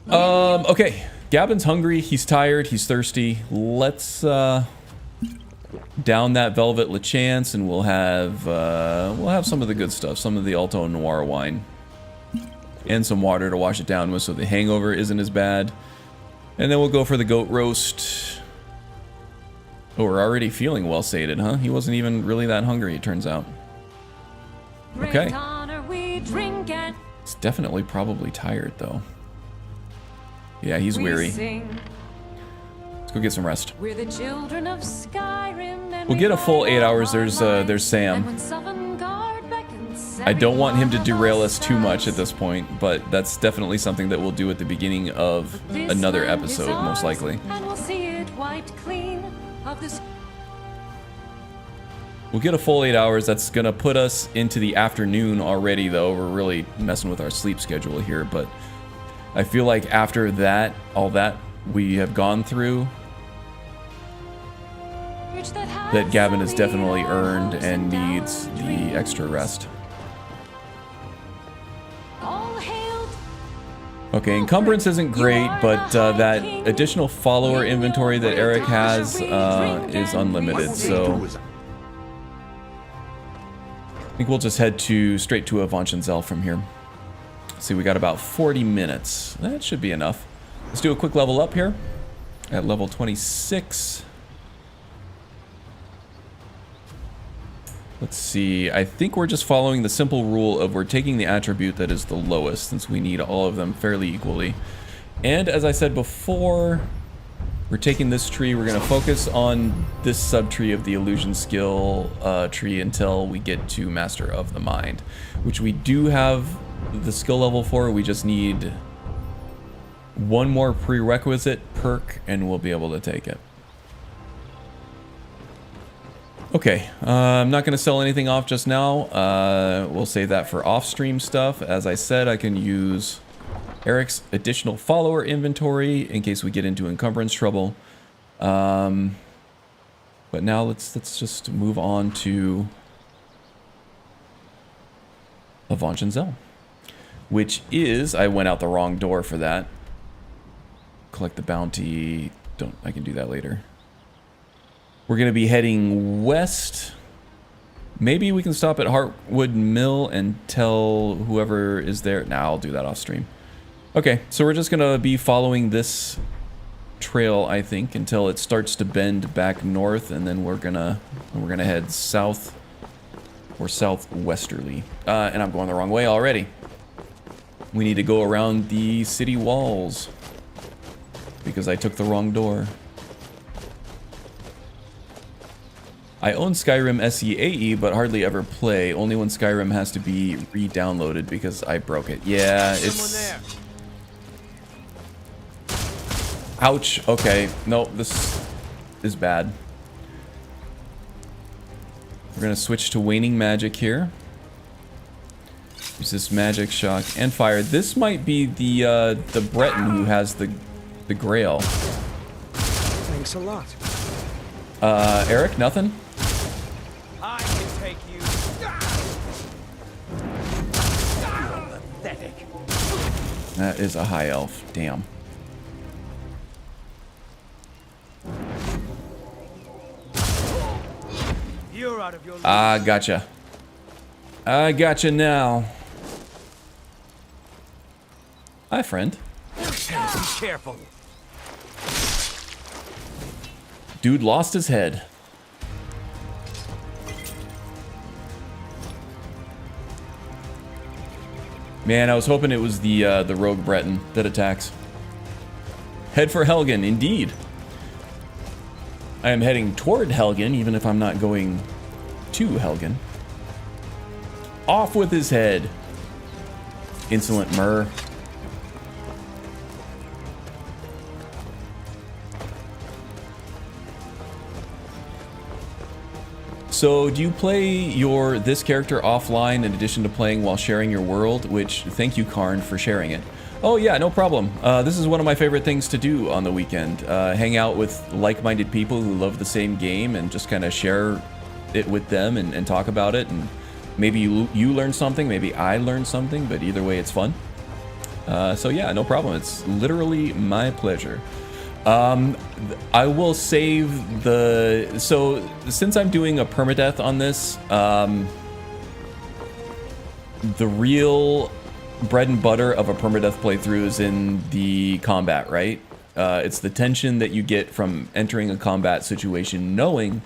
Okay. Gabin's hungry, he's tired, he's thirsty. Let's down that Velvet LeChance and we'll have some of the good stuff, some of the Alto Noir wine. And some water to wash it down with so the hangover isn't as bad. And then we'll go for the goat roast. Oh, we're already feeling well sated, huh? He wasn't even really that hungry, it turns out. Okay. He's definitely probably tired though. Yeah, he's weary. Let's go get some rest. We're the children of Skyrim, and we'll get a full 8 hours. There's Sam. I don't want him to derail us too much at this point, but that's definitely something that we'll do at the beginning of another episode, most likely. We'll get a full 8 hours. That's gonna put us into the afternoon already, though. We're really messing with our sleep schedule here, but I feel like after that, all that we have gone through, that Gavin has definitely earned and needs the extra rest. Okay, encumbrance isn't great, but that additional follower inventory that Eric has is unlimited, so I think we'll just head straight to Avancenzel from here. See, we got about 40 minutes. That should be enough. Let's do a quick level up here at level 26. Let's see. I think we're just following the simple rule of we're taking the attribute that is the lowest since we need all of them fairly equally. And as I said before, we're taking this tree. We're going to focus on this subtree of the illusion skill tree until we get to Master of the Mind, which we do have the skill level for. We just need one more prerequisite perk and we'll be able to take it. Okay, I'm not going to sell anything off just now. We'll save that for off-stream stuff. As I said, I can use Eric's additional follower inventory in case we get into encumbrance trouble. But now let's just move on to Avangenzel, which is, I went out the wrong door for that. Collect the bounty. I can do that later. We're gonna be heading west. Maybe we can stop at Heartwood Mill and tell whoever is there. Nah, I'll do that off stream. Okay, so we're just gonna be following this trail, I think, until it starts to bend back north, and then we're gonna head south or southwesterly. And I'm going the wrong way already. We need to go around the city walls because I took the wrong door. I own Skyrim SEAE, but hardly ever play. Only when Skyrim has to be re-downloaded because I broke it. Yeah, it's... Ouch. Okay. No, this is bad. We're gonna switch to waning magic here. Use this magic shock and fire. This might be the Breton who has the grail. Thanks a lot. Eric, nothing? I can take you. Pathetic. That is a high elf. Damn. You're out of your Gotcha. I gotcha now. Hi, friend. Be careful. Dude lost his head. Man, I was hoping it was the rogue Breton that attacks. Head for Helgen, indeed. I am heading toward Helgen, even if I'm not going to Helgen. Off with his head. Insolent Myrrh. So, do you play this character offline in addition to playing while sharing your world? Which, thank you, Karn, for sharing it. Oh yeah, no problem. This is one of my favorite things to do on the weekend. Hang out with like-minded people who love the same game and just kind of share it with them and talk about it. And maybe you learn something, maybe I learn something, but either way, it's fun. So yeah, no problem. It's literally my pleasure. I will save so since I'm doing a permadeath on this, the real bread and butter of a permadeath playthrough is in the combat, right? It's the tension that you get from entering a combat situation knowing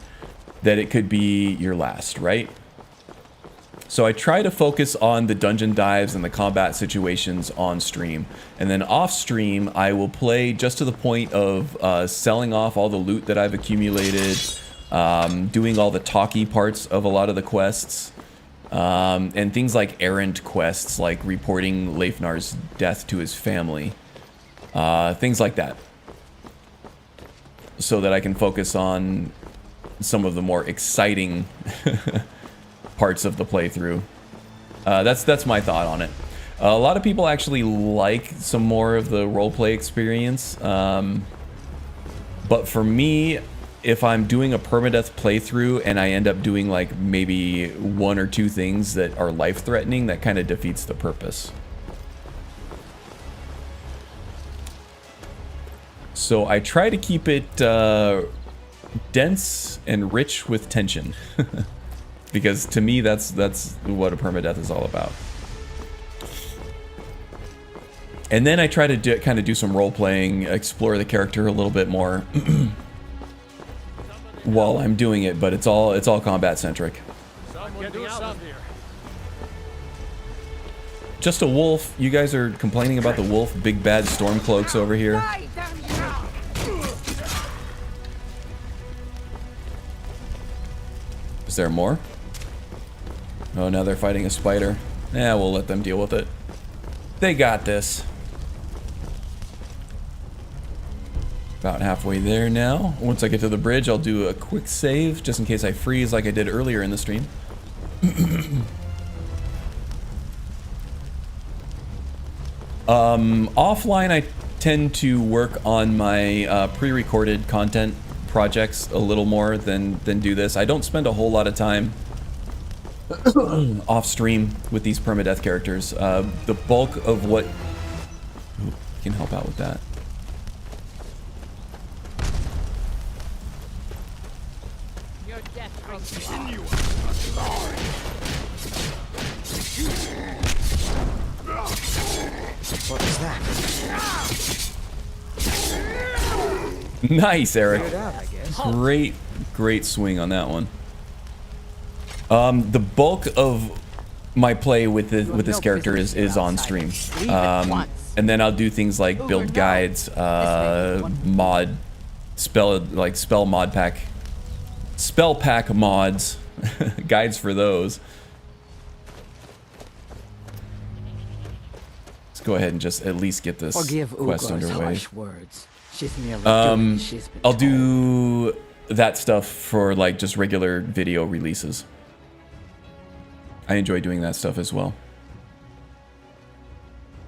that it could be your last, right? So I try to focus on the dungeon dives and the combat situations on stream. And then off stream, I will play just to the point of selling off all the loot that I've accumulated, doing all the talky parts of a lot of the quests, and things like errand quests, like reporting Leifnar's death to his family. Things like that. So that I can focus on some of the more exciting parts of the playthrough. That's my thought on it. A lot of people actually like some more of the roleplay experience, but for me, if I'm doing a permadeath playthrough and I end up doing like maybe one or two things that are life-threatening, that kind of defeats the purpose. So I try to keep it dense and rich with tension. Because to me, that's what a permadeath is all about. And then I try to kind of do some role-playing, explore the character a little bit more while I'm doing it, but it's all combat-centric. Just a wolf. You guys are complaining about the wolf, big bad Stormcloaks over here. Is there more? Oh, now they're fighting a spider. Yeah, we'll let them deal with it. They got this. About halfway there now. Once I get to the bridge, I'll do a quick save, just in case I freeze like I did earlier in the stream. Offline, I tend to work on my pre-recorded content projects a little more than do this. I don't spend a whole lot of time off stream with these permadeath characters. The bulk of what can help out with that. Your death will continue. What was that? Nice, Eric. Out, Great swing on that one. The bulk of my play with this character is on stream. And then I'll do things like build guides, spell pack mods, guides for those. Let's go ahead and just at least get this quest underway. I'll do that stuff for like just regular video releases. I enjoy doing that stuff as well.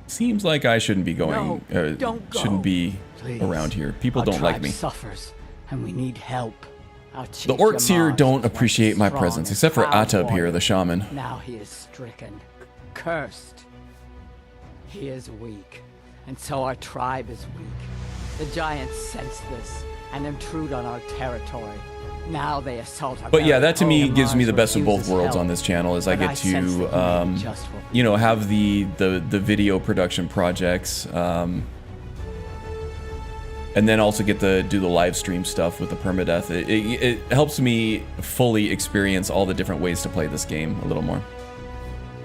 Seems like I shouldn't be going, shouldn't be around here. People don't like me. Suffers, and we need help. The orcs here don't appreciate my presence, except for Atub here, the shaman. Now he is stricken, cursed. He is weak, and so our tribe is weak. The giants sense this and intrude on our territory. Now they assault our. But yeah, that to me gives me the best of both worlds on this channel, is I get to, you know, have the video production projects, and then also get to do the live stream stuff with the permadeath. It helps me fully experience all the different ways to play this game a little more.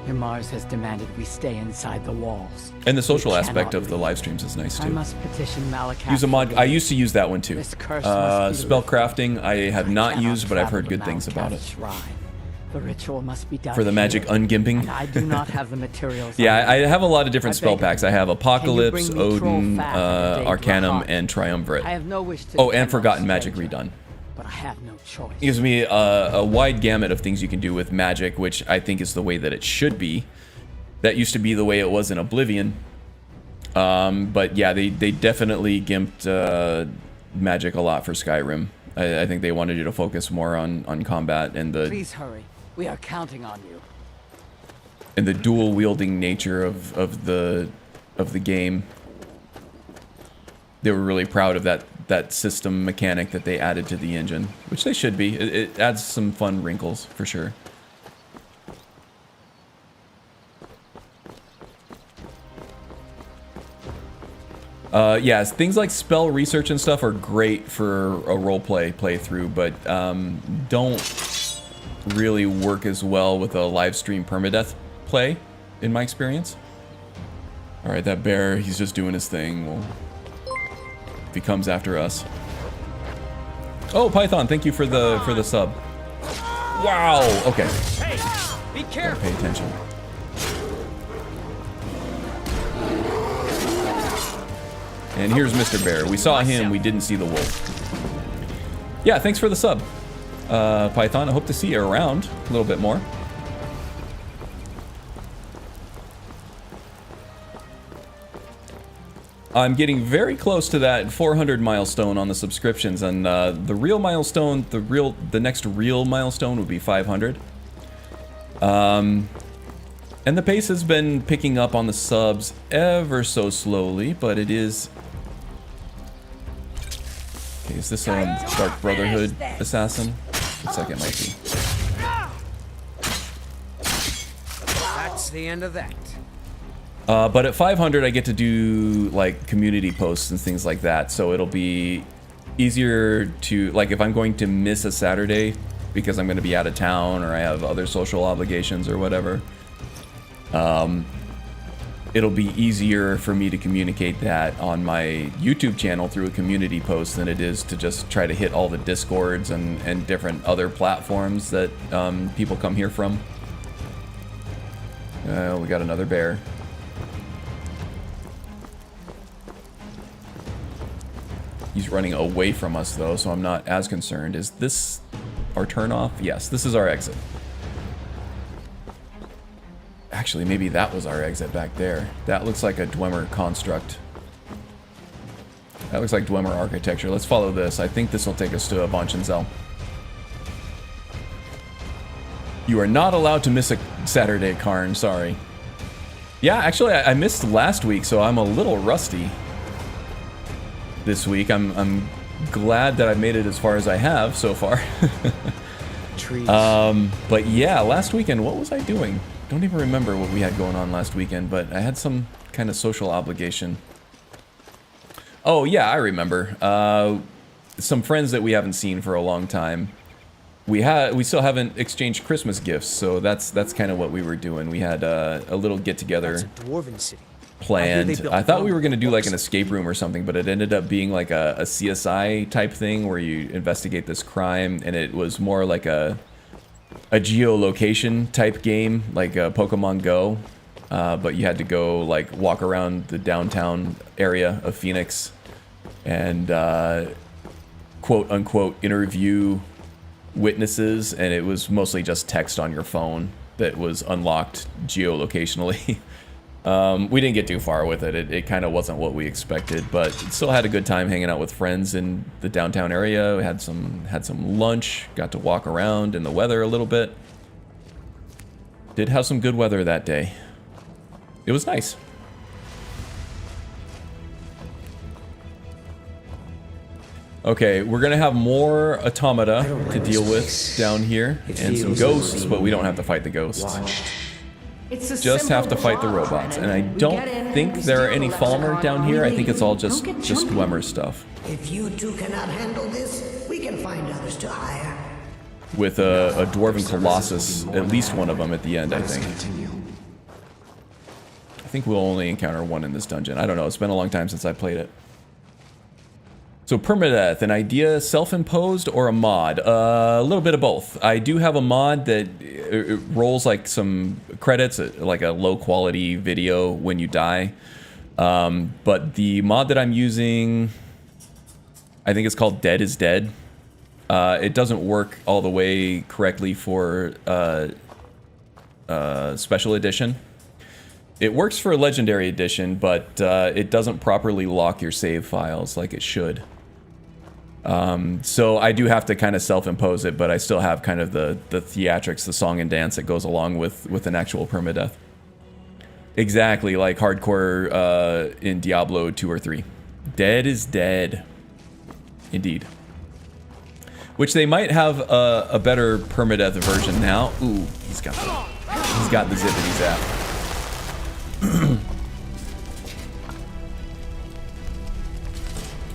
Your Mars has demanded we stay inside the walls. And the social aspect of the live streams is nice too. I must petition Malakath. Use a mod. I used to use that one too. Spell crafting, I have not used, but I've heard good things about it. The ritual must be done for the magic ungimping. I do not have the materials. Yeah, I have a lot of different spell packs. I have Apocalypse, Odin, Arcanum, and Triumvirate. I have no wish to oh, and Forgotten Magic redone. But I have no choice. It gives me a wide gamut of things you can do with magic, which I think is the way that it should be. That used to be the way it was in Oblivion. But yeah, they definitely gimped magic a lot for Skyrim. I think they wanted you to focus more on combat and the. Please hurry. We are counting on you. And the dual wielding nature of the game. They were really proud of that system mechanic that they added to the engine, which they should be. It adds some fun wrinkles for sure. Yeah, things like spell research and stuff are great for a roleplay playthrough, but don't really work as well with a live stream permadeath play, in my experience. All right, that bear, he's just doing his thing. Well, if he comes after us. Oh, Python, thank you for the sub. Wow. Okay. Hey, be careful. Pay attention. And here's Mr. Bear. We saw him, we didn't see the wolf. Yeah, thanks for the sub, Python. I hope to see you around a little bit more. I'm getting very close to that 400 milestone on the subscriptions, and the real milestone, the next real milestone would be 500. And the pace has been picking up on the subs ever so slowly, but it is. Okay, is this a Dark Brotherhood assassin? Looks like it might be. That's the end of that. But at 500, I get to do like community posts and things like that, so it'll be easier to, like, if I'm going to miss a Saturday because I'm going to be out of town or I have other social obligations or whatever, it'll be easier for me to communicate that on my YouTube channel through a community post than it is to just try to hit all the Discords and different other platforms that people come here from. We got another bear. He's running away from us though, so I'm not as concerned. Is this our turn off? Yes, this is our exit. Actually, actually. Maybe that was our exit back there. That looks like a Dwemer construct. That looks like Dwemer architecture. Let's follow this. I think this will take us to Bonchenzell. You are not allowed to miss a Saturday, Karn. Sorry. Yeah, actually, I missed last week, so I'm a little rusty this week. I'm glad that I made it as far as I have so far. Trees. But yeah, last weekend, what was I doing? Don't even remember what we had going on last weekend, but I had some kind of social obligation. Oh yeah, I remember. Some friends that we haven't seen for a long time. We still haven't exchanged Christmas gifts, so that's kind of what we were doing. We had a little get together. That's a dwarven city. Planned. I thought we were going to do like an escape room or something, but it ended up being like a CSI type thing where you investigate this crime, and it was more like a geolocation type game, like Pokemon Go, but you had to go like walk around the downtown area of Phoenix and quote unquote interview witnesses, and it was mostly just text on your phone that was unlocked geolocationally. We didn't get too far with it. It kind of wasn't what we expected, but still had a good time hanging out with friends in the downtown area. We had some lunch, got to walk around in the weather a little bit. Did have some good weather that day. It was nice. Okay, we're gonna have more automata to deal with down here, and some ghosts, but we don't have to fight the ghosts. Just have to fight the robots, and I don't think there are any Falmer down here. I think it's all just Dwemer stuff. If you two cannot handle this, we can find others to hire. With a Dwarven Colossus, at least one of them at the end, I think. I think we'll only encounter one in this dungeon. I don't know, it's been a long time since I played it. So Permadeath, an idea self-imposed or a mod? A little bit of both. I do have a mod that it rolls like some credits, like a low-quality video when you die. But the mod that I'm using, I think it's called Dead is Dead. It doesn't work all the way correctly for Special Edition. It works for Legendary Edition, but it doesn't properly lock your save files like it should. So I do have to kind of self-impose it, but I still have kind of the theatrics, the song and dance that goes along with an actual permadeath. Exactly, like hardcore in Diablo 2 or 3. Dead is dead. Indeed. Which they might have a better permadeath version now. Ooh, he's got the zippity zap.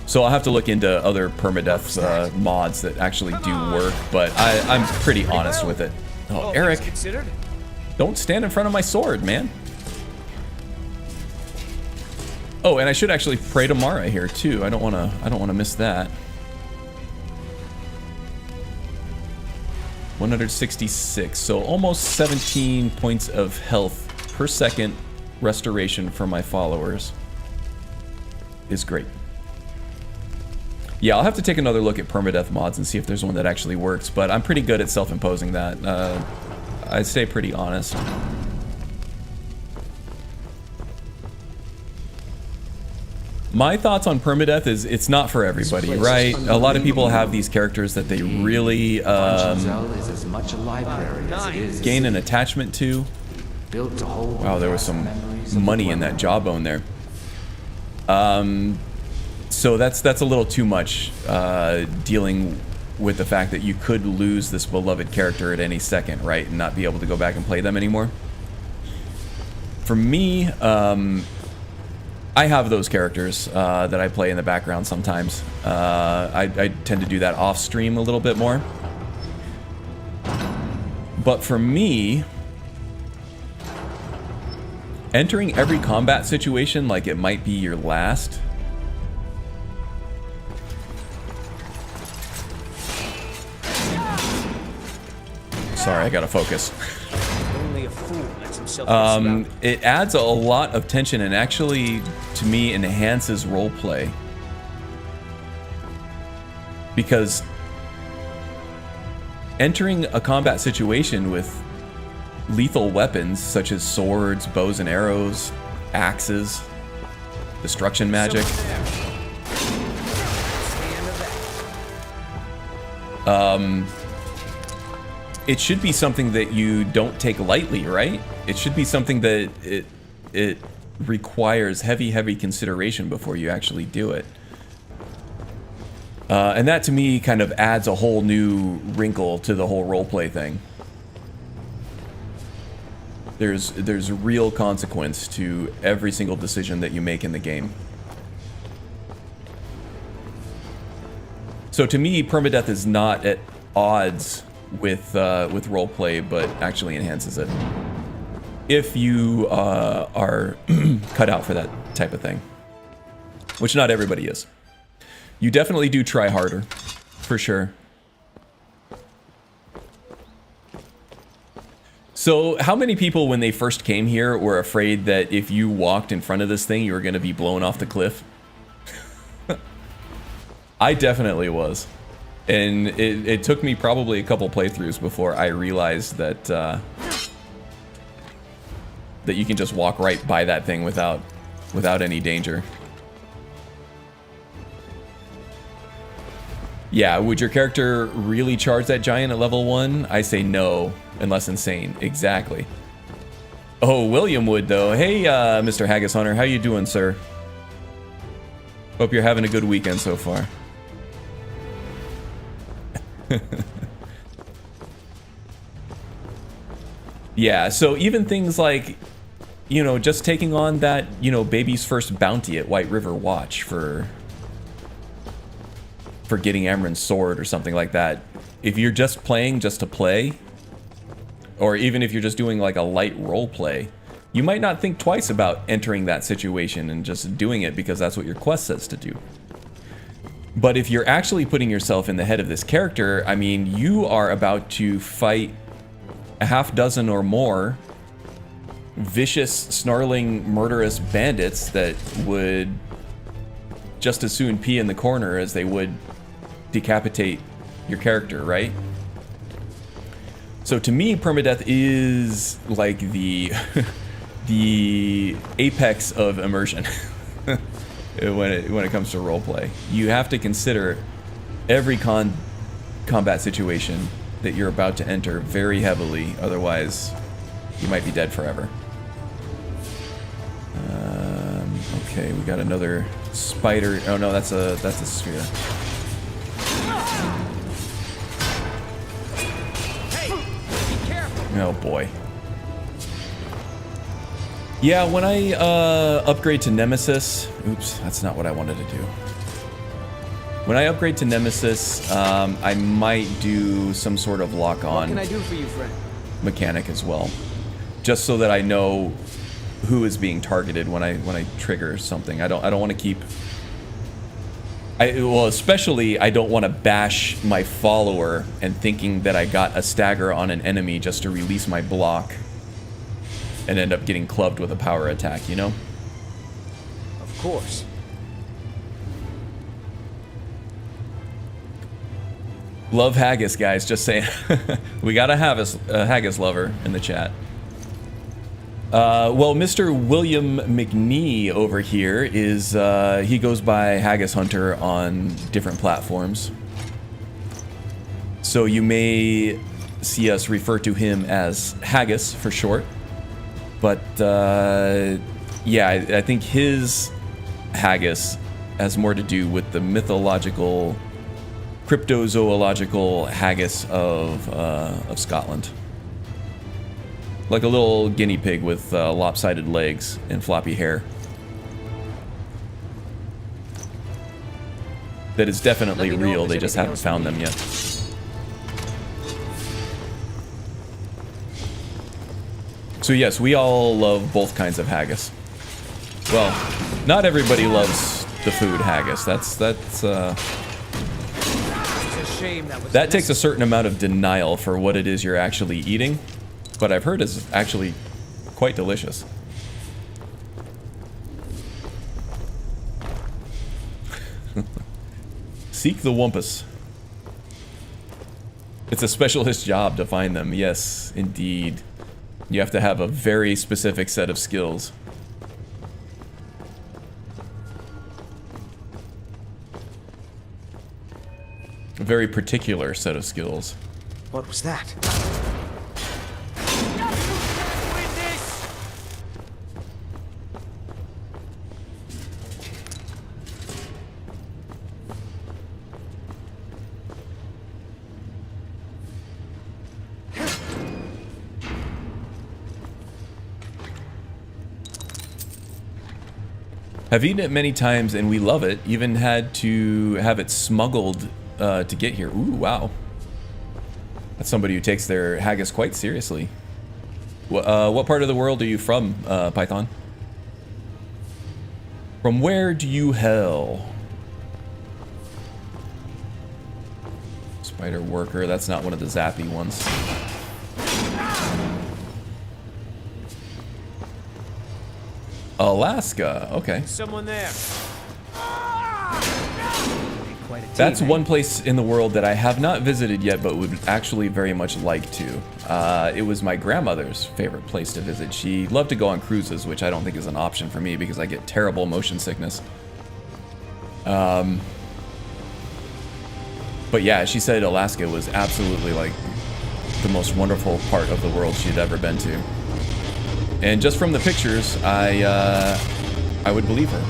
So I'll have to look into other permadeath mods that actually do work, but I'm pretty honest with it. Oh, Eric, don't stand in front of my sword, man. Oh, and I should actually pray to Mara here too. I don't wanna miss that. 166, so almost 17 points of health per second restoration for my followers is great. Yeah, I'll have to take another look at permadeath mods and see if there's one that actually works, but I'm pretty good at self-imposing that. I stay pretty honest. My thoughts on permadeath is it's not for everybody, right? A lot of people have these characters that they really gain an attachment to. Wow, there was some money in that jawbone there. So that's a little too much, dealing with the fact that you could lose this beloved character at any second, right? And not be able to go back and play them anymore. For me, I have those characters that I play in the background sometimes. I tend to do that off stream a little bit more. But for me, entering every combat situation like it might be your last. Sorry, I gotta focus. Only a fool lets himself it adds a lot of tension and actually, to me, enhances roleplay. Because entering a combat situation with lethal weapons such as swords, bows and arrows, axes, destruction magic. It should be something that you don't take lightly, right? It should be something that it requires heavy consideration before you actually do it. And that to me kind of adds a whole new wrinkle to the whole roleplay thing. There's real consequence to every single decision that you make in the game. So to me, permadeath is not at odds with roleplay, but actually enhances it. If you are cut out for that type of thing, which not everybody is. You definitely do try harder, for sure. So how many people when they first came here were afraid that if you walked in front of this thing, you were going to be blown off the cliff? I definitely was. And it took me probably a couple playthroughs before I realized that that you can just walk right by that thing without any danger. Yeah, would your character really charge that giant at level 1? I say no, unless insane. Exactly. Oh, William would though. Hey, Mr. Haggis Hunter, how you doing, sir? Hope you're having a good weekend so far. Yeah, so even things like, you know, just taking on that, you know, baby's first bounty at White River Watch for getting Amren's sword or something like that. If you're just playing just to play, or even if you're just doing like a light role play, you might not think twice about entering that situation and just doing it because that's what your quest says to do. But if you're actually putting yourself in the head of this character, I mean, you are about to fight a half dozen or more vicious, snarling, murderous bandits that would just as soon pee in the corner as they would decapitate your character, right? So to me, permadeath is like the the apex of immersion when it comes to roleplay. You have to consider every combat situation that you're about to enter very heavily, otherwise you might be dead forever. Okay, we got another spider. Oh no, that's a sphere. Oh boy. Yeah, when I upgrade to Nemesis, oops, that's not what I wanted to do. When I upgrade to Nemesis, I might do some sort of lock-on. What can I do for you, friend? Mechanic as well, just so that I know who is being targeted when I trigger something. I don't want to keep. Well, especially I don't want to bash my follower and thinking that I got a stagger on an enemy just to release my block and end up getting clubbed with a power attack, you know? Of course. Love haggis, guys, just saying. We got a haggis lover in the chat. Well, Mr. William McNee over here is, he goes by Haggis Hunter on different platforms. So you may see us refer to him as Haggis for short. But, yeah, I think his haggis has more to do with the mythological, cryptozoological haggis of Scotland. Like a little guinea pig with lopsided legs and floppy hair. That is definitely real, they just haven't found them yet. So yes, we all love both kinds of haggis. Well, not everybody loves the food haggis. That takes a certain amount of denial for what it is you're actually eating. But I've heard it's actually quite delicious. Seek the wumpus. It's a specialist job to find them. Yes, indeed. You have to have a very specific set of skills. A very particular set of skills. What was that? I've eaten it many times and we love it. Even had to have it smuggled to get here. Ooh, wow. That's somebody who takes their haggis quite seriously. What part of the world are you from, Python? From where do you hail? Spider worker, that's not one of the zappy ones. Alaska, okay. Someone there. That's one place in the world that I have not visited yet, but would actually very much like to. It was my grandmother's favorite place to visit. She loved to go on cruises, which I don't think is an option for me because I get terrible motion sickness. But yeah, she said Alaska was absolutely like the most wonderful part of the world she'd ever been to. And just from the pictures, I would believe her.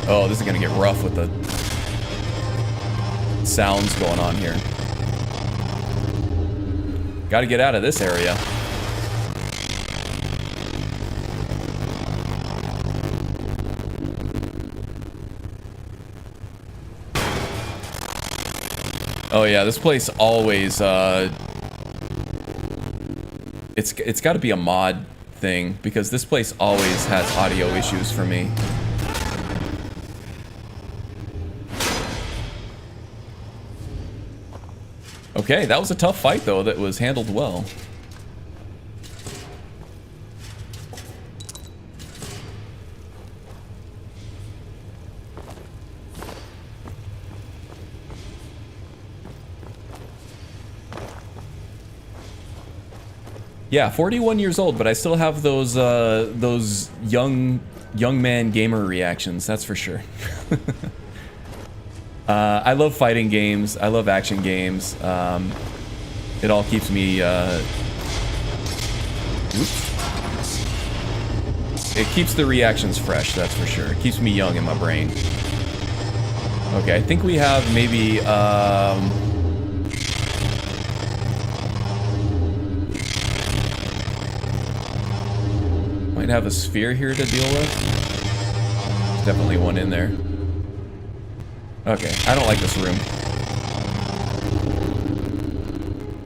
Oh, this is gonna get rough with the sounds going on here. Gotta get out of this area. Oh yeah, this place always, it's gotta be a mod thing, because this place always has audio issues for me. Okay, that was a tough fight though, that was handled well. Yeah, 41 years old, but I still have those young man gamer reactions, that's for sure. I love fighting games. I love action games. It all keeps me. It keeps the reactions fresh. That's for sure. It keeps me young in my brain. Okay, I think we have maybe. Might have a sphere here to deal with. There's definitely one in there. Okay, I don't like this room.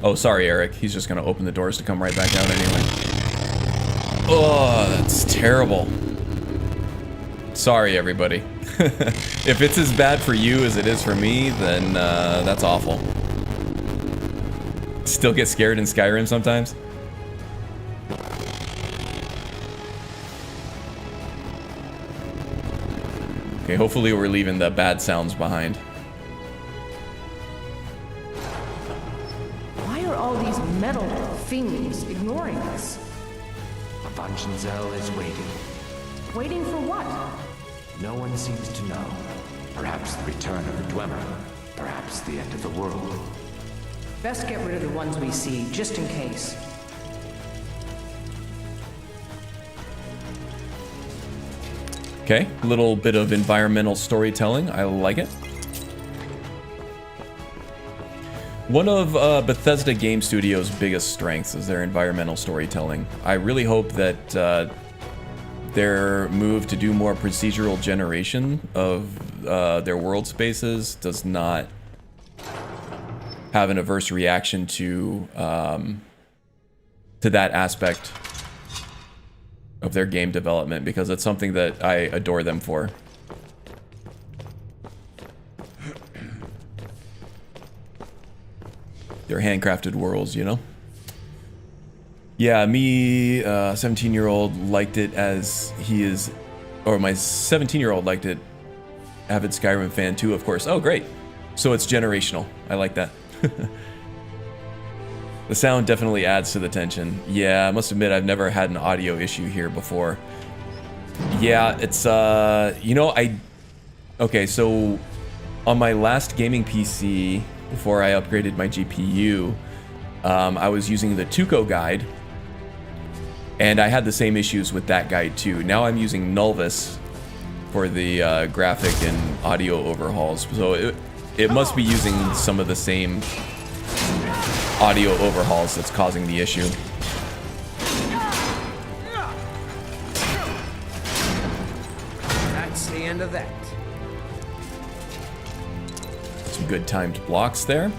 Oh, sorry, Eric. He's just gonna open the doors to come right back out anyway. Oh, that's terrible. Sorry, everybody. If it's as bad for you as it is for me, then that's awful. Still get scared in Skyrim sometimes? Okay, hopefully we're leaving the bad sounds behind. Why are all these metal things ignoring us? Vangenzel is waiting. Waiting for what? No one seems to know. Perhaps the return of the Dwemer. Perhaps the end of the world. Best get rid of the ones we see, just in case. Okay, a little bit of environmental storytelling. I like it. One of Bethesda Game Studios' biggest strengths is their environmental storytelling. I really hope that their move to do more procedural generation of their world spaces does not have an adverse reaction to that aspect of their game development, because it's something that I adore them for. Their handcrafted worlds, you know? Yeah, me, 17-year-old liked it as he is, or my 17-year-old liked it. Avid Skyrim fan too, of course. Oh, great. So it's generational. I like that. The sound definitely adds to the tension. Yeah, I must admit I've never had an audio issue here before. Yeah, it's you know, okay, so on my last gaming PC before I upgraded my GPU, I was using the Tuco guide, and I had the same issues with that guide too. Now I'm using Nulvis for the graphic and audio overhauls, so it must be using some of the same audio overhauls that's causing the issue. That's the end of that. Some good timed blocks there.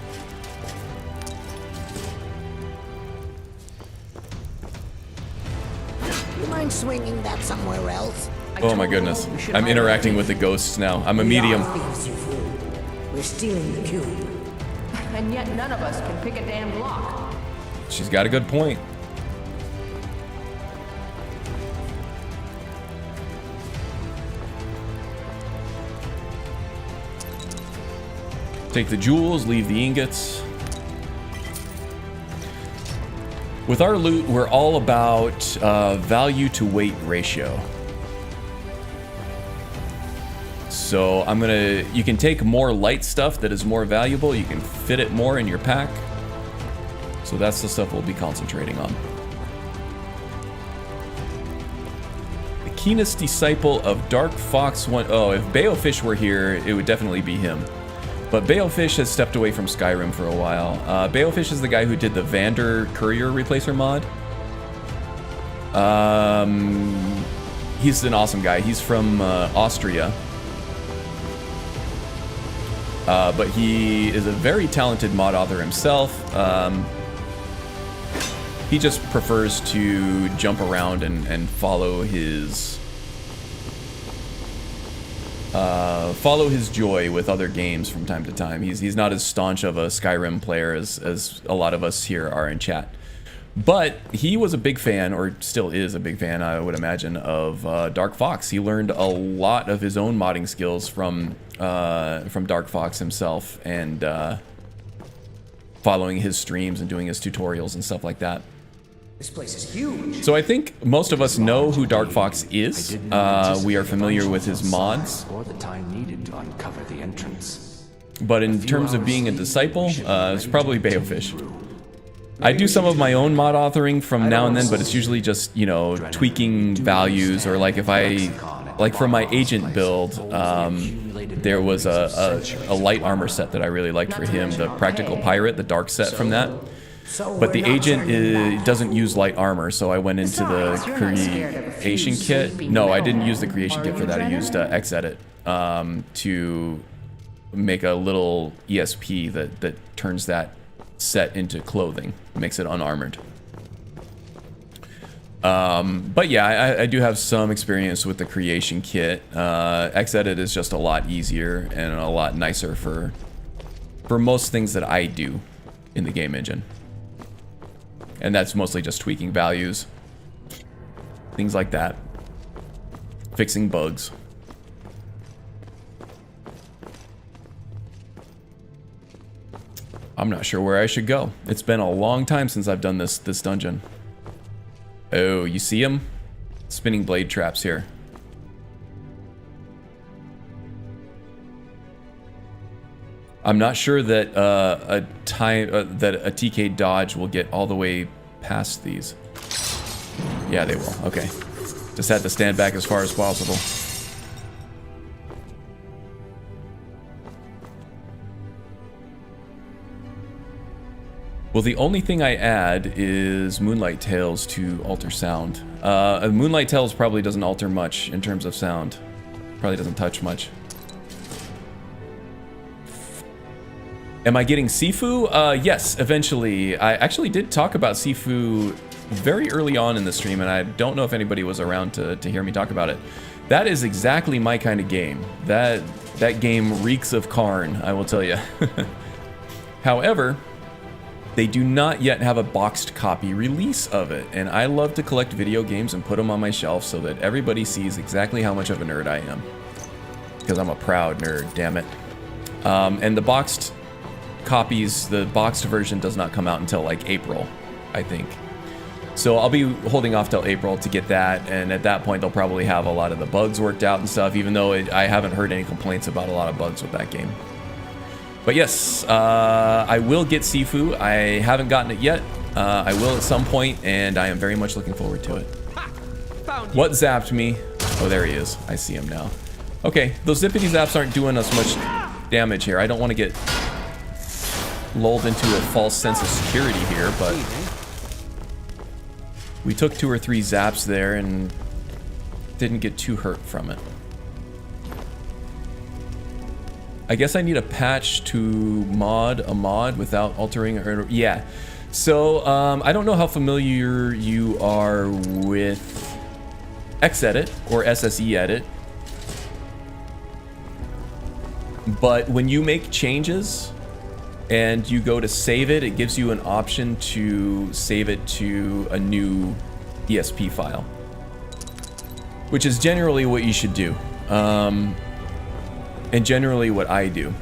You mind swinging that somewhere else? Oh my goodness. I'm interacting with the ghosts now. I'm a medium. Thieves, you fool. We're stealing the cube. And yet none of us can pick a damn lock. She's got a good point. Take the jewels, leave the ingots. With our loot, we're all about value to weight ratio. So I'm gonna, you can take more light stuff that is more valuable, you can fit it more in your pack. So that's the stuff we'll be concentrating on. The keenest disciple of Dark Fox one. Oh, if Balefish were here, it would definitely be him. But Balefish has stepped away from Skyrim for a while. Balefish is the guy who did the Vander Courier Replacer mod. He's an awesome guy. He's from Austria. But he is a very talented mod author himself. He just prefers to jump around and follow his joy with other games from time to time. He's not as staunch of a Skyrim player as a lot of us here are in chat. But he was a big fan, or still is a big fan, I would imagine, of Dark Fox. He learned a lot of his own modding skills from Dark Fox himself, and following his streams and doing his tutorials and stuff like that. This place is huge. So I think most of us know who Dark Fox is. We are familiar with his mods. Or the time needed to uncover the entrance. But in terms of being a disciple, it's probably Balefish. I do some of my own mod authoring from now and then, but it's usually just, you know, tweaking values, or like if I, like for my agent build, there was a light armor set that I really liked for him, the Practical Pirate, the dark set from that. But the agent doesn't use light armor, so I went into the creation kit. No, I didn't use the creation kit for that. I used Xedit to make a little ESP that turns that set into clothing, makes it unarmored. But yeah, I do have some experience with the creation kit. Xedit is just a lot easier and a lot nicer for most things that I do in the game engine. And that's mostly just tweaking values, things like that, fixing bugs. I'm not sure where I should go. It's been a long time since I've done this dungeon. Oh, you see him? Spinning blade traps here. I'm not sure that a TK dodge will get all the way past these. Yeah, they will. Okay. Just had to stand back as far as possible. Well, the only thing I add is Moonlight Tales to alter sound. Moonlight Tales probably doesn't alter much in terms of sound. Probably doesn't touch much. Am I getting Sifu? Yes, eventually. I actually did talk about Sifu very early on in the stream, and I don't know if anybody was around to hear me talk about it. That is exactly my kind of game. That game reeks of Karn, I will tell you. However, they do not yet have a boxed copy release of it, and I love to collect video games and put them on my shelf so that everybody sees exactly how much of a nerd I am. Because I'm a proud nerd, damn it. And the boxed copies, the boxed version does not come out until like April, I think. So I'll be holding off till April to get that, and at that point they'll probably have a lot of the bugs worked out and stuff, even though I haven't heard any complaints about a lot of bugs with that game. But yes, I will get Sifu. I haven't gotten it yet. I will at some point, and I am very much looking forward to it. What zapped me? Oh, there he is. I see him now. Okay, those zippity zaps aren't doing us much damage here. I don't want to get lulled into a false sense of security here, but we took 2 or 3 zaps there and didn't get too hurt from it. I guess I need a patch to mod a mod without altering or yeah. So I don't know how familiar you are with Xedit or SSE Edit, but when you make changes and you go to save it, it gives you an option to save it to a new ESP file, which is generally what you should do. And generally what I do.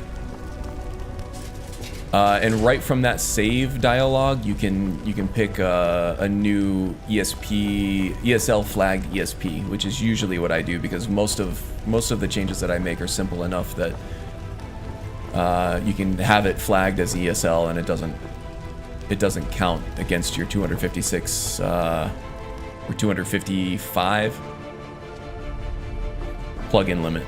And right from that save dialog, you can pick a new ESL flagged ESP, which is usually what I do because most of the changes that I make are simple enough that you can have it flagged as ESL and it doesn't count against your 256 or 255 plugin limit.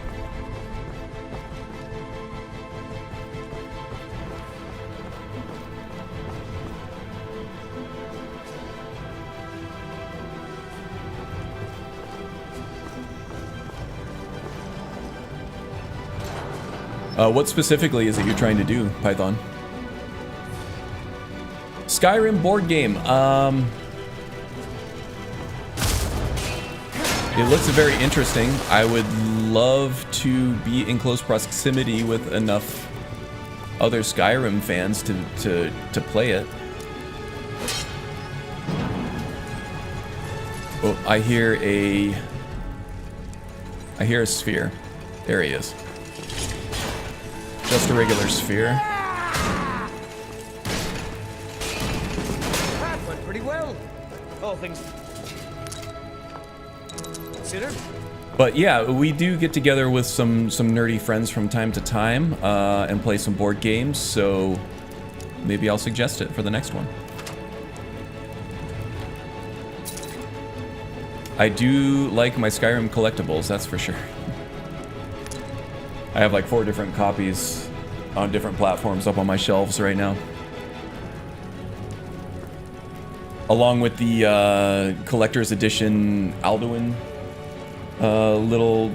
What specifically is it you're trying to do, Python? Skyrim board game. It looks very interesting. I would love to be in close proximity with enough other Skyrim fans to play it. Oh, I hear a sphere. There he is. Just a regular sphere. That went pretty well. All things considered. But yeah, we do get together with some nerdy friends from time to time and play some board games, so maybe I'll suggest it for the next one. I do like my Skyrim collectibles, that's for sure. I have like 4 different copies on different platforms up on my shelves right now. Along with the collector's edition Alduin little...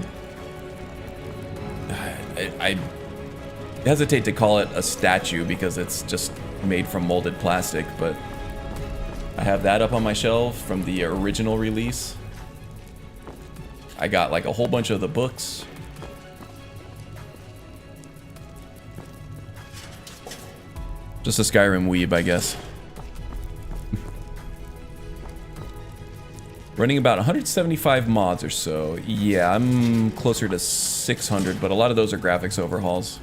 I hesitate to call it a statue because it's just made from molded plastic, but I have that up on my shelf from the original release. I got like a whole bunch of the books. Just a Skyrim weeb, I guess. Running about 175 mods or so. Yeah, I'm closer to 600, but a lot of those are graphics overhauls.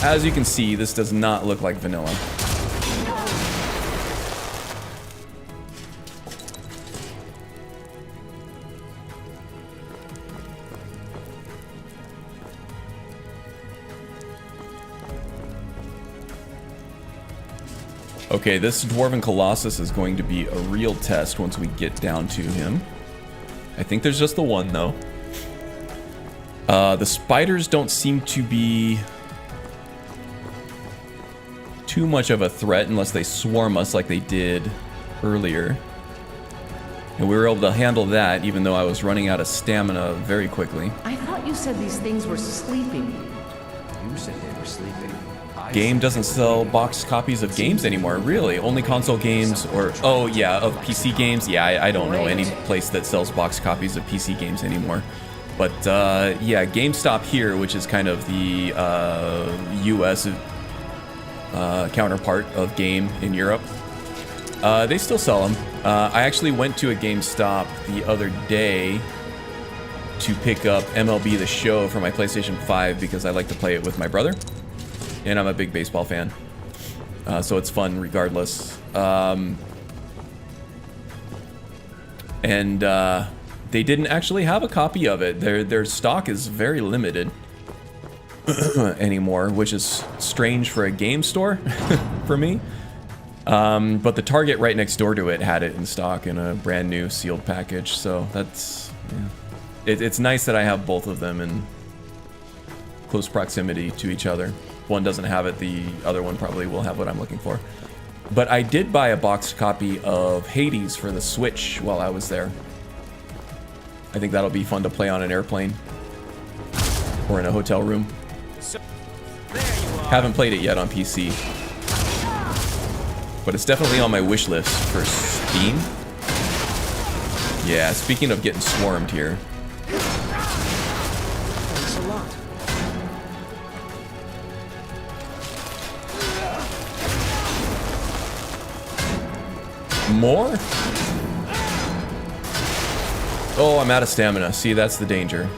As you can see, this does not look like vanilla. Okay, this Dwarven Colossus is going to be a real test once we get down to him. I think there's just the one, though. The spiders don't seem to be too much of a threat unless they swarm us like they did earlier. And we were able to handle that even though I was running out of stamina very quickly. I thought you said these things were sleeping. You said they were sleeping. Game doesn't sell boxed copies of games anymore, really. Only console games or, oh yeah, of PC games. Yeah, I don't know any place that sells boxed copies of PC games anymore. But yeah, GameStop here, which is kind of the US counterpart of Game in Europe, they still sell them. I actually went to a GameStop the other day to pick up MLB The Show for my PlayStation 5 because I like to play it with my brother. and I'm a big baseball fan. So it's fun regardless. And they didn't actually have a copy of it. Their stock is very limited anymore, which is strange for a game store for me. But the Target right next door to it had it in stock in a brand new sealed package. So that's, yeah. It's nice that I have both of them in close proximity to each other. One doesn't have it, the other one probably will have what I'm looking for. But I did buy a boxed copy of Hades for the Switch while I was there. I think that'll be fun to play on an airplane or in a hotel room. Haven't played it yet on PC, but it's definitely on my wish list for Steam. Yeah, speaking of getting swarmed here. Thanks a lot. More? Oh, I'm out of stamina. See, that's the danger.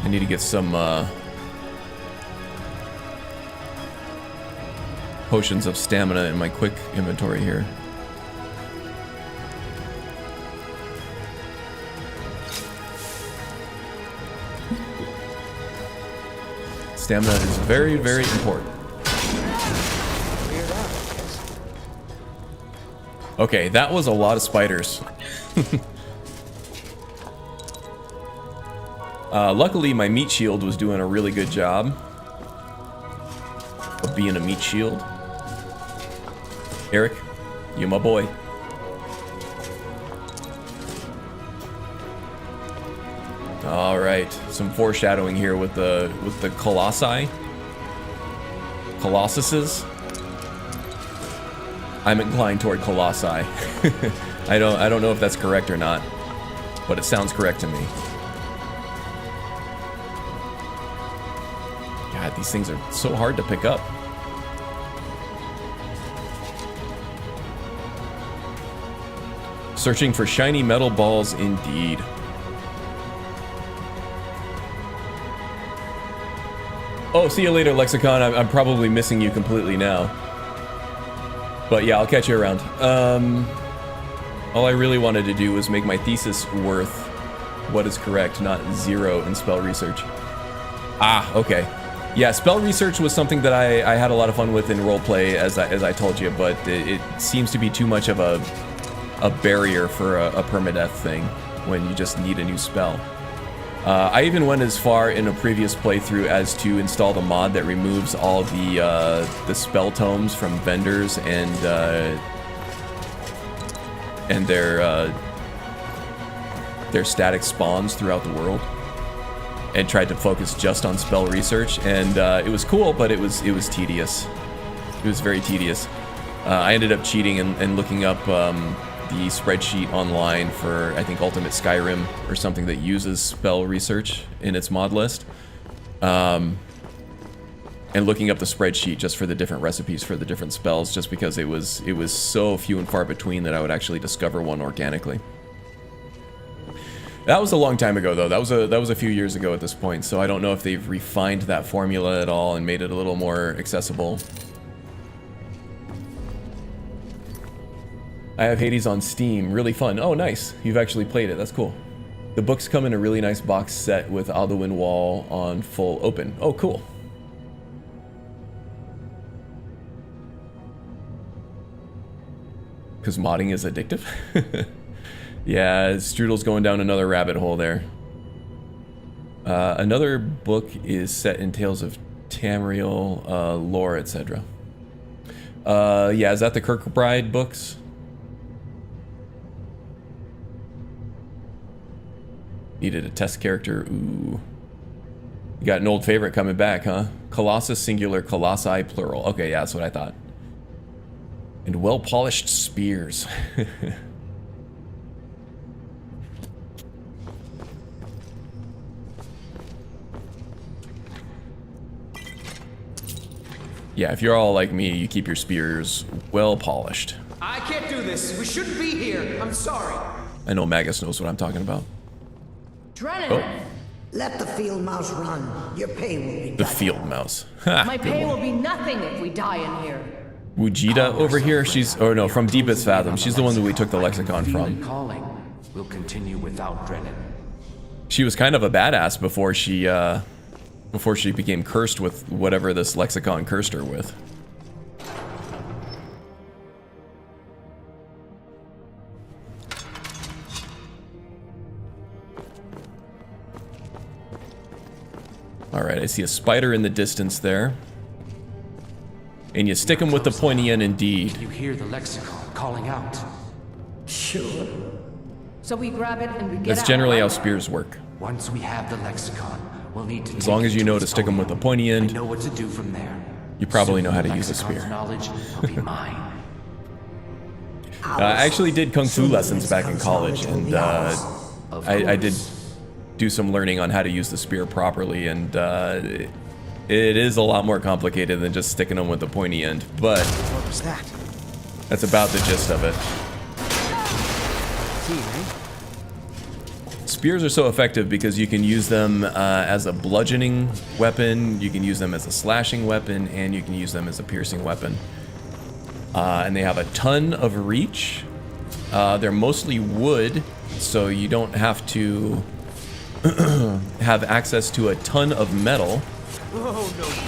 I need to get some potions of stamina in my quick inventory here. Stamina is very, very important. Okay, that was a lot of spiders. Luckily, my meat shield was doing a really good job of being a meat shield. Eric, you my boy. All right, some foreshadowing here with the colossi, colossuses. I'm inclined toward colossi. I don't know if that's correct or not, but it sounds correct to me. God, these things are so hard to pick up. Searching for shiny metal balls indeed. Oh, see you later, Lexicon. I'm probably missing you completely now. But yeah, I'll catch you around. All I really wanted to do was make my thesis worth what is correct, not 0 in spell research. Ah, okay. Yeah, spell research was something that I had a lot of fun with in roleplay, as I told you, but it seems to be too much of a barrier for a permadeath thing when you just need a new spell. I even went as far in a previous playthrough as to install the mod that removes all the spell tomes from vendors and their static spawns throughout the world, and tried to focus just on spell research. And it was cool, but it was tedious. It was very tedious. I ended up cheating and looking up the spreadsheet online for, I think, Ultimate Skyrim or something that uses spell research in its mod list. And looking up the spreadsheet just for the different recipes for the different spells, just because it was so few and far between that I would actually discover one organically. That was a long time ago, though. That was a few years ago at this point, so I don't know if they've refined that formula at all and made it a little more accessible. I have Hades on Steam. Really fun. Oh, nice. You've actually played it. That's cool. The books come in a really nice box set with Alduin Wall on full open. Oh, cool. Because modding is addictive? Yeah, Strudel's going down another rabbit hole there. Another book is set in Tales of Tamriel, lore, etc. Yeah, is that the Kirkbride books? Needed a test character. Ooh. You got an old favorite coming back, huh? Colossus singular, colossi plural. Okay, yeah, that's what I thought. And well-polished spears. Yeah, if you're all like me, you keep your spears well-polished. I can't do this. We shouldn't be here. I'm sorry. I know Magus knows what I'm talking about. Drennan! Let the field mouse run. Your pay will be The field mouse. Ha, My pay will be nothing if we die in here. Wujita over here, she's, or no, from Deepest Fathom. She's the one that we took the lexicon from. Calling will continue without Drennan. She was kind of a badass before she became cursed with whatever this lexicon cursed her with. Alright, I see a spider in the distance there. And you stick him with the pointy end indeed. You hear the lexicon calling out. Sure. So we grab it and we get That's out, generally how right? spears work. Once we have the lexicon, we'll need to As long as you know to stick them with the pointy end, I know what to do from there. you probably know how to Soon use a lexicon's spear. knowledge will be mine. I actually did kung fu lessons back in college, and I did do some learning on how to use the spear properly, and it is a lot more complicated than just sticking them with the pointy end, but What was that? that's about the gist of it. Spears are so effective because you can use them as a bludgeoning weapon, you can use them as a slashing weapon, and you can use them as a piercing weapon. And they have a ton of reach. They're mostly wood, so you don't have to have access to a ton of metal. Oh, no, you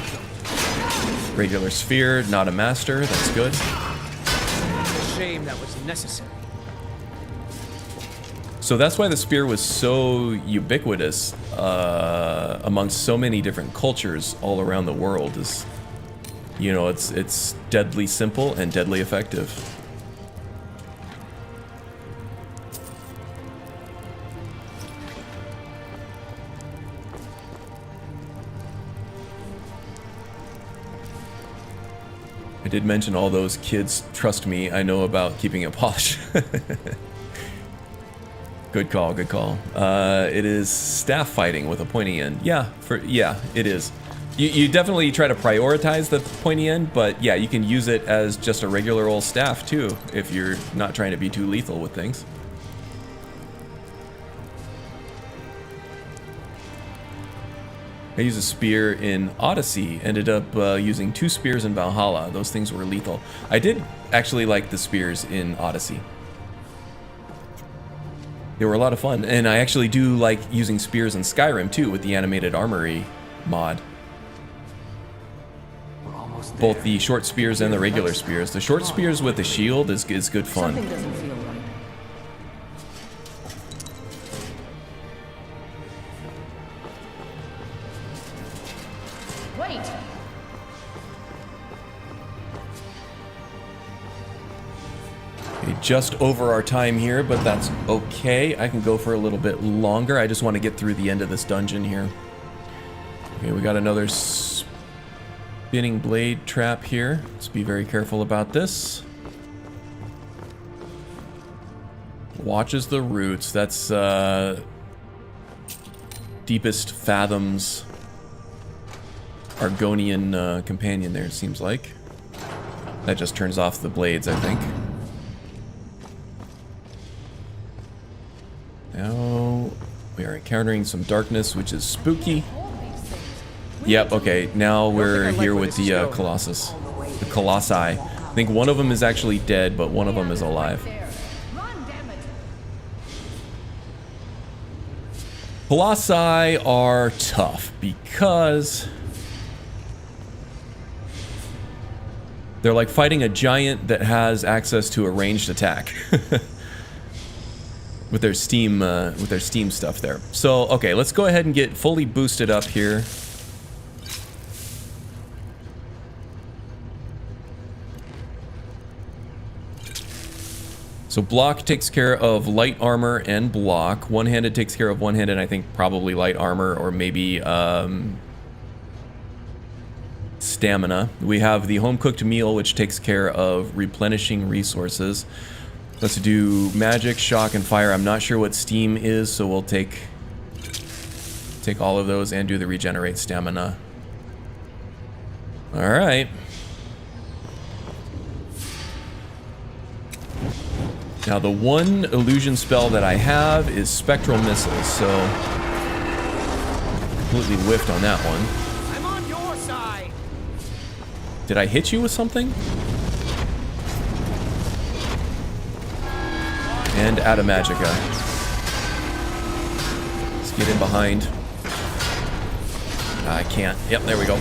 don't. Regular sphere, not a master, that's good. It's a shame that was necessary. So that's why the spear was so ubiquitous amongst so many different cultures all around the world. Is, you know, it's deadly simple and deadly effective. I did mention all those kids, trust me, I know about keeping it polished. Good call, good call. It is staff fighting with a pointy end. Yeah, it is. You definitely try to prioritize the pointy end, but yeah, you can use it as just a regular old staff too, if you're not trying to be too lethal with things. I used a spear in Odyssey, ended up using 2 spears in Valhalla. Those things were lethal. I did actually like the spears in Odyssey. They were a lot of fun, and I actually do like using spears in Skyrim too with the animated armory mod. Both the short spears and the regular spears. The short spears with the shield is good fun. Something doesn't feel right. Wait! Okay, just over our time here, but that's okay. I can go for a little bit longer. I just want to get through the end of this dungeon here. Okay, we got another spinning blade trap here. Let's be very careful about this. Watches the roots. That's Deepest Fathom's Argonian companion there, it seems like. That just turns off the blades, I think. Now we are encountering some darkness, which is spooky. Yep, okay, now we're here with the Colossus. The Colossi. I think one of them is actually dead, but one of them is alive. Colossi are tough because they're like fighting a giant that has access to a ranged attack. with their steam stuff there. So, okay, let's go ahead and get fully boosted up here. So block takes care of light armor and block. One-handed takes care of one-handed, I think probably light armor or maybe stamina. We have the home-cooked meal, which takes care of replenishing resources. Let's do magic, shock, and fire. I'm not sure what steam is, so we'll take all of those and do the regenerate stamina. All right. Now the one illusion spell that I have is spectral missiles, so completely whiffed on that one. I'm on your side. Did I hit you with something? And out of Magica. Let's get in behind. I can't. Yep, there we go.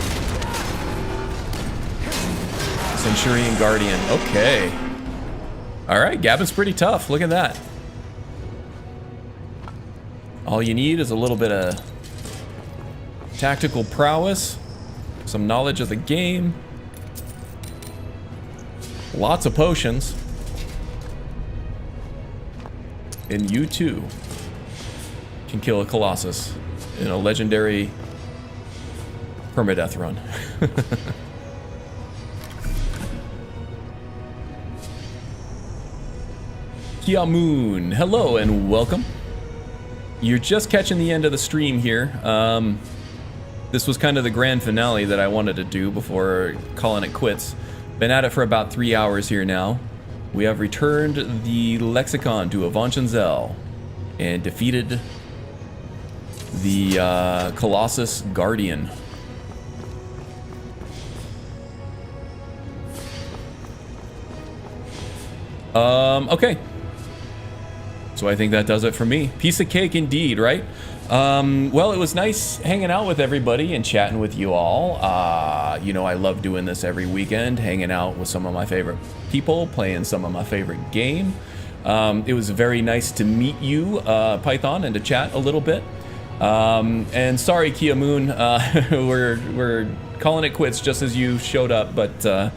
Centurion Guardian. Okay. Alright, Gavin's pretty tough. Look at that. All you need is a little bit of tactical prowess, some knowledge of the game, lots of potions, and you too can kill a Colossus in a legendary permadeath run. Kia Moon, hello and welcome. You're just catching the end of the stream here. This was kind of the grand finale that I wanted to do before calling it quits. Been at it for about 3 hours here now. We have returned the Lexicon to Avanchanzel and defeated the Colossus Guardian. Okay. So I think that does it for me. Piece of cake indeed, right? Well, it was nice hanging out with everybody and chatting with you all. You know, I love doing this every weekend, hanging out with some of my favorite people, playing some of my favorite game. It was very nice to meet you, Python, and to chat a little bit. And sorry, Kia Moon, we're calling it quits just as you showed up, but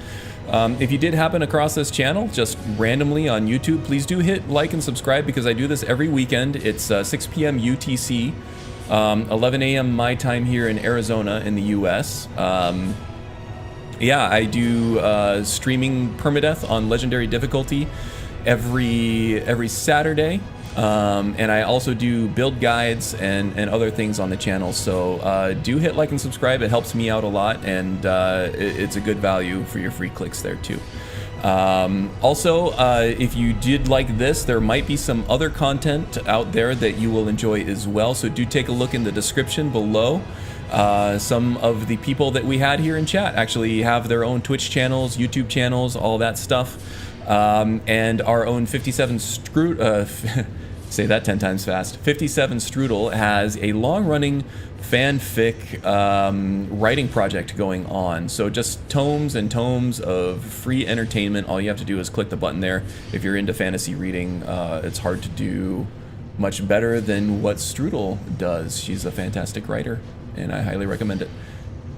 if you did happen across this channel just randomly on YouTube, please do hit like and subscribe because I do this every weekend. It's 6 p.m. UTC, 11 a.m. my time here in Arizona in the US. Yeah, I do streaming permadeath on legendary difficulty every Saturday. And I also do build guides and other things on the channel, so do hit like and subscribe. It helps me out a lot, and it's a good value for your free clicks there too. Also, if you did like this, there might be some other content out there that you will enjoy as well, so do take a look in the description below. Some of the people that we had here in chat actually have their own Twitch channels, YouTube channels, all that stuff. And our own 57 say that 10 times fast. 57 Strudel has a long-running fanfic writing project going on. So just tomes and tomes of free entertainment. All you have to do is click the button there. If you're into fantasy reading, it's hard to do much better than what Strudel does. She's a fantastic writer, and I highly recommend it.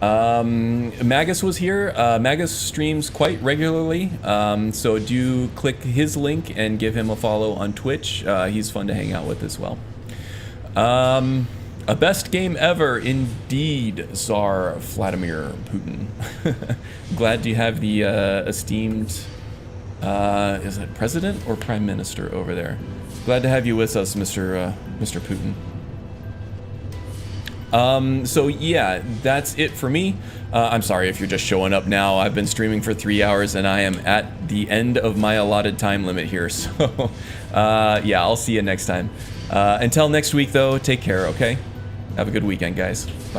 Magus was here. Magus streams quite regularly, so do click his link and give him a follow on Twitch. He's fun to hang out with as well. A best game ever indeed, Tsar Vladimir Putin. Glad to have the esteemed is it president or prime minister over there? Glad to have you with us, Mr. Putin. So yeah, that's it for me. I'm sorry if you're just showing up now. I've been streaming for 3 hours and I am at the end of my allotted time limit here. So yeah, I'll see you next time. Until next week though, take care, okay? Have a good weekend, guys. Bye.